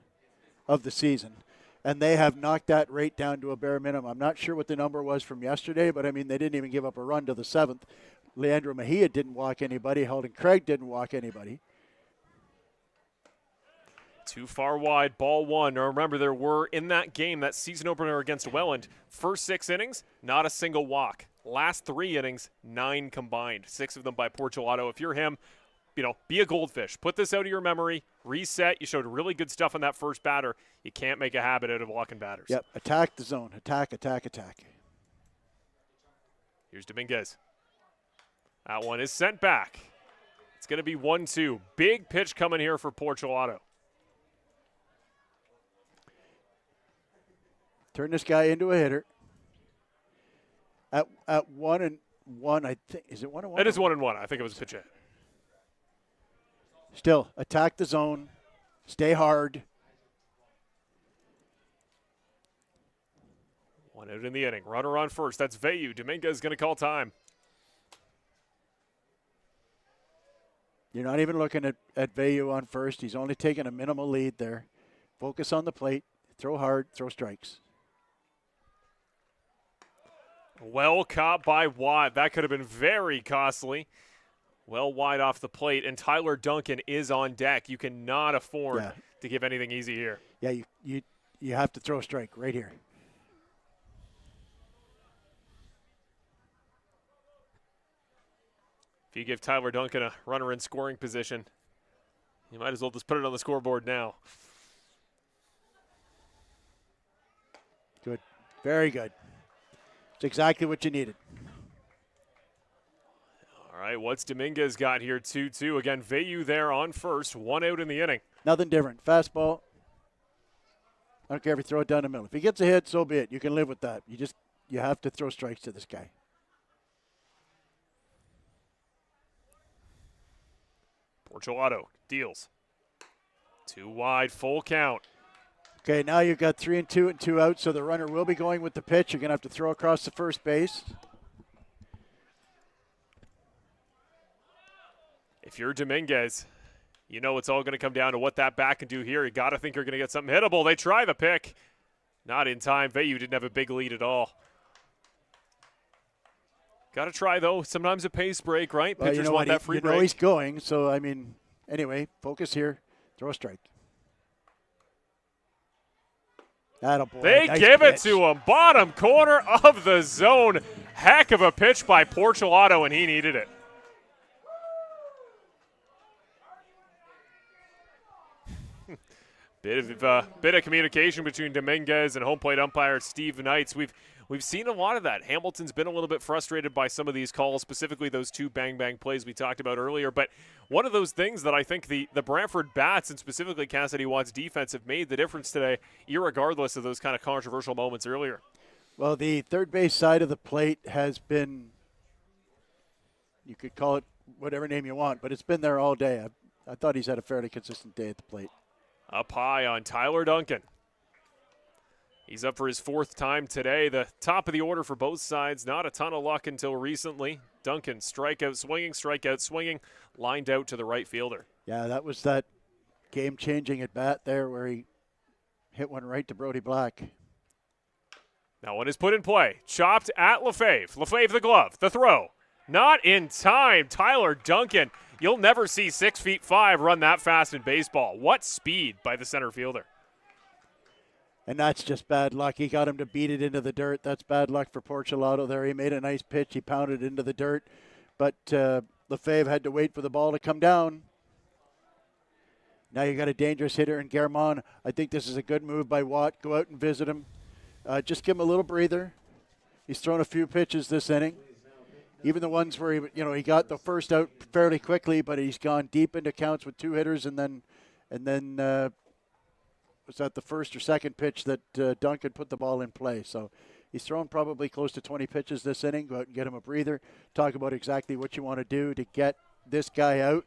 of the season. And they have knocked that rate down to a bare minimum. I'm not sure what the number was from yesterday, but, I mean, they didn't even give up a run to the 7th. Leandro Mejia didn't walk anybody. Holden Craig didn't walk anybody. Too far wide, ball 1. Now remember, there were, in that game, that season opener against Welland, first 6 innings, not a single walk. Last 3 innings, 9 combined, 6 of them by Porcelado. If you're him, be a goldfish. Put this out of your memory, reset. You showed really good stuff on that first batter. You can't make a habit out of walking batters. Yep, attack the zone. Attack, attack, attack. Here's Dominguez. That one is sent back. It's going to be 1-2. Big pitch coming here for Porcelado. Turn this guy into a hitter. At 1-1, I think. Is it 1-1? It is 1-1. I think it was a pitch hit. Still, attack the zone. Stay hard. 1 out in the inning. Runner on first. That's Veilleux. Dominguez is going to call time. You're not even looking at Veilleux on first. He's only taking a minimal lead there. Focus on the plate. Throw hard. Throw strikes. Well caught by Watt. That could have been very costly. Well wide off the plate, and Tyler Duncan is on deck. You cannot afford to give anything easy here. Yeah, you have to throw a strike right here. If you give Tyler Duncan a runner in scoring position, you might as well just put it on the scoreboard now. Good. Very good. It's exactly what you needed. All right, what's Dominguez got here? 2-2. Again, Veilleux there on first. 1 out in the inning. Nothing different. Fastball. I don't care if you throw it down the middle. If he gets a hit, so be it. You can live with that. You have to throw strikes to this guy. Porcelado deals. 2 wide, full count. Okay, now you've got 3-2 and 2 out, so the runner will be going with the pitch. You're going to have to throw across the first base. If you're Dominguez, you know it's all going to come down to what that bat can do here. You got to think you're going to get something hittable. They try the pick. Not in time. Veilleux didn't have a big lead at all. Got to try, though. Sometimes a pace break, right? Well, Pitchers want that free break. He's going, so, I mean, anyway, focus here. Throw a strike. Attaboy. They nice give pitch. it to him. Bottom corner of the zone. Heck of a pitch by Porcelado, and he needed it. Bit of communication between Dominguez and home plate umpire Steve Knights. We've seen a lot of that. Hamilton's been a little bit frustrated by some of these calls, specifically those 2 bang-bang plays we talked about earlier. But one of those things that I think the Brantford bats and specifically Cassidy Watt's defense have made the difference today, irregardless of those kind of controversial moments earlier. Well, the third base side of the plate has been, you could call it whatever name you want, but it's been there all day. I thought he's had a fairly consistent day at the plate. Up high on Tyler Duncan. He's up for his 4th time today. The top of the order for both sides. Not a ton of luck until recently. Duncan strikeout swinging, lined out to the right fielder. Yeah, that was that game-changing at bat there where he hit one right to Brody Black. Now one is put in play. Chopped at Lefebvre. Lefebvre the glove. The throw. Not in time. Tyler Duncan You'll never see 6'5" run that fast in baseball. What speed by the center fielder. And that's just bad luck. He got him to beat it into the dirt. That's bad luck for Porcelado there. He made a nice pitch. He pounded into the dirt. But Lefebvre had to wait for the ball to come down. Now you got a dangerous hitter in Guermont. I think this is a good move by Watt. Go out and visit him. Just give him a little breather. He's thrown a few pitches this inning. Even the ones where he got the first out fairly quickly, but he's gone deep into counts with two hitters, and then was that the first or second pitch that Duncan put the ball in play. So he's thrown probably close to 20 pitches this inning. Go out and get him a breather. Talk about exactly what you want to do to get this guy out.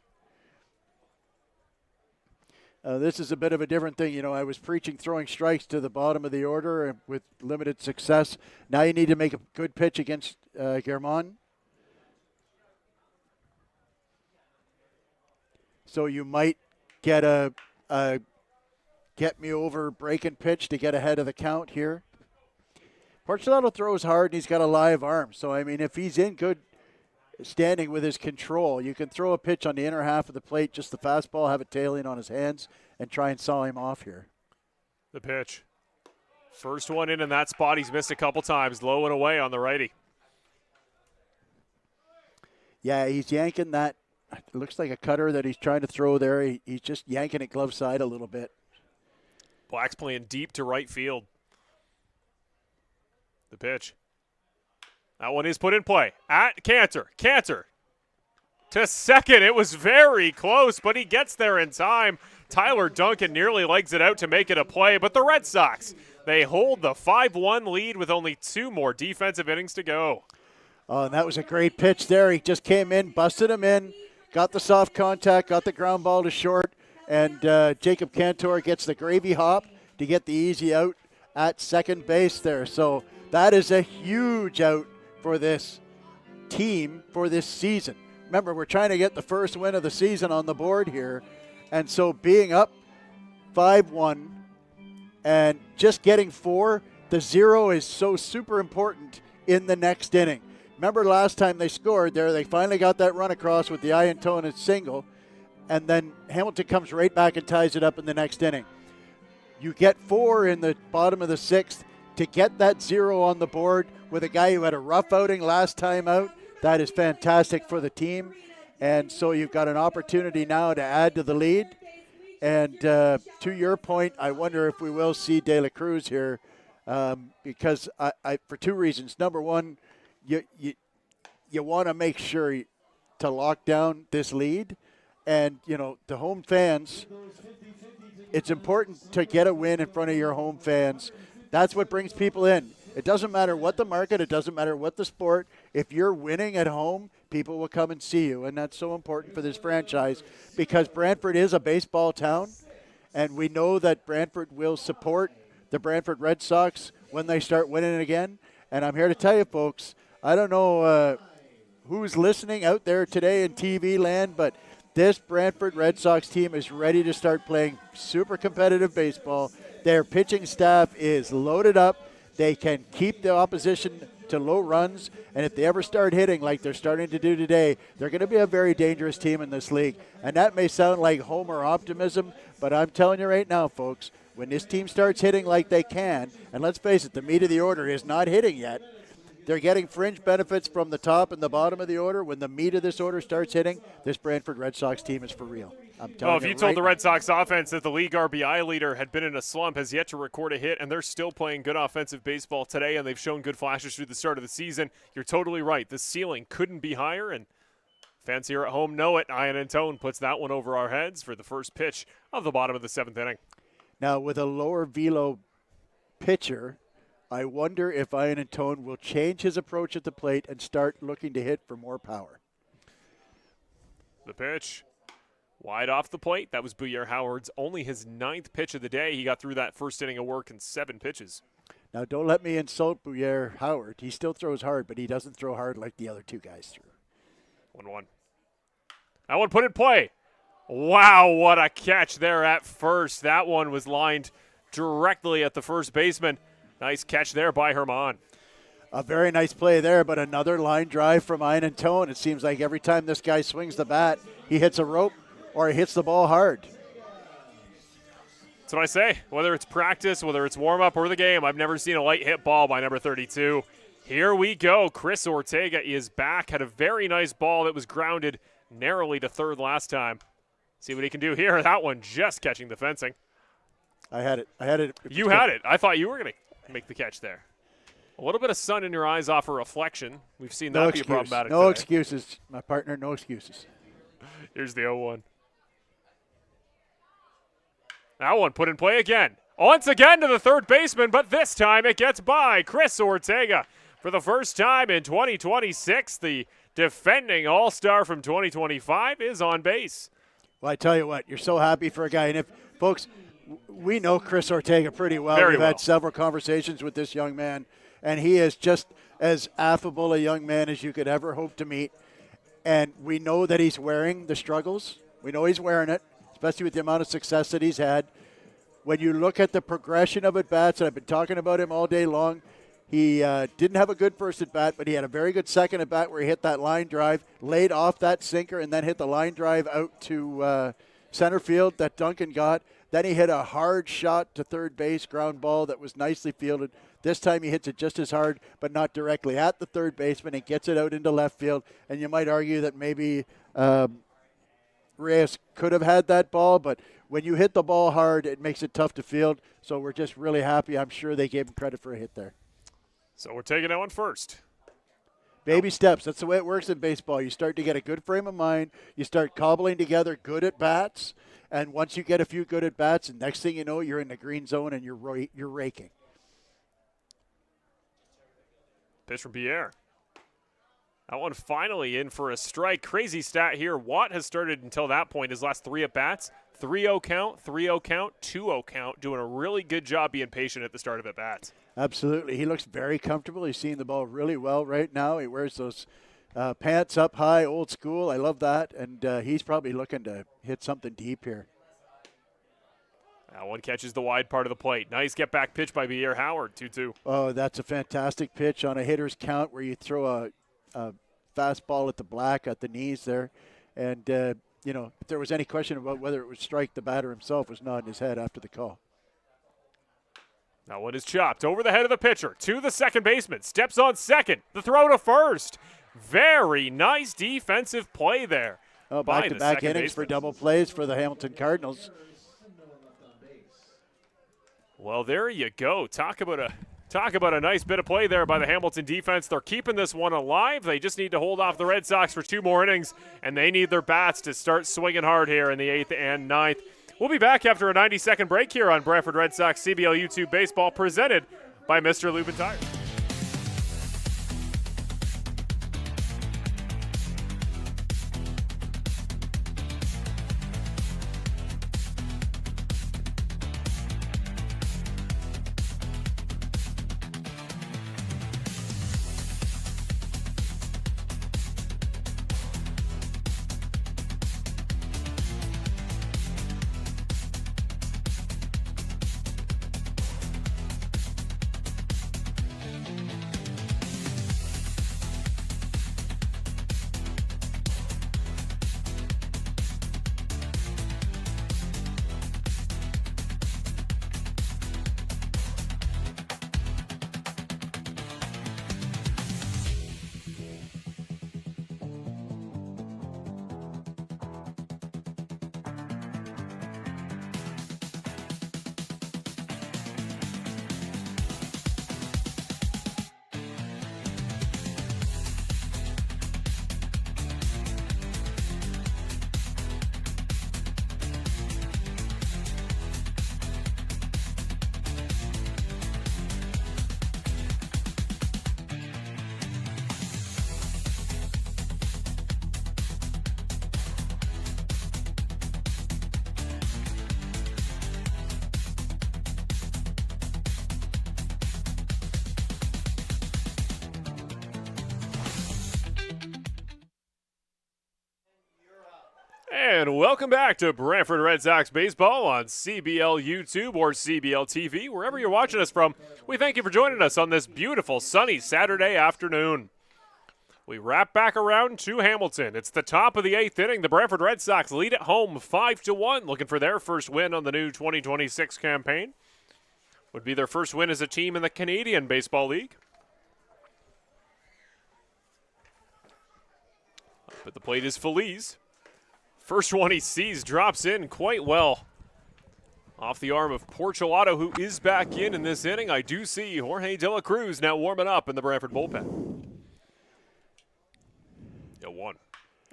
This is a bit of a different thing. I was preaching throwing strikes to the bottom of the order with limited success. Now you need to make a good pitch against Guermont. So you might get a get me over breaking pitch to get ahead of the count here. Porcelado throws hard and he's got a live arm. So, if he's in good standing with his control, you can throw a pitch on the inner half of the plate, just the fastball, have it tailing on his hands, and try and saw him off here. The pitch. First one in that spot. He's missed a couple times. Low and away on the righty. Yeah, he's yanking that. It looks like a cutter that he's trying to throw there. He's just yanking it glove side a little bit. Black's playing deep to right field. The pitch. That one is put in play. At Cantor. Cantor to second. It was very close, but he gets there in time. Tyler Duncan nearly legs it out to make it a play, but the Red Sox, they hold the 5-1 lead with only 2 more defensive innings to go. Oh, and that was a great pitch there. He just came in, busted him in, got the soft contact, got the ground ball to short, and Jacob Cantor gets the gravy hop to get the easy out at second base there. So that is a huge out for this team for this season. Remember, we're trying to get the first win of the season on the board here. And so being up 5-1 and just getting 4, the 0 is so super important in the next inning. Remember last time they scored there, they finally got that run across with the Iantone single, and then Hamilton comes right back and ties it up in the next inning. You get 4 in the bottom of the 6th to get that 0 on the board with a guy who had a rough outing last time out. That is fantastic for the team. And so you've got an opportunity now to add to the lead. And to your point, I wonder if we will see De La Cruz here because I for 2 reasons. Number one, you want to make sure to lock down this lead. And, the home fans, it's important to get a win in front of your home fans. That's what brings people in. It doesn't matter what the market. It doesn't matter what the sport. If you're winning at home, people will come and see you. And that's so important for this franchise because Brantford is a baseball town. And we know that Brantford will support the Brantford Red Sox when they start winning again. And I'm here to tell you, folks, I don't know who's listening out there today in TV land, but this Brantford Red Sox team is ready to start playing super competitive baseball. Their pitching staff is loaded up. They can keep the opposition to low runs, and if they ever start hitting like they're starting to do today, they're going to be a very dangerous team in this league. And that may sound like homer optimism, but I'm telling you right now, folks, when this team starts hitting like they can, and let's face it, the meat of the order is not hitting yet. They're getting fringe benefits from the top and the bottom of the order. When the meat of this order starts hitting, this Brantford Red Sox team is for real. I'm telling you. If you told the Red Sox offense that the league RBI leader had been in a slump, has yet to record a hit, and they're still playing good offensive baseball today, and they've shown good flashes through the start of the season, you're totally right. The ceiling couldn't be higher, and fans here at home know it. Iantone puts that one over our heads for the first pitch of the bottom of the 7th inning. Now, with a lower velo pitcher, I wonder if Iantone will change his approach at the plate and start looking to hit for more power. The pitch. Wide off the plate. That was Booyer Howard's only his 9th pitch of the day. He got through that first inning of work in 7 pitches. Now, don't let me insult Booyer Howard. He still throws hard, but he doesn't throw hard like the other 2 guys threw. 1-1. That one put in play. Wow, what a catch there at first. That one was lined directly at the first baseman. Nice catch there by Herman. A very nice play there, but another line drive from Ian Tone. It seems like every time this guy swings the bat, he hits a rope or he hits the ball hard. That's what I say. Whether it's practice, whether it's warm-up or the game, I've never seen a light hit ball by number 32. Here we go. Chris Ortega is back. Had a very nice ball that was grounded narrowly to third last time. See what he can do here. That one just catching the fencing. I had it. You had it. I thought you were going to make the catch there. A little bit of sun in your eyes off a reflection. We've seen that be problematic No today. excuses. My partner, no excuses. Here's the 0-1. That one put in play again. Once again to the third baseman, but this time it gets by Chris Ortega. For the first time in 2026, the defending All-Star from 2025 is on base. Well, I tell you what, you're so happy for a guy. And if, folks, we know Chris Ortega pretty well. Very We've well. had several conversations with this young man, and he is just as affable a young man as you could ever hope to meet. And we know that he's wearing the struggles. We know he's wearing it, especially with the amount of success that he's had. When you look at the progression of at-bats, and I've been talking about him all day long, he didn't have a good first at-bat, but he had a very good second at-bat where he hit that line drive, laid off that sinker, and then hit the line drive out to center field that Duncan got. Then he hit a hard shot to third base, ground ball that was nicely fielded. This time he hits it just as hard, but not directly at the third baseman, and gets it out into left field. And you might argue that maybe Reyes could have had that ball, but when you hit the ball hard, it makes it tough to field. So we're just really happy. I'm sure they gave him credit for a hit there. So we're taking that one first. Baby steps. That's the way it works in baseball. You start to get a good frame of mind. You start cobbling together good at-bats. And once you get a few good at-bats, and next thing you know, you're in the green zone and you're raking. Pitch from Pierre. That one finally in for a strike. Crazy stat here. Watt has started until that point his last 3 at-bats. 3-0 count, 3-0 count, 2-0 count. Doing a really good job being patient at the start of at-bats. Absolutely. He looks very comfortable. He's seeing the ball really well right now. He wears those pants up high, old school. I love that. And he's probably looking to hit something deep here. That one catches the wide part of the plate. Nice get-back pitch by Pierre Howard, 2-2. Oh, that's a fantastic pitch on a hitter's count where you throw a fastball at the black at the knees there. And, you know, if there was any question about whether it would strike, the batter himself was nodding his head after the call. That one is chopped over the head of the pitcher to the second baseman. Steps on second. The throw to first. Very nice defensive play there. Oh, by back-to-back the second innings for baseman. double plays for the Hamilton Cardinals. Well, there you go. Talk about a nice bit of play there by the Hamilton defense. They're keeping this one alive. They just need to hold off the Red Sox for 2 more innings, and they need their bats to start swinging hard here in the 8th and 9th. We'll be back after a 90-second break here on Brantford Red Sox CBL YouTube Baseball, presented by Mr. Lubin Tires. And welcome back to Brantford Red Sox Baseball on CBL YouTube or CBL TV, wherever you're watching us from. We thank you for joining us on this beautiful sunny Saturday afternoon. We wrap back around to Hamilton. It's the top of the 8th inning. The Brantford Red Sox lead at home 5-1, looking for their first win on the new 2026 campaign. Would be their first win as a team in the Canadian Baseball League. Up at the plate is Feliz. First one he sees drops in quite well. Off the arm of Porchelato, who is back in this inning. I do see Jorge De La Cruz now warming up in the Brantford bullpen. 1.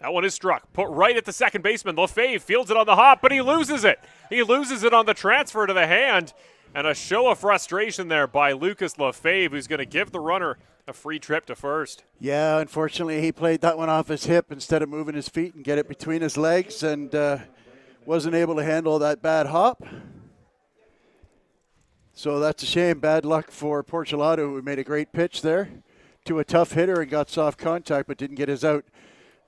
That one is struck. Put right at the second baseman. Lefebvre fields it on the hop, but he loses it. He loses it on the transfer to the hand. And a show of frustration there by Lucas Lefebvre, who's going to give the runner a free trip to first. Yeah, unfortunately, he played that one off his hip instead of moving his feet and get it between his legs, and wasn't able to handle that bad hop. So that's a shame. Bad luck for Porchelato, who made a great pitch there to a tough hitter and got soft contact but didn't get his out.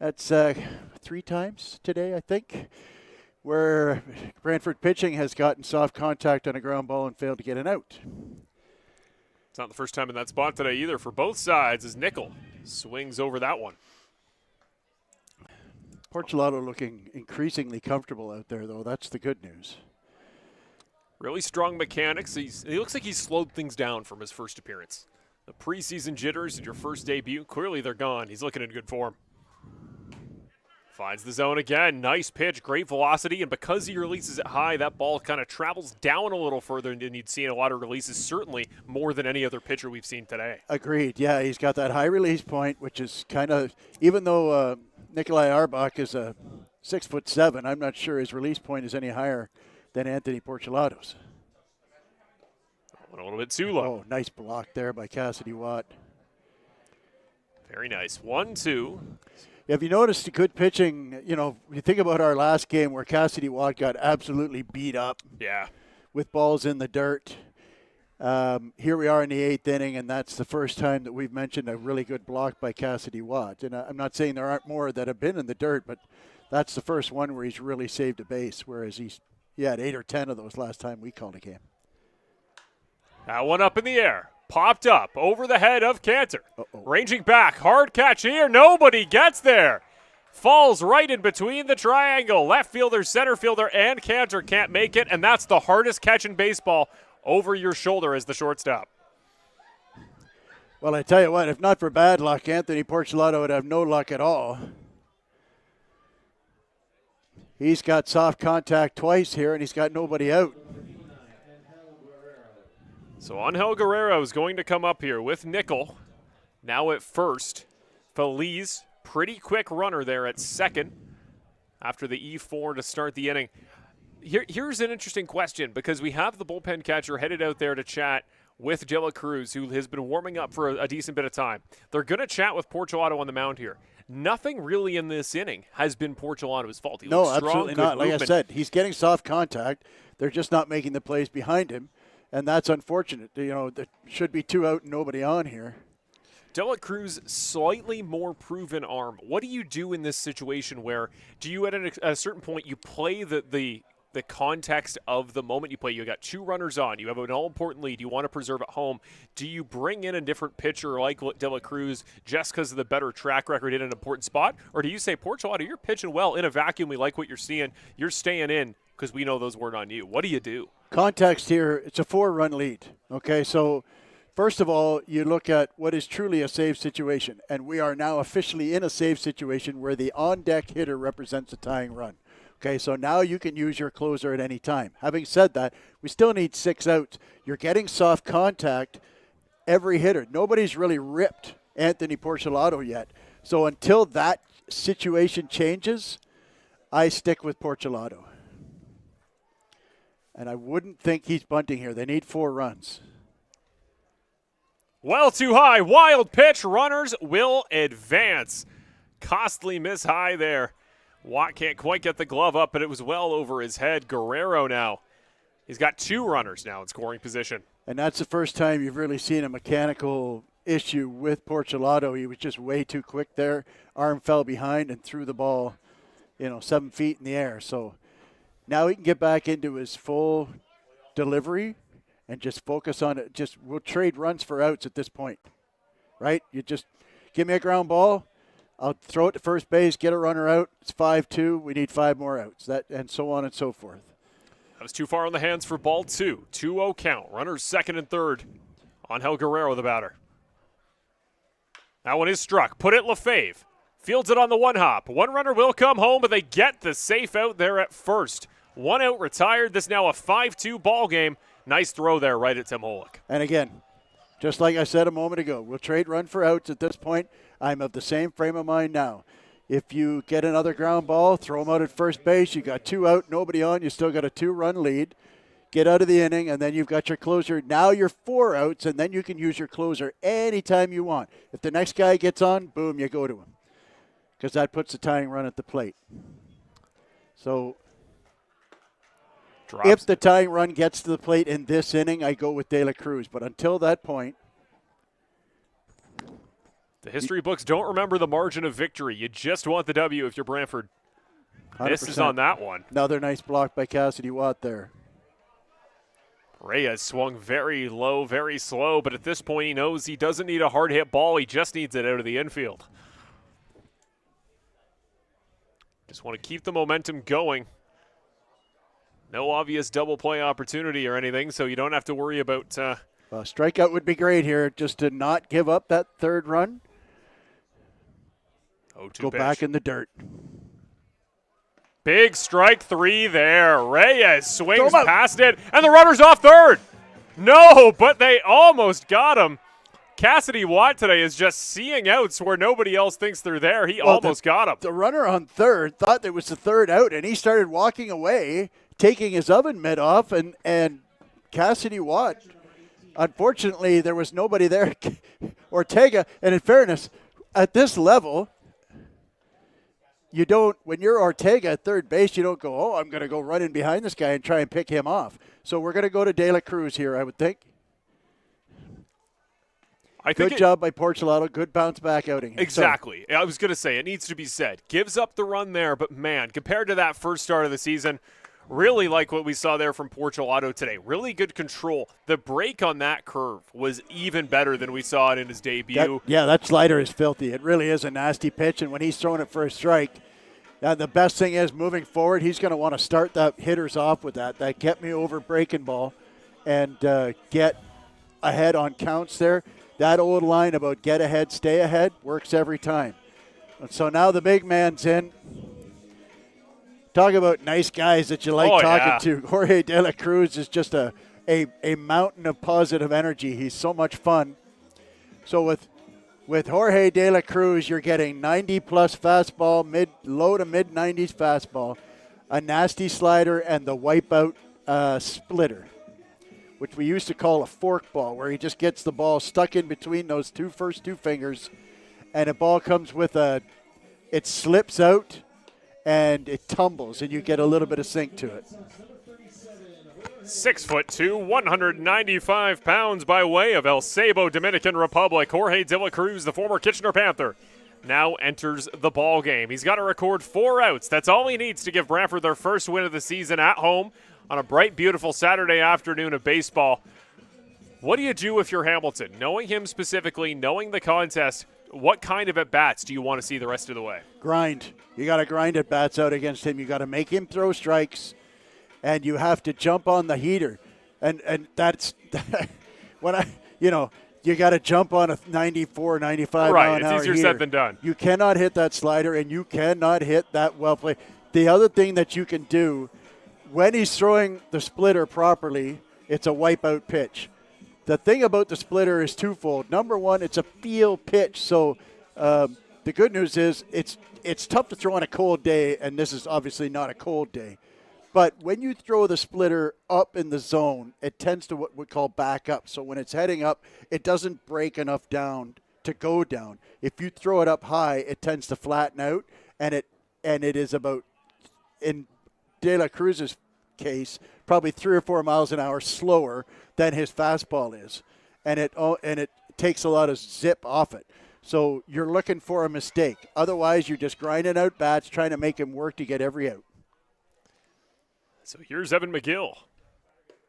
That's 3 times today, I think, where Brantford pitching has gotten soft contact on a ground ball and failed to get an out. It's not the first time in that spot today either for both sides as Nickel swings over that one. Porchelato looking increasingly comfortable out there, though. That's the good news. Really strong mechanics. He looks like he's slowed things down from his first appearance. The preseason jitters in your first debut, clearly they're gone. He's looking in good form. Finds the zone again. Nice pitch, great velocity, and because he releases it high, that ball kind of travels down a little further than you'd see in a lot of releases, certainly more than any other pitcher we've seen today. Agreed. Yeah, he's got that high release point, which is kind of, even though Nikolai Arbach is a 6'7", I'm not sure his release point is any higher than Anthony Porchelato's. A little bit too low. Oh, nice block there by Cassidy Watt. Very nice. 1-2. Have you noticed the good pitching? You know, you think about our last game where Cassidy Watt got absolutely beat up. Yeah. With balls in the dirt. Here we are in the 8th inning, and that's the first time that we've mentioned a really good block by Cassidy Watt. And I'm not saying there aren't more that have been in the dirt, but that's the first one where he's really saved a base, whereas he had 8 or 10 of those last time we called a game. That one up in the air. Popped up over the head of Cantor. Uh-oh. Ranging back. Hard catch here. Nobody gets there. Falls right in between the triangle. Left fielder, center fielder, and Cantor can't make it, and that's the hardest catch in baseball, over your shoulder as the shortstop. Well, I tell you what, if not for bad luck, Anthony Porchelato would have no luck at all. He's got soft contact twice here, and he's got nobody out. So Angel Guerrero is going to come up here with Nickel. Now at first. Feliz, pretty quick runner there at second after the E4 to start the inning. Here's an interesting question because we have the bullpen catcher headed out there to chat with De La Cruz, who has been warming up for a decent bit of time. They're going to chat with Porchelato on the mound here. Nothing really in this inning has been Porcelato's fault. He looks strong, absolutely not. Like movement. I said, he's getting soft contact. They're just not making the plays behind him. And that's unfortunate. You know, there should be 2 out and nobody on here. De La Cruz, slightly more proven arm. What do you do in this situation where do you at a certain point you play the context of the moment you play? You got 2 runners on. You have an all-important lead. You want to preserve at home. Do you bring in a different pitcher like De La Cruz just because of the better track record in an important spot? Or do you say, Porchelato, you're pitching well in a vacuum. We like what you're seeing. You're staying in because we know those weren't on you. What do you do? Context here, it's a 4-run lead. Okay, so first of all, you look at what is truly a save situation, and we are now officially in a save situation where the on-deck hitter represents a tying run. Okay, so now you can use your closer at any time. Having said that, we still need 6 outs. You're getting soft contact every hitter. Nobody's really ripped Anthony Porchelato yet. So until that situation changes, I stick with Porchelato. And I wouldn't think he's bunting here. They need 4 runs. Well too high. Wild pitch. Runners will advance. Costly miss high there. Watt can't quite get the glove up, but it was well over his head. Guerrero now. He's got 2 runners now in scoring position. And that's the first time you've really seen a mechanical issue with Porchelato. He was just way too quick there. Arm fell behind and threw the ball 7 feet in the air. So now he can get back into his full delivery and just focus on it. We'll trade runs for outs at this point, right? You just give me a ground ball. I'll throw it to first base, get a runner out. It's 5-2. We need 5 more outs, and so on and so forth. That was too far on the hands for ball 2. 2-0 count. Runners second and third. Angel Guerrero, the batter. That one is struck. Put it Lefebvre. Fields it on the one hop. One runner will come home, but they get the safe out there at first. 1 out retired. This now a 5-2 ball game. Nice throw there right at Tim Holick. And again, just like I said a moment ago, we'll trade run for outs at this point. I'm of the same frame of mind now. If you get another ground ball, throw them out at first base. You got 2 out, nobody on. You still got a 2-run lead. Get out of the inning, and then you've got your closer. Now you're 4 outs, and then you can use your closer anytime you want. If the next guy gets on, boom, you go to him, because that puts the tying run at the plate. So if the tying run gets to the plate in this inning, I go with De La Cruz. But until that point, the history books don't remember the margin of victory. You just want the W if you're Brantford. 100%. This is on that one. Another nice block by Cassidy Watt there. Reyes swung very low, very slow, but at this point he knows he doesn't need a hard hit ball. He just needs it out of the infield. Just want to keep the momentum going. No obvious double play opportunity or anything, so you don't have to worry about... strikeout would be great here, just to not give up that third run. Go pitch. back in the dirt. Big strike 3 there. Reyes swings past it, and the runner's off third. No, but they almost got him. Cassidy Watt today is just seeing outs where nobody else thinks they're there. He almost got him. The runner on third thought it was the third out, and he started walking away, taking his oven mitt off, and Cassidy Watt, unfortunately, there was nobody there. Ortega, and in fairness, at this level, you don't, when you're Ortega at third base, you don't go, I'm going to go run in behind this guy and try and pick him off. So we're going to go to De La Cruz here, I would think. Good job by Porcelato. Good bounce back outing. Exactly. I was going to say, it needs to be said. Gives up the run there, but man, compared to that first start of the season, really like what we saw there from Porcelato today. Really good control. The break on that curve was even better than we saw it in his debut. That slider is filthy. It really is a nasty pitch, and when he's throwing it for a strike, the best thing is moving forward, he's going to want to start the hitters off with that. That get me over breaking ball and get ahead on counts there. That old line about get ahead, stay ahead works every time. And so now the big man's in. Talk about nice guys that you like talking to. Jorge De La Cruz is just a mountain of positive energy. He's so much fun. So with Jorge De La Cruz, you're getting 90-plus fastball, low to mid-90s fastball, a nasty slider, and the wipeout splitter, which we used to call a fork ball, where he just gets the ball stuck in between those first two fingers, and a ball comes with it slips out, and it tumbles, and you get a little bit of sink to it. 6'2", 195 pounds by way of El Sabo, Dominican Republic. Jorge De La Cruz, the former Kitchener Panther, now enters the ball game. He's got to record 4 outs. That's all he needs to give Brantford their first win of the season at home on a bright, beautiful Saturday afternoon of baseball. What do you do if you're Hamilton? Knowing him specifically, knowing the contest, what kind of at-bats do you want to see the rest of the way? Grind. You got to grind at-bats out against him. You got to make him throw strikes, and you have to jump on the heater. And that's when you got to jump on a 94, 95 mile an hour heater. Right, it's easier said than done. You cannot hit that slider, and you cannot hit that well played. The other thing that you can do, when he's throwing the splitter properly, it's a wipeout pitch. The thing about the splitter is twofold. Number one, it's a feel pitch. So the good news is it's tough to throw on a cold day, and this is obviously not a cold day. But when you throw the splitter up in the zone, it tends to what we call back up. So when it's heading up, it doesn't break enough down to go down. If you throw it up high, it tends to flatten out, and it is about, in De La Cruz's case, probably 3 or 4 miles an hour slower than his fastball is, and it takes a lot of zip off it. So you're looking for a mistake. Otherwise, you're just grinding out bats, trying to make him work to get every out. So here's Evan McGill.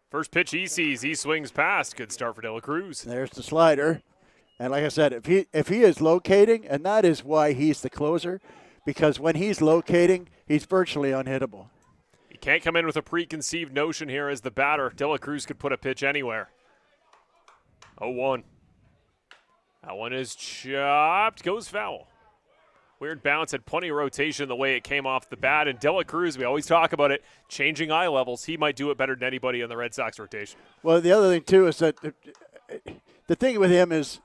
First pitch he sees, he swings past. Good start for De La Cruz. There's the slider. And like I said, if he is locating, and that is why he's the closer, because when he's locating, he's virtually unhittable. He can't come in with a preconceived notion here as the batter. De La Cruz could put a pitch anywhere. 0-1. That one is chopped, goes foul. Weird bounce, had plenty of rotation the way it came off the bat. And De La Cruz, we always talk about it, changing eye levels. He might do it better than anybody in the Red Sox rotation. Well, the other thing, too, is that the thing with him is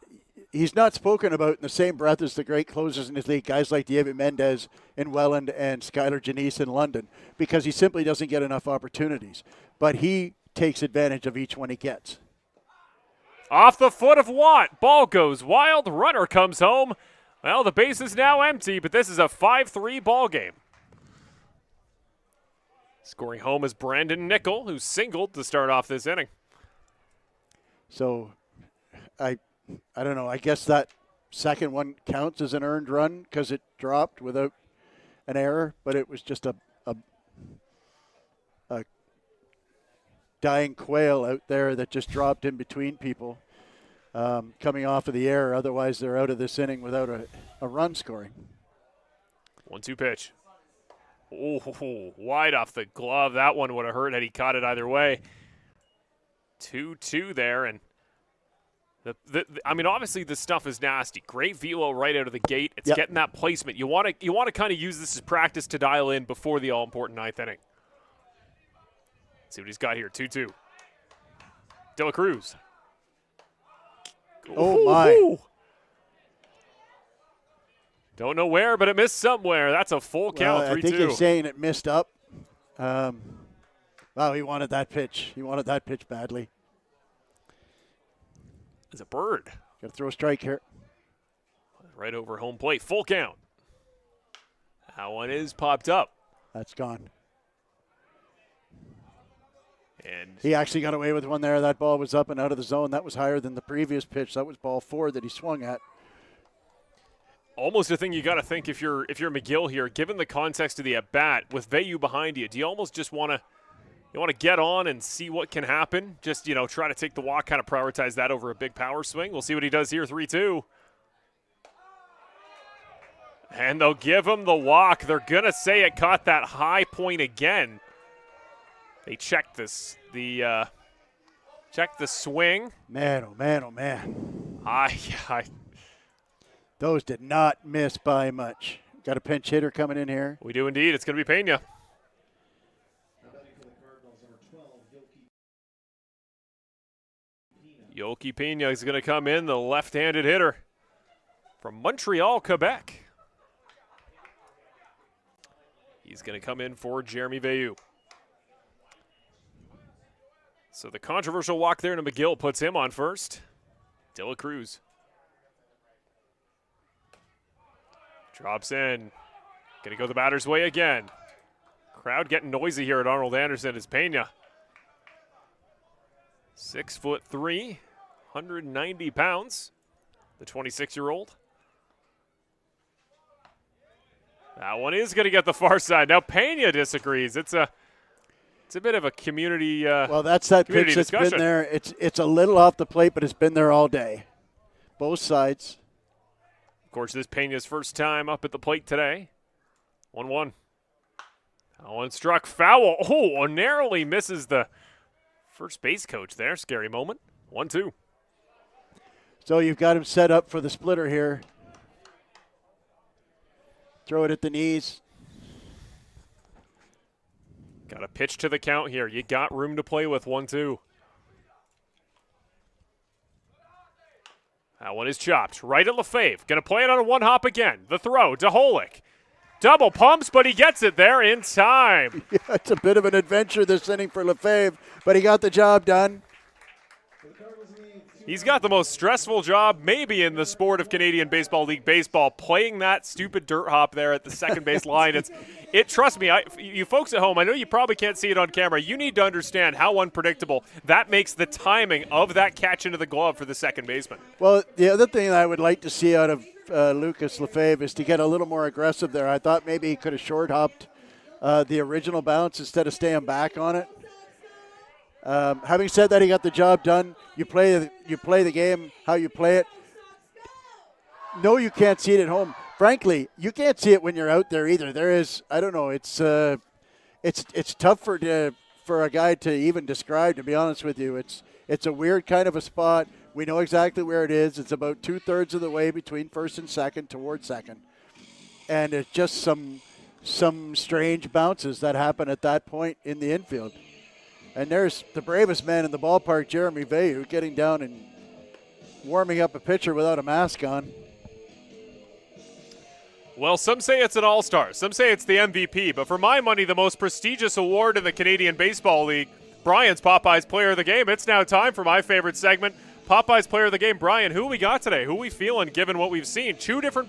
he's not spoken about in the same breath as the great closers in his league, guys like David Mendez in Welland and Skylar Janice in London, because he simply doesn't get enough opportunities. But he takes advantage of each one he gets. Off the foot of Watt. Ball goes wild. Runner comes home. Well, the base is now empty, but this is a 5-3 ball game. Scoring home is Brandon Nickel, who singled to start off this inning. So, I don't know. I guess that second one counts as an earned run because it dropped without an error, but it was just a dying quail out there that just dropped in between people. Coming off of the air, otherwise they're out of this inning without a run scoring. 1-2 pitch. Oh, wide off the glove. That one would have hurt had he caught it either way. 2-2 there, and I mean, obviously this stuff is nasty. Great velo right out of the gate. It's getting that placement. You want to kind of use this as practice to dial in before the all-important ninth inning. Let's see what he's got here. 2-2. De La Cruz. Oh, my. Don't know where, but it missed somewhere. That's a full count, 3-2. I think he's saying it missed up. Wow, he wanted that pitch. He wanted that pitch badly. It's a bird. Got to throw a strike here. Right over home plate. Full count. That one is popped up. That's gone. And he actually got away with one there. That ball was up and out of the zone. That was higher than the previous pitch. That was ball 4 that he swung at. Almost a thing you got to think if you're McGill here, given the context of the at bat with Veyu behind you, do you almost just want to get on and see what can happen? Just try to take the walk, kind of prioritize that over a big power swing. We'll see what he does here. 3-2. And they'll give him the walk. They're gonna say it caught that high point again. They checked this. Checked the swing. Man, oh man, oh man. Those did not miss by much. Got a pinch hitter coming in here. We do indeed. It's going to be Pena. Yoki Pena is going to come in, the left-handed hitter from Montreal, Quebec. He's going to come in for Jeremy Veyu. So the controversial walk there to McGill puts him on first. De La Cruz. Drops in. Going to go the batter's way again. Crowd getting noisy here at Arnold Anderson is Pena. 6'3", 190 pounds. The 26-year-old. That one is going to get the far side. Now Pena disagrees. It's a bit of a community. Well, that's that pitch that's been there. It's a little off the plate, but it's been there all day. Both sides. Of course, this is Pena's first time up at the plate today. 1-1. That one struck foul. Oh, narrowly misses the first base coach there. Scary moment. 1-2. So you've got him set up for the splitter here. Throw it at the knees. Got a pitch to the count here. You got room to play with. 1-2. That one is chopped. Right at Lefebvre. Going to play it on a one hop again. The throw to Holick. Double pumps, but he gets it there in time. Yeah, it's a bit of an adventure this inning for Lefebvre, but he got the job done. He's got the most stressful job maybe in the sport of Canadian Baseball League baseball, playing that stupid dirt hop there at the second base line. Trust me, you folks at home, I know you probably can't see it on camera. You need to understand how unpredictable that makes the timing of that catch into the glove for the second baseman. Well, the other thing I would like to see out of Lucas Lefebvre is to get a little more aggressive there. I thought maybe he could have short hopped the original bounce instead of staying back on it. Having said that, he got the job done. You play the game how you play it. No, you can't see it at home. Frankly, you can't see it when you're out there either. There is, I don't know, it's tough for a guy to even describe, to be honest with you. It's a weird kind of a spot. We know exactly where it is. It's about 2/3 of the way between first and second, towards second. And it's just some strange bounces that happen at that point in the infield. And there's the bravest man in the ballpark, Jeremy Veilleux, getting down and warming up a pitcher without a mask on. Well, some say it's an all-star. Some say it's the MVP. But for my money, the most prestigious award in the Canadian Baseball League, Brian's Popeyes Player of the Game. It's now time for my favorite segment, Popeyes Player of the Game. Brian, who we got today? Who we feeling given what we've seen? Two different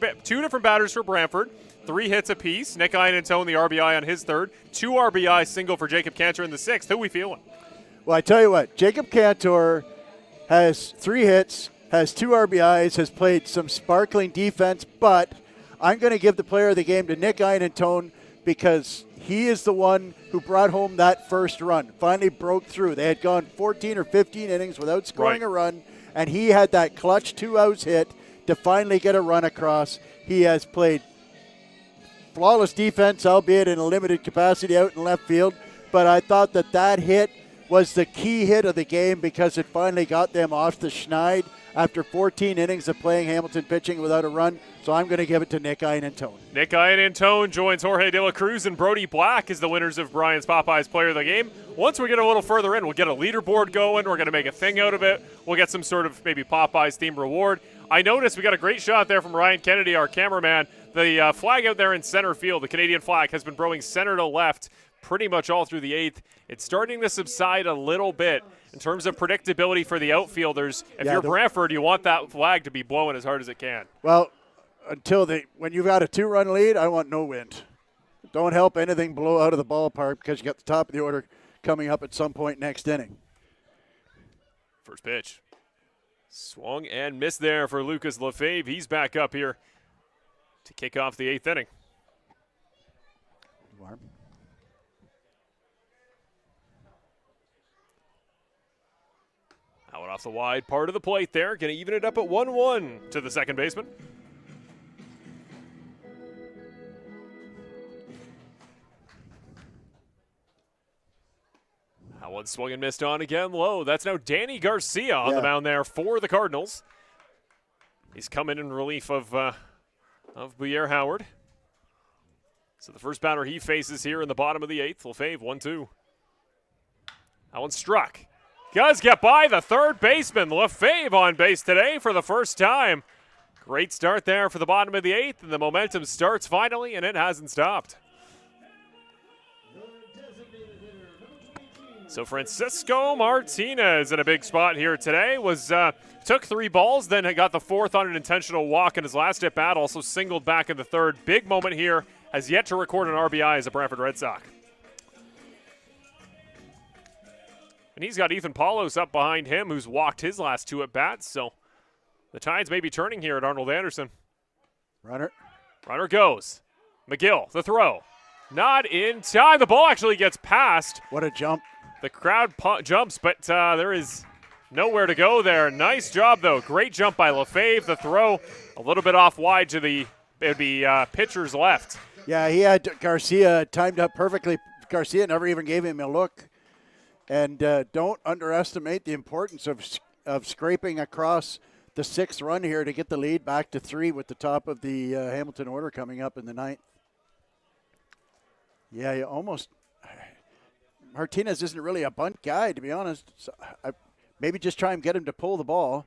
batters for Brantford, 3 hits apiece. Nick Iannantone, the RBI on his third. 2 RBI single for Jacob Cantor in the 6th. Who we feeling? Well, I tell you what, Jacob Cantor has 3 hits, has 2 RBIs, has played some sparkling defense, but I'm going to give the Player of the Game to Nick Iannantone because he is the one who brought home that first run, finally broke through. They had gone 14 or 15 innings without scoring a run, and he had that clutch 2-outs hit to finally get a run across. He has played flawless defense, albeit in a limited capacity out in left field, but I thought that hit was the key hit of the game because it finally got them off the schneid after 14 innings of playing Hamilton pitching without a run. So I'm going to give it to Nick Iannantone. Nick Iannantone joins Jorge De La Cruz and Brody Black as the winners of Brian's Popeyes Player of the Game. Once we get a little further in, we'll get a leaderboard going. We're going to make a thing out of it. We'll get some sort of maybe Popeyes themed reward. I noticed we got a great shot there from Ryan Kennedy, our cameraman. The flag out there in center field, the Canadian flag, has been blowing center to left pretty much all through the 8th. It's starting to subside a little bit in terms of predictability for the outfielders. If you're Brantford, you want that flag to be blowing as hard as it can. Well, when you've got a 2-run lead, I want no wind. Don't help anything blow out of the ballpark because you got the top of the order coming up at some point next inning. First pitch. Swung and missed there for Lucas Lefebvre. He's back up here to kick off the 8th inning. Warm. Out off the wide part of the plate there. Going to even it up at 1-1 to the second baseman. That one swung and missed on again low. That's now Danny Garcia on the mound there for the Cardinals. He's coming in relief of Pierre Howard. So the first batter he faces here in the bottom of the 8th. Lefebvre, 1-2. That one struck. Does get by the third baseman. Lefebvre on base today for the first time. Great start there for the bottom of the 8th, and the momentum starts finally, and it hasn't stopped. So Francisco Martinez in a big spot here today. Took 3 balls, then got the 4th on an intentional walk in his last at bat. Also singled back in the 3rd. Big moment here. Has yet to record an RBI as a Brantford Red Sox. And he's got Ethan Paulos up behind him, who's walked his last 2 at bats. So the tides may be turning here at Arnold Anderson. Runner goes. McGill, the throw. Not in time. The ball actually gets past. What a jump. The crowd jumps, but there is nowhere to go there. Nice job, though. Great jump by Lefebvre. The throw a little bit off wide to it would be pitcher's left. Yeah, he had Garcia timed up perfectly. Garcia never even gave him a look. And don't underestimate the importance of scraping across the 6th run here to get the lead back to 3 with the top of the Hamilton order coming up in the 9th. Yeah, you almost – Martinez isn't really a bunt guy, to be honest. So maybe just try and get him to pull the ball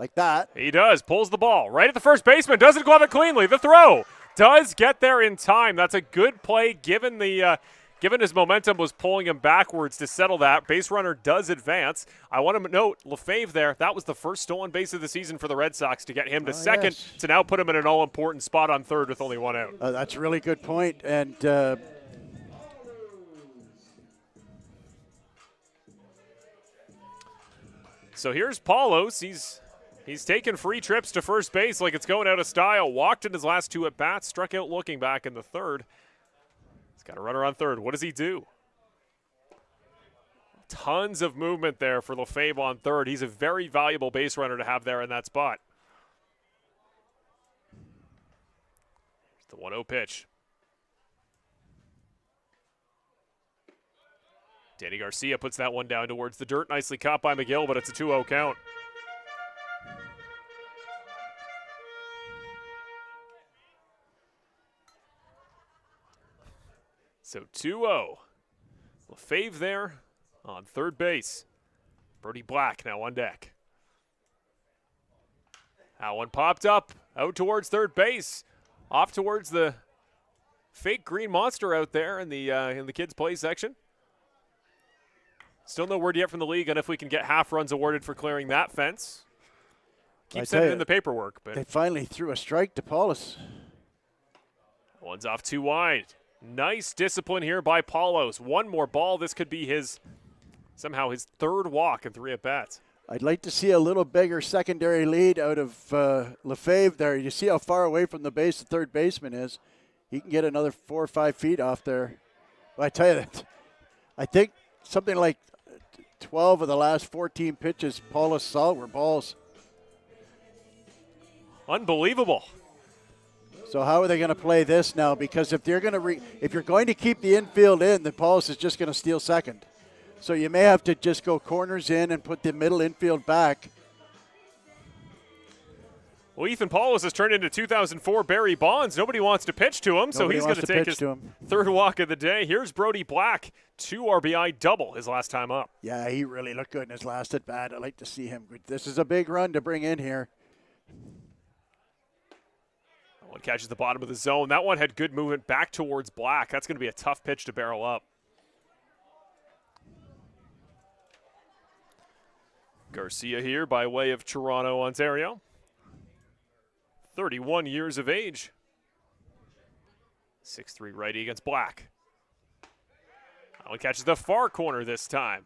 like that. He does. Pulls the ball right at the first baseman. Doesn't glove it cleanly. The throw does get there in time. That's a good play given his momentum was pulling him backwards to settle that. Base runner does advance. I want to note Lefebvre there. That was the first stolen base of the season for the Red Sox to get him to second, to now put him in an all-important spot on 3rd with only 1 out. That's a really good point. And so here's Paulos. He's He's taken free trips to first base like it's going out of style. Walked in his last 2 at-bats, struck out looking back in the 3rd. He's got a runner on 3rd. What does he do? Tons of movement there for Lefebvre on 3rd. He's a very valuable base runner to have there in that spot. The 1-0 pitch. Danny Garcia puts that one down towards the dirt. Nicely caught by McGill, but it's a 2-0 count. So 2-0. Lefebvre there on 3rd base. Brody Black now on deck. That one popped up out towards 3rd base. Off towards the fake green monster out there in the kids' play section. Still no word yet from the league on if we can get half runs awarded for clearing that fence. Keep sending in the paperwork. But they finally threw a strike to Paulus. One's off 2 wide. Nice discipline here by Paulos. One more ball. This could be somehow his 3rd walk in 3 at-bats. I'd like to see a little bigger secondary lead out of Lefebvre there. You see how far away from the base the 3rd baseman is. He can get another 4 or 5 feet off there. But I tell you that, I think something like 12 of the last 14 pitches Paulus saw were balls. Unbelievable. So how are they going to play this now? Because if they're going to if you're going to keep the infield in, then Paulus is just going to steal second. So you may have to just go corners in and put the middle infield back. Well, Ethan Paulus has turned into 2004 Barry Bonds. Nobody wants to pitch to him, so he's going to take his 3rd walk of the day. Here's Brody Black, 2 RBI double his last time up. Yeah, he really looked good in his last at bat. I'd like to see him. This is a big run to bring in here. One catches the bottom of the zone. That one had good movement back towards Black. That's going to be a tough pitch to barrel up. Garcia here by way of Toronto, Ontario. 31 years of age. 6'3" righty against Black. That one catches the far corner this time.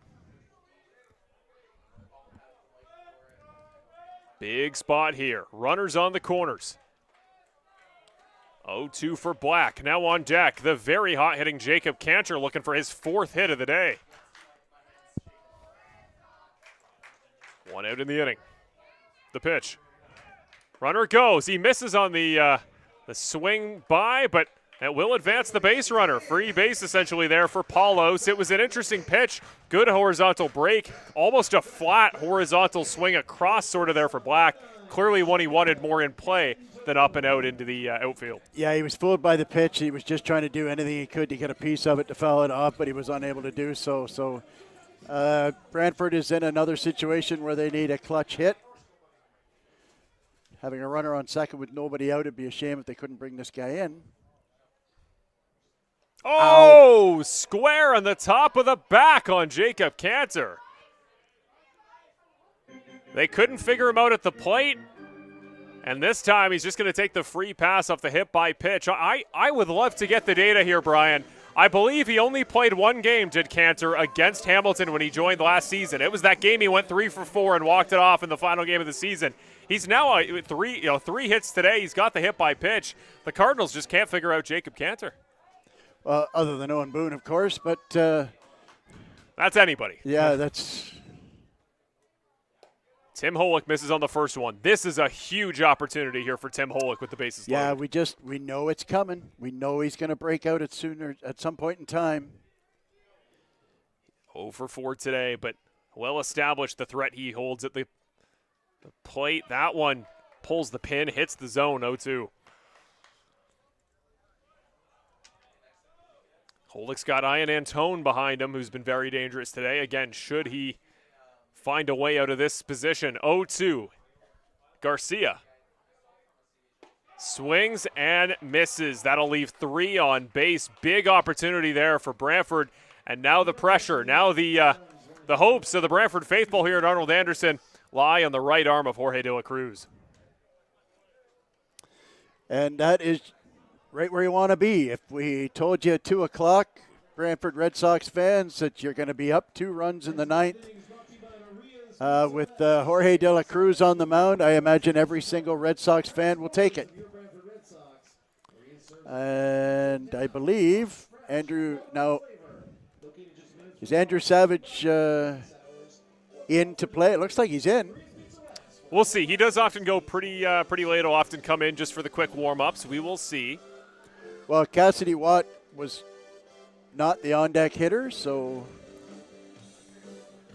Big spot here. Runners on the corners. 0-2 for Black. Now on deck, the very hot-hitting Jacob Cantor looking for his 4th hit of the day. 1 out in the inning. The pitch. Runner goes. He misses on the swing by, but that will advance the base runner. Free base essentially there for Paulos. It was an interesting pitch. Good horizontal break. Almost a flat horizontal swing across sort of there for Black. Clearly one he wanted more in play than up and out into the outfield. Yeah, he was fooled by the pitch. He was just trying to do anything he could to get a piece of it to foul it off, but he was unable to do so. So Brantford is in another situation where they need a clutch hit. Having a runner on second with nobody out, it'd be a shame if they couldn't bring this guy in. Oh, ow. Square on the top of the back on Jacob Cantor. They couldn't figure him out at the plate. And this time he's just going to take the free pass off the hit by pitch. I would love to get the data here, Brian. I believe he only played 1 game, did Cantor, against Hamilton when he joined last season. It was that game he went 3 for 4 and walked it off in the final game of the season. He's now 3 hits today. He's got the hit by pitch. The Cardinals just can't figure out Jacob Cantor. Other than Owen Boone, of course, but that's anybody. Yeah, that's. Tim Holick misses on the first one. This is a huge opportunity here for Tim Holick with the bases loaded. Yeah, we know it's coming. We know he's going to break out at some point in time. 0 for 4 today, but well established the threat he holds at the plate. That one pulls the pin, hits the zone. 0-2. Holick's got Ian Antone behind him, who's been very dangerous today. Again, should he find a way out of this position. 0-2. Garcia swings and misses. That'll leave 3 on base. Big opportunity there for Brantford. And now the pressure, now the hopes of the Brantford faithful here at Arnold Anderson lie on the right arm of Jorge de la Cruz. And that is right where you want to be. If we told you at 2 o'clock, Brantford Red Sox fans, that you're going to be up 2 runs in the 9th, With Jorge De La Cruz on the mound, I imagine every single Red Sox fan will take it. And I believe Andrew now is Andrew Savage in to play. It looks like he's in. We'll see. He does often go pretty late. He'll often come in just for the quick warm-ups. We will see. Well, Cassidy Watt was not the on-deck hitter, so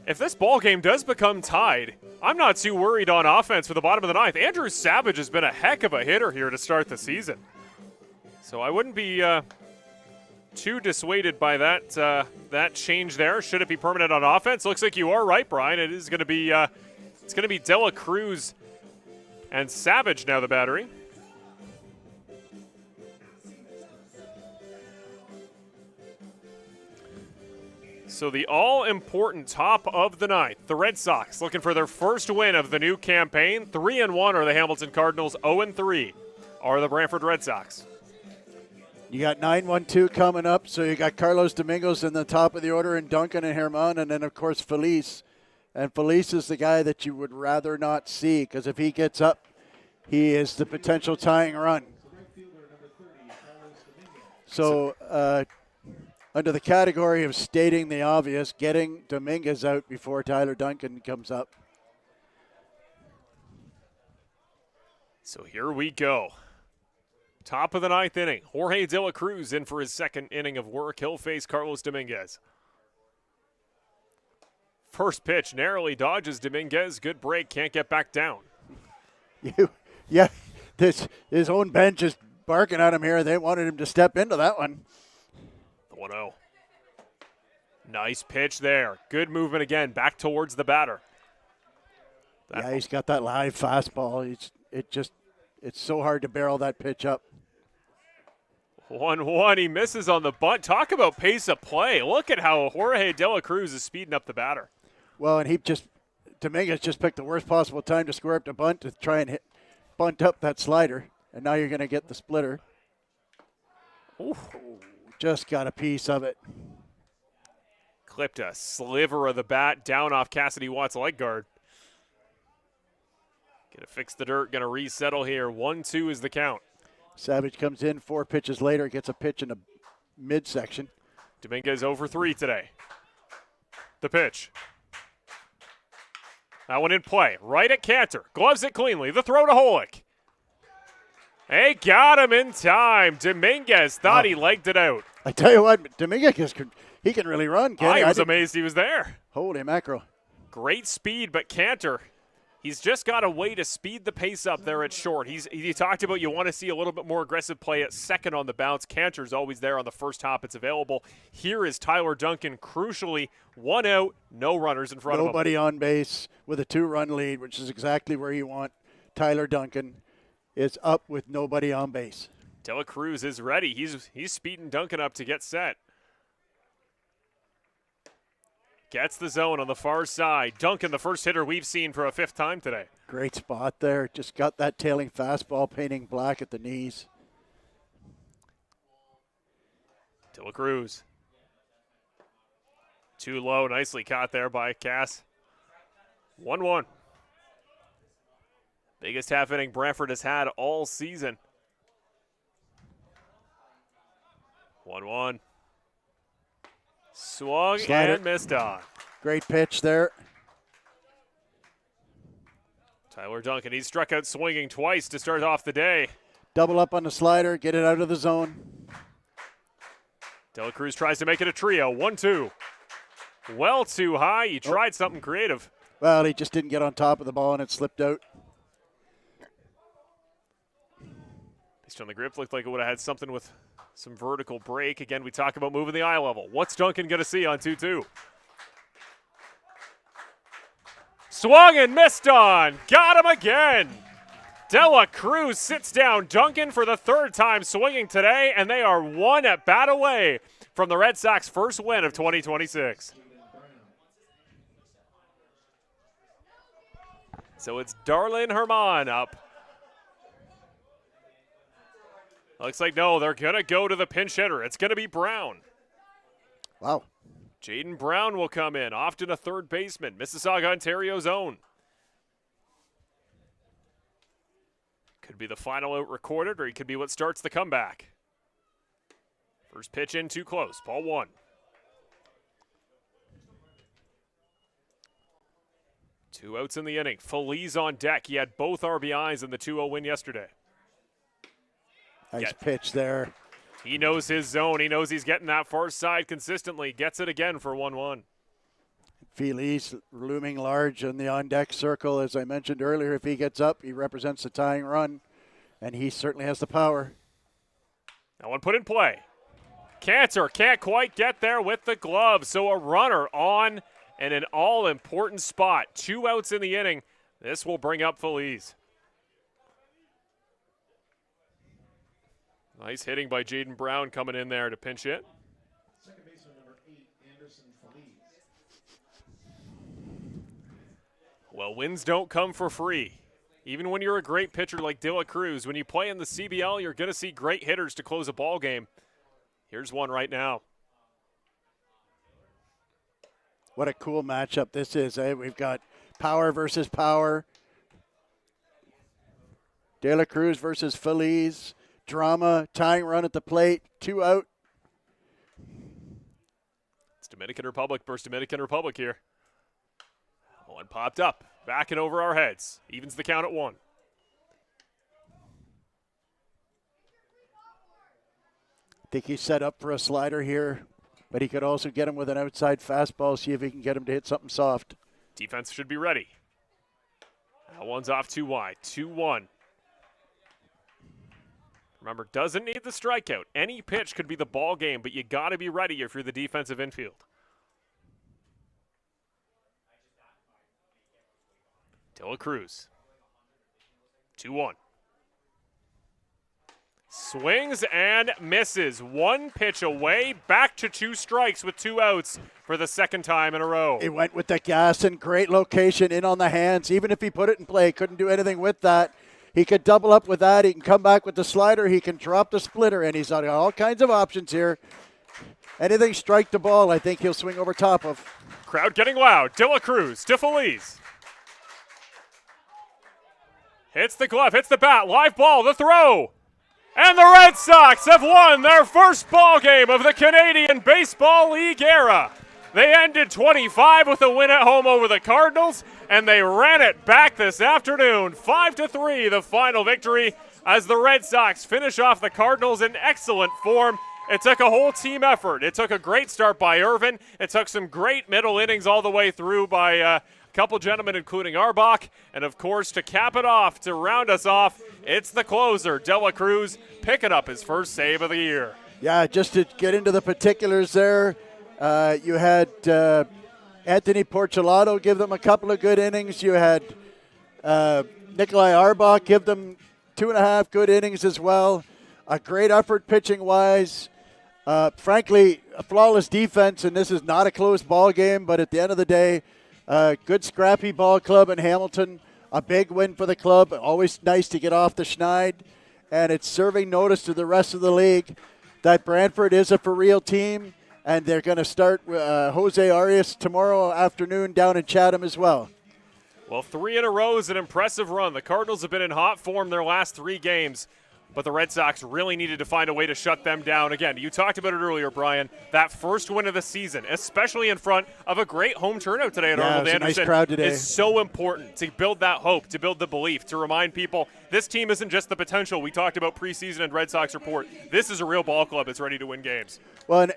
if this ball game does become tied, I'm not too worried on offense for the bottom of the ninth. Andrew Savage has been a heck of a hitter here to start the season. So I wouldn't be too dissuaded by that change there. Should it be permanent on offense? Looks like you are right, Brian. It is going to be it's going to be De La Cruz and Savage now the battery. So the all-important top of the ninth, the Red Sox looking for their first win of the new campaign. 3-1 are the Hamilton Cardinals. 0-3 are the Brantford Red Sox. You got 9-1-2 coming up, so you got Carlos Domingos in the top of the order, and Duncan and Herman, and then, of course, Felice. And Felice is the guy that you would rather not see, because if he gets up, he is the potential tying run. So under the category of stating the obvious, getting Dominguez out before Tyler Duncan comes up. So here we go. Top of the ninth inning. Jorge De La Cruz in for his second inning of work. He'll face Carlos Dominguez. First pitch narrowly dodges Dominguez. Good break. Can't get back down. Yeah, his own bench is barking at him here. They wanted him to step into that one. 1-0. Nice pitch there. Good movement again. Back towards the batter. Yeah, he's got that live fastball. It's so hard to barrel that pitch up. 1-1. He misses on the bunt. Talk about pace of play. Look at how Jorge De La Cruz is speeding up the batter. Well, and Dominguez just picked the worst possible time to square up the bunt to try and bunt up that slider. And now you're going to get the splitter. Ooh. Just got a piece of it. Clipped a sliver of the bat down off Cassidy Watt's leg guard. Gonna fix the dirt, gonna resettle here. 1-2 is the count. Savage comes in 4 pitches later, gets a pitch in the midsection. Dominguez 0 for 3 today. The pitch. That one in play. Right at Cantor. Gloves it cleanly. The throw to Holick. They got him in time. Dominguez thought he legged it out. I tell you what, Dominguez, he can really run, Kenny. I was amazed he was there. Holy mackerel. Great speed, but Cantor, he's just got a way to speed the pace up there at short. He talked about you want to see a little bit more aggressive play at second on the bounce. Cantor's always there on the first hop. It's available. Here is Tyler Duncan, crucially, 1 out, no runners in front of him. Nobody on base with a 2-run lead, which is exactly where you want Tyler Duncan. Is up with nobody on base. De La Cruz is ready. He's speeding Duncan up to get set. Gets the zone on the far side. Duncan, the first hitter we've seen for a 5th time today. Great spot there. Just got that tailing fastball painting black at the knees. De La Cruz. Too low. Nicely caught there by Cass. 1-1. Biggest half inning Brantford has had all season. 1-1. Swung Slider. and missed on. Great pitch there. Tyler Duncan, he's struck out swinging twice to start off the day. Double up on the slider, get it out of the zone. De La Cruz tries to make it a trio. 1-2. Well too high. He tried something creative. Well, he just didn't get on top of the ball and it slipped out. Based on the grip, looked like it would have had something with some vertical break. Again, we talk about moving the eye level. What's Duncan going to see on 2-2? Swung and missed on. Got him again. De La Cruz sits down Duncan for the 3rd time swinging today, and they are 1 at bat away from the Red Sox' first win of 2026. So it's Darlin Herman up. Looks like, no, they're going to go to the pinch hitter. It's going to be Brown. Wow. Jaden Brown will come in, often a third baseman, Mississauga, Ontario's own. Could be the final out recorded, or he could be what starts the comeback. First pitch in, too close. Ball 1. Two outs in the inning. Feliz on deck. He had both RBIs in the 2-0 win yesterday. Nice pitch there. He knows his zone. He knows he's getting that far side consistently. Gets it again for 1-1. Feliz looming large in the on-deck circle. As I mentioned earlier, if he gets up, he represents the tying run, and he certainly has the power. That one put in play. Cantor can't quite get there with the glove, so a runner on and an all-important spot. 2 outs in the inning. This will bring up Feliz. Nice hitting by Jaden Brown coming in there to pinch hit. Second baseman number 8, Anderson Feliz. Well, wins don't come for free. Even when you're a great pitcher like De La Cruz, when you play in the CBL, you're going to see great hitters to close a ball game. Here's one right now. What a cool matchup this is. We've got power versus power. De La Cruz versus Feliz. Drama, tying run at the plate, 2 out. It's Dominican Republic versus Dominican Republic here. One popped up, back and over our heads. Evens the count at 1. I think he's set up for a slider here, but he could also get him with an outside fastball, see if he can get him to hit something soft. Defense should be ready. That one's off too wide. 2-1. Remember, doesn't need the strikeout. Any pitch could be the ball game, but you got to be ready if you're the defensive infield. De La Cruz. 2-1. Swings and misses. One pitch away, back to 2 strikes with 2 outs for the second time in a row. He went with the gas and great location in on the hands. Even if he put it in play, couldn't do anything with that. He could double up with that. He can come back with the slider. He can drop the splitter, and he's got all kinds of options here. Anything strike the ball, I think he'll swing over top of. Crowd getting loud. De La Cruz to Feliz. Hits the glove, hits the bat, live ball, the throw. And the Red Sox have won their first ball game of the Canadian Baseball League era. They ended 25 with a win at home over the Cardinals, and they ran it back this afternoon. 5-3, the final victory, as the Red Sox finish off the Cardinals in excellent form. It took a whole team effort. It took a great start by Irvin. It took some great middle innings all the way through by a couple gentlemen, including Arbach. And, of course, to cap it off, to round us off, it's the closer, De La Cruz, picking up his first save of the year. Yeah, just to get into the particulars there, you had Anthony Porcelato give them a couple of good innings. You had Nikolai Arbach give them 2.5 good innings as well. A great effort pitching-wise. Frankly, a flawless defense, and this is not a close ball game, but at the end of the day, good scrappy ball club in Hamilton. A big win for the club. Always nice to get off the schneid, and it's serving notice to the rest of the league that Brantford is a for-real team, and they're going to start Jose Arias tomorrow afternoon down in Chatham as well. Well, 3 in a row is an impressive run. The Cardinals have been in hot form their last 3 games, but the Red Sox really needed to find a way to shut them down. Again, you talked about it earlier, Brian, that first win of the season, especially in front of a great home turnout today at Arnold Anderson, nice crowd today. Is so important to build that hope, to build the belief, to remind people this team isn't just the potential we talked about preseason and Red Sox report. This is a real ball club that's ready to win games. Well, and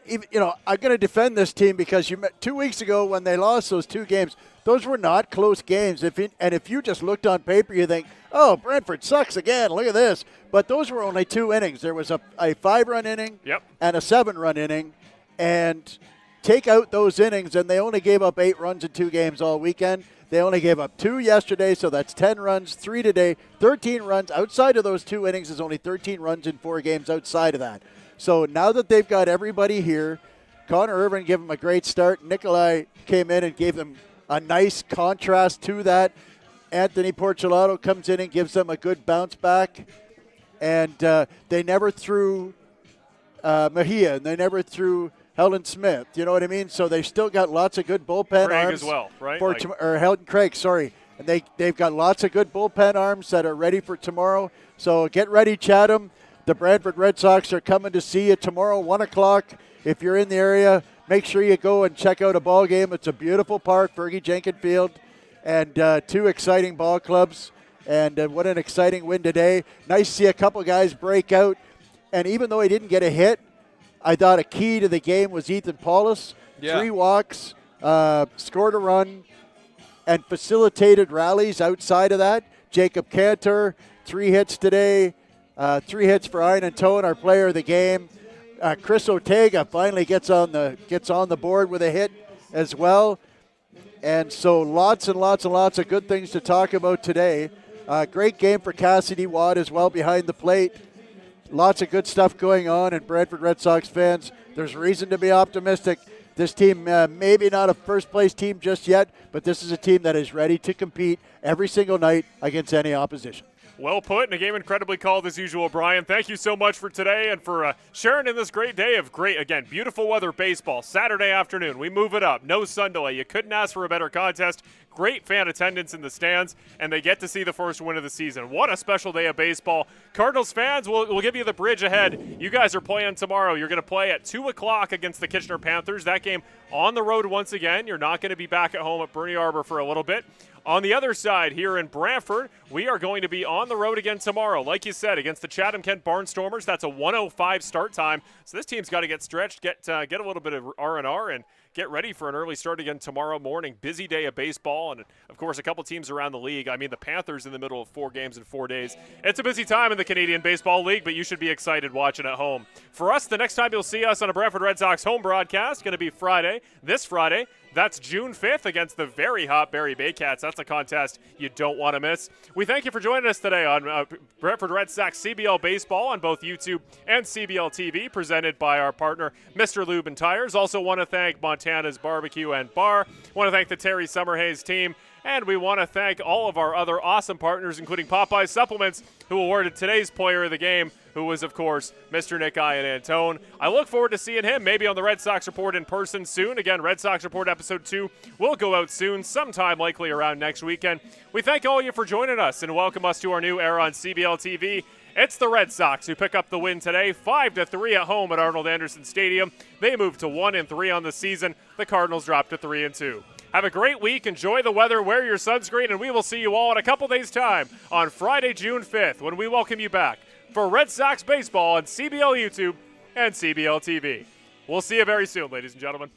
I'm going to defend this team because 2 weeks ago when they lost those 2 games, those were not close games. If you just looked on paper, you think, oh, Brantford sucks again. Look at this. But those were only 2 innings. There was a 5-run inning and a 7-run inning. And take out those innings, and they only gave up 8 runs in 2 games all weekend. They only gave up 2 yesterday, so that's 10 runs, 3 today, 13 runs. Outside of those 2 innings is only 13 runs in 4 games outside of that. So now that they've got everybody here, Connor Irvin gave them a great start. Nikolai came in and gave them a nice contrast to that. Anthony Porcelato comes in and gives them a good bounce back. And they never threw Mejia, and they never threw Helen Smith. You know what I mean? So they've still got lots of good bullpen Craig arms. as well, right? For or Helen Craig, sorry. And they've got lots of good bullpen arms that are ready for tomorrow. So get ready, Chatham. The Brantford Red Sox are coming to see you tomorrow, 1 o'clock. If you're in the area, make sure you go and check out a ball game. It's a beautiful park, Fergie Jenkins Field, and 2 exciting ball clubs. And what an exciting win today. Nice to see a couple guys break out. And even though he didn't get a hit, I thought a key to the game was Ethan Paulus. Yeah. 3 walks, scored a run, and facilitated rallies outside of that. Jacob Cantor, 3 hits today. 3 hits for Ian Tone, our player of the game. Chris Ortega finally gets on the board with a hit as well. And so lots and lots and lots of good things to talk about today. Great game for Cassidy Watt as well behind the plate. Lots of good stuff going on, and Brantford Red Sox fans, there's reason to be optimistic. This team, maybe not a first-place team just yet, but this is a team that is ready to compete every single night against any opposition. Well put, and a game incredibly called as usual, Brian. Thank you so much for today and for sharing in this great day of again, beautiful weather baseball. Saturday afternoon, we move it up. No sun delay. You couldn't ask for a better contest. Great fan attendance in the stands, and they get to see the first win of the season. What a special day of baseball. Cardinals fans, we'll give you the bridge ahead. You guys are playing tomorrow. You're going to play at 2 o'clock against the Kitchener Panthers. That game on the road once again. You're not going to be back at home at Bernie Arbor for a little bit. On the other side, here in Brantford, we are going to be on the road again tomorrow. Like you said, against the Chatham-Kent Barnstormers. That's a 1:05 start time. So this team's got to get stretched, get a little bit of R&R, and get ready for an early start again tomorrow morning. Busy day of baseball, and, of course, a couple teams around the league. I mean, the Panthers in the middle of 4 games in 4 days. It's a busy time in the Canadian Baseball League, but you should be excited watching at home. For us, the next time you'll see us on a Brantford Red Sox home broadcast, going to be this Friday. That's June 5th against the very hot Barrie Baycats. That's a contest you don't want to miss. We thank you for joining us today on Brantford Red Sox CBL Baseball on both YouTube and CBL TV, presented by our partner, Mr. Lube and Tires. Also want to thank Montana's Barbecue and Bar. Want to thank the Terry Summerhays team. And we want to thank all of our other awesome partners, including Popeye Supplements, who awarded today's player of the game, who was, of course, Mr. Nick Ian Antone. I look forward to seeing him maybe on the Red Sox Report in person soon. Again, Red Sox Report Episode 2 will go out soon, sometime likely around next weekend. We thank all of you for joining us and welcome us to our new era on CBL TV. It's the Red Sox who pick up the win today, 5-3 at home at Arnold Anderson Stadium. They moved to 1-3 on the season. The Cardinals dropped to 3-2. Have a great week. Enjoy the weather. Wear your sunscreen, and we will see you all in a couple days' time on Friday, June 5th, when we welcome you back for Red Sox baseball on CBL YouTube and CBL TV. We'll see you very soon, ladies and gentlemen.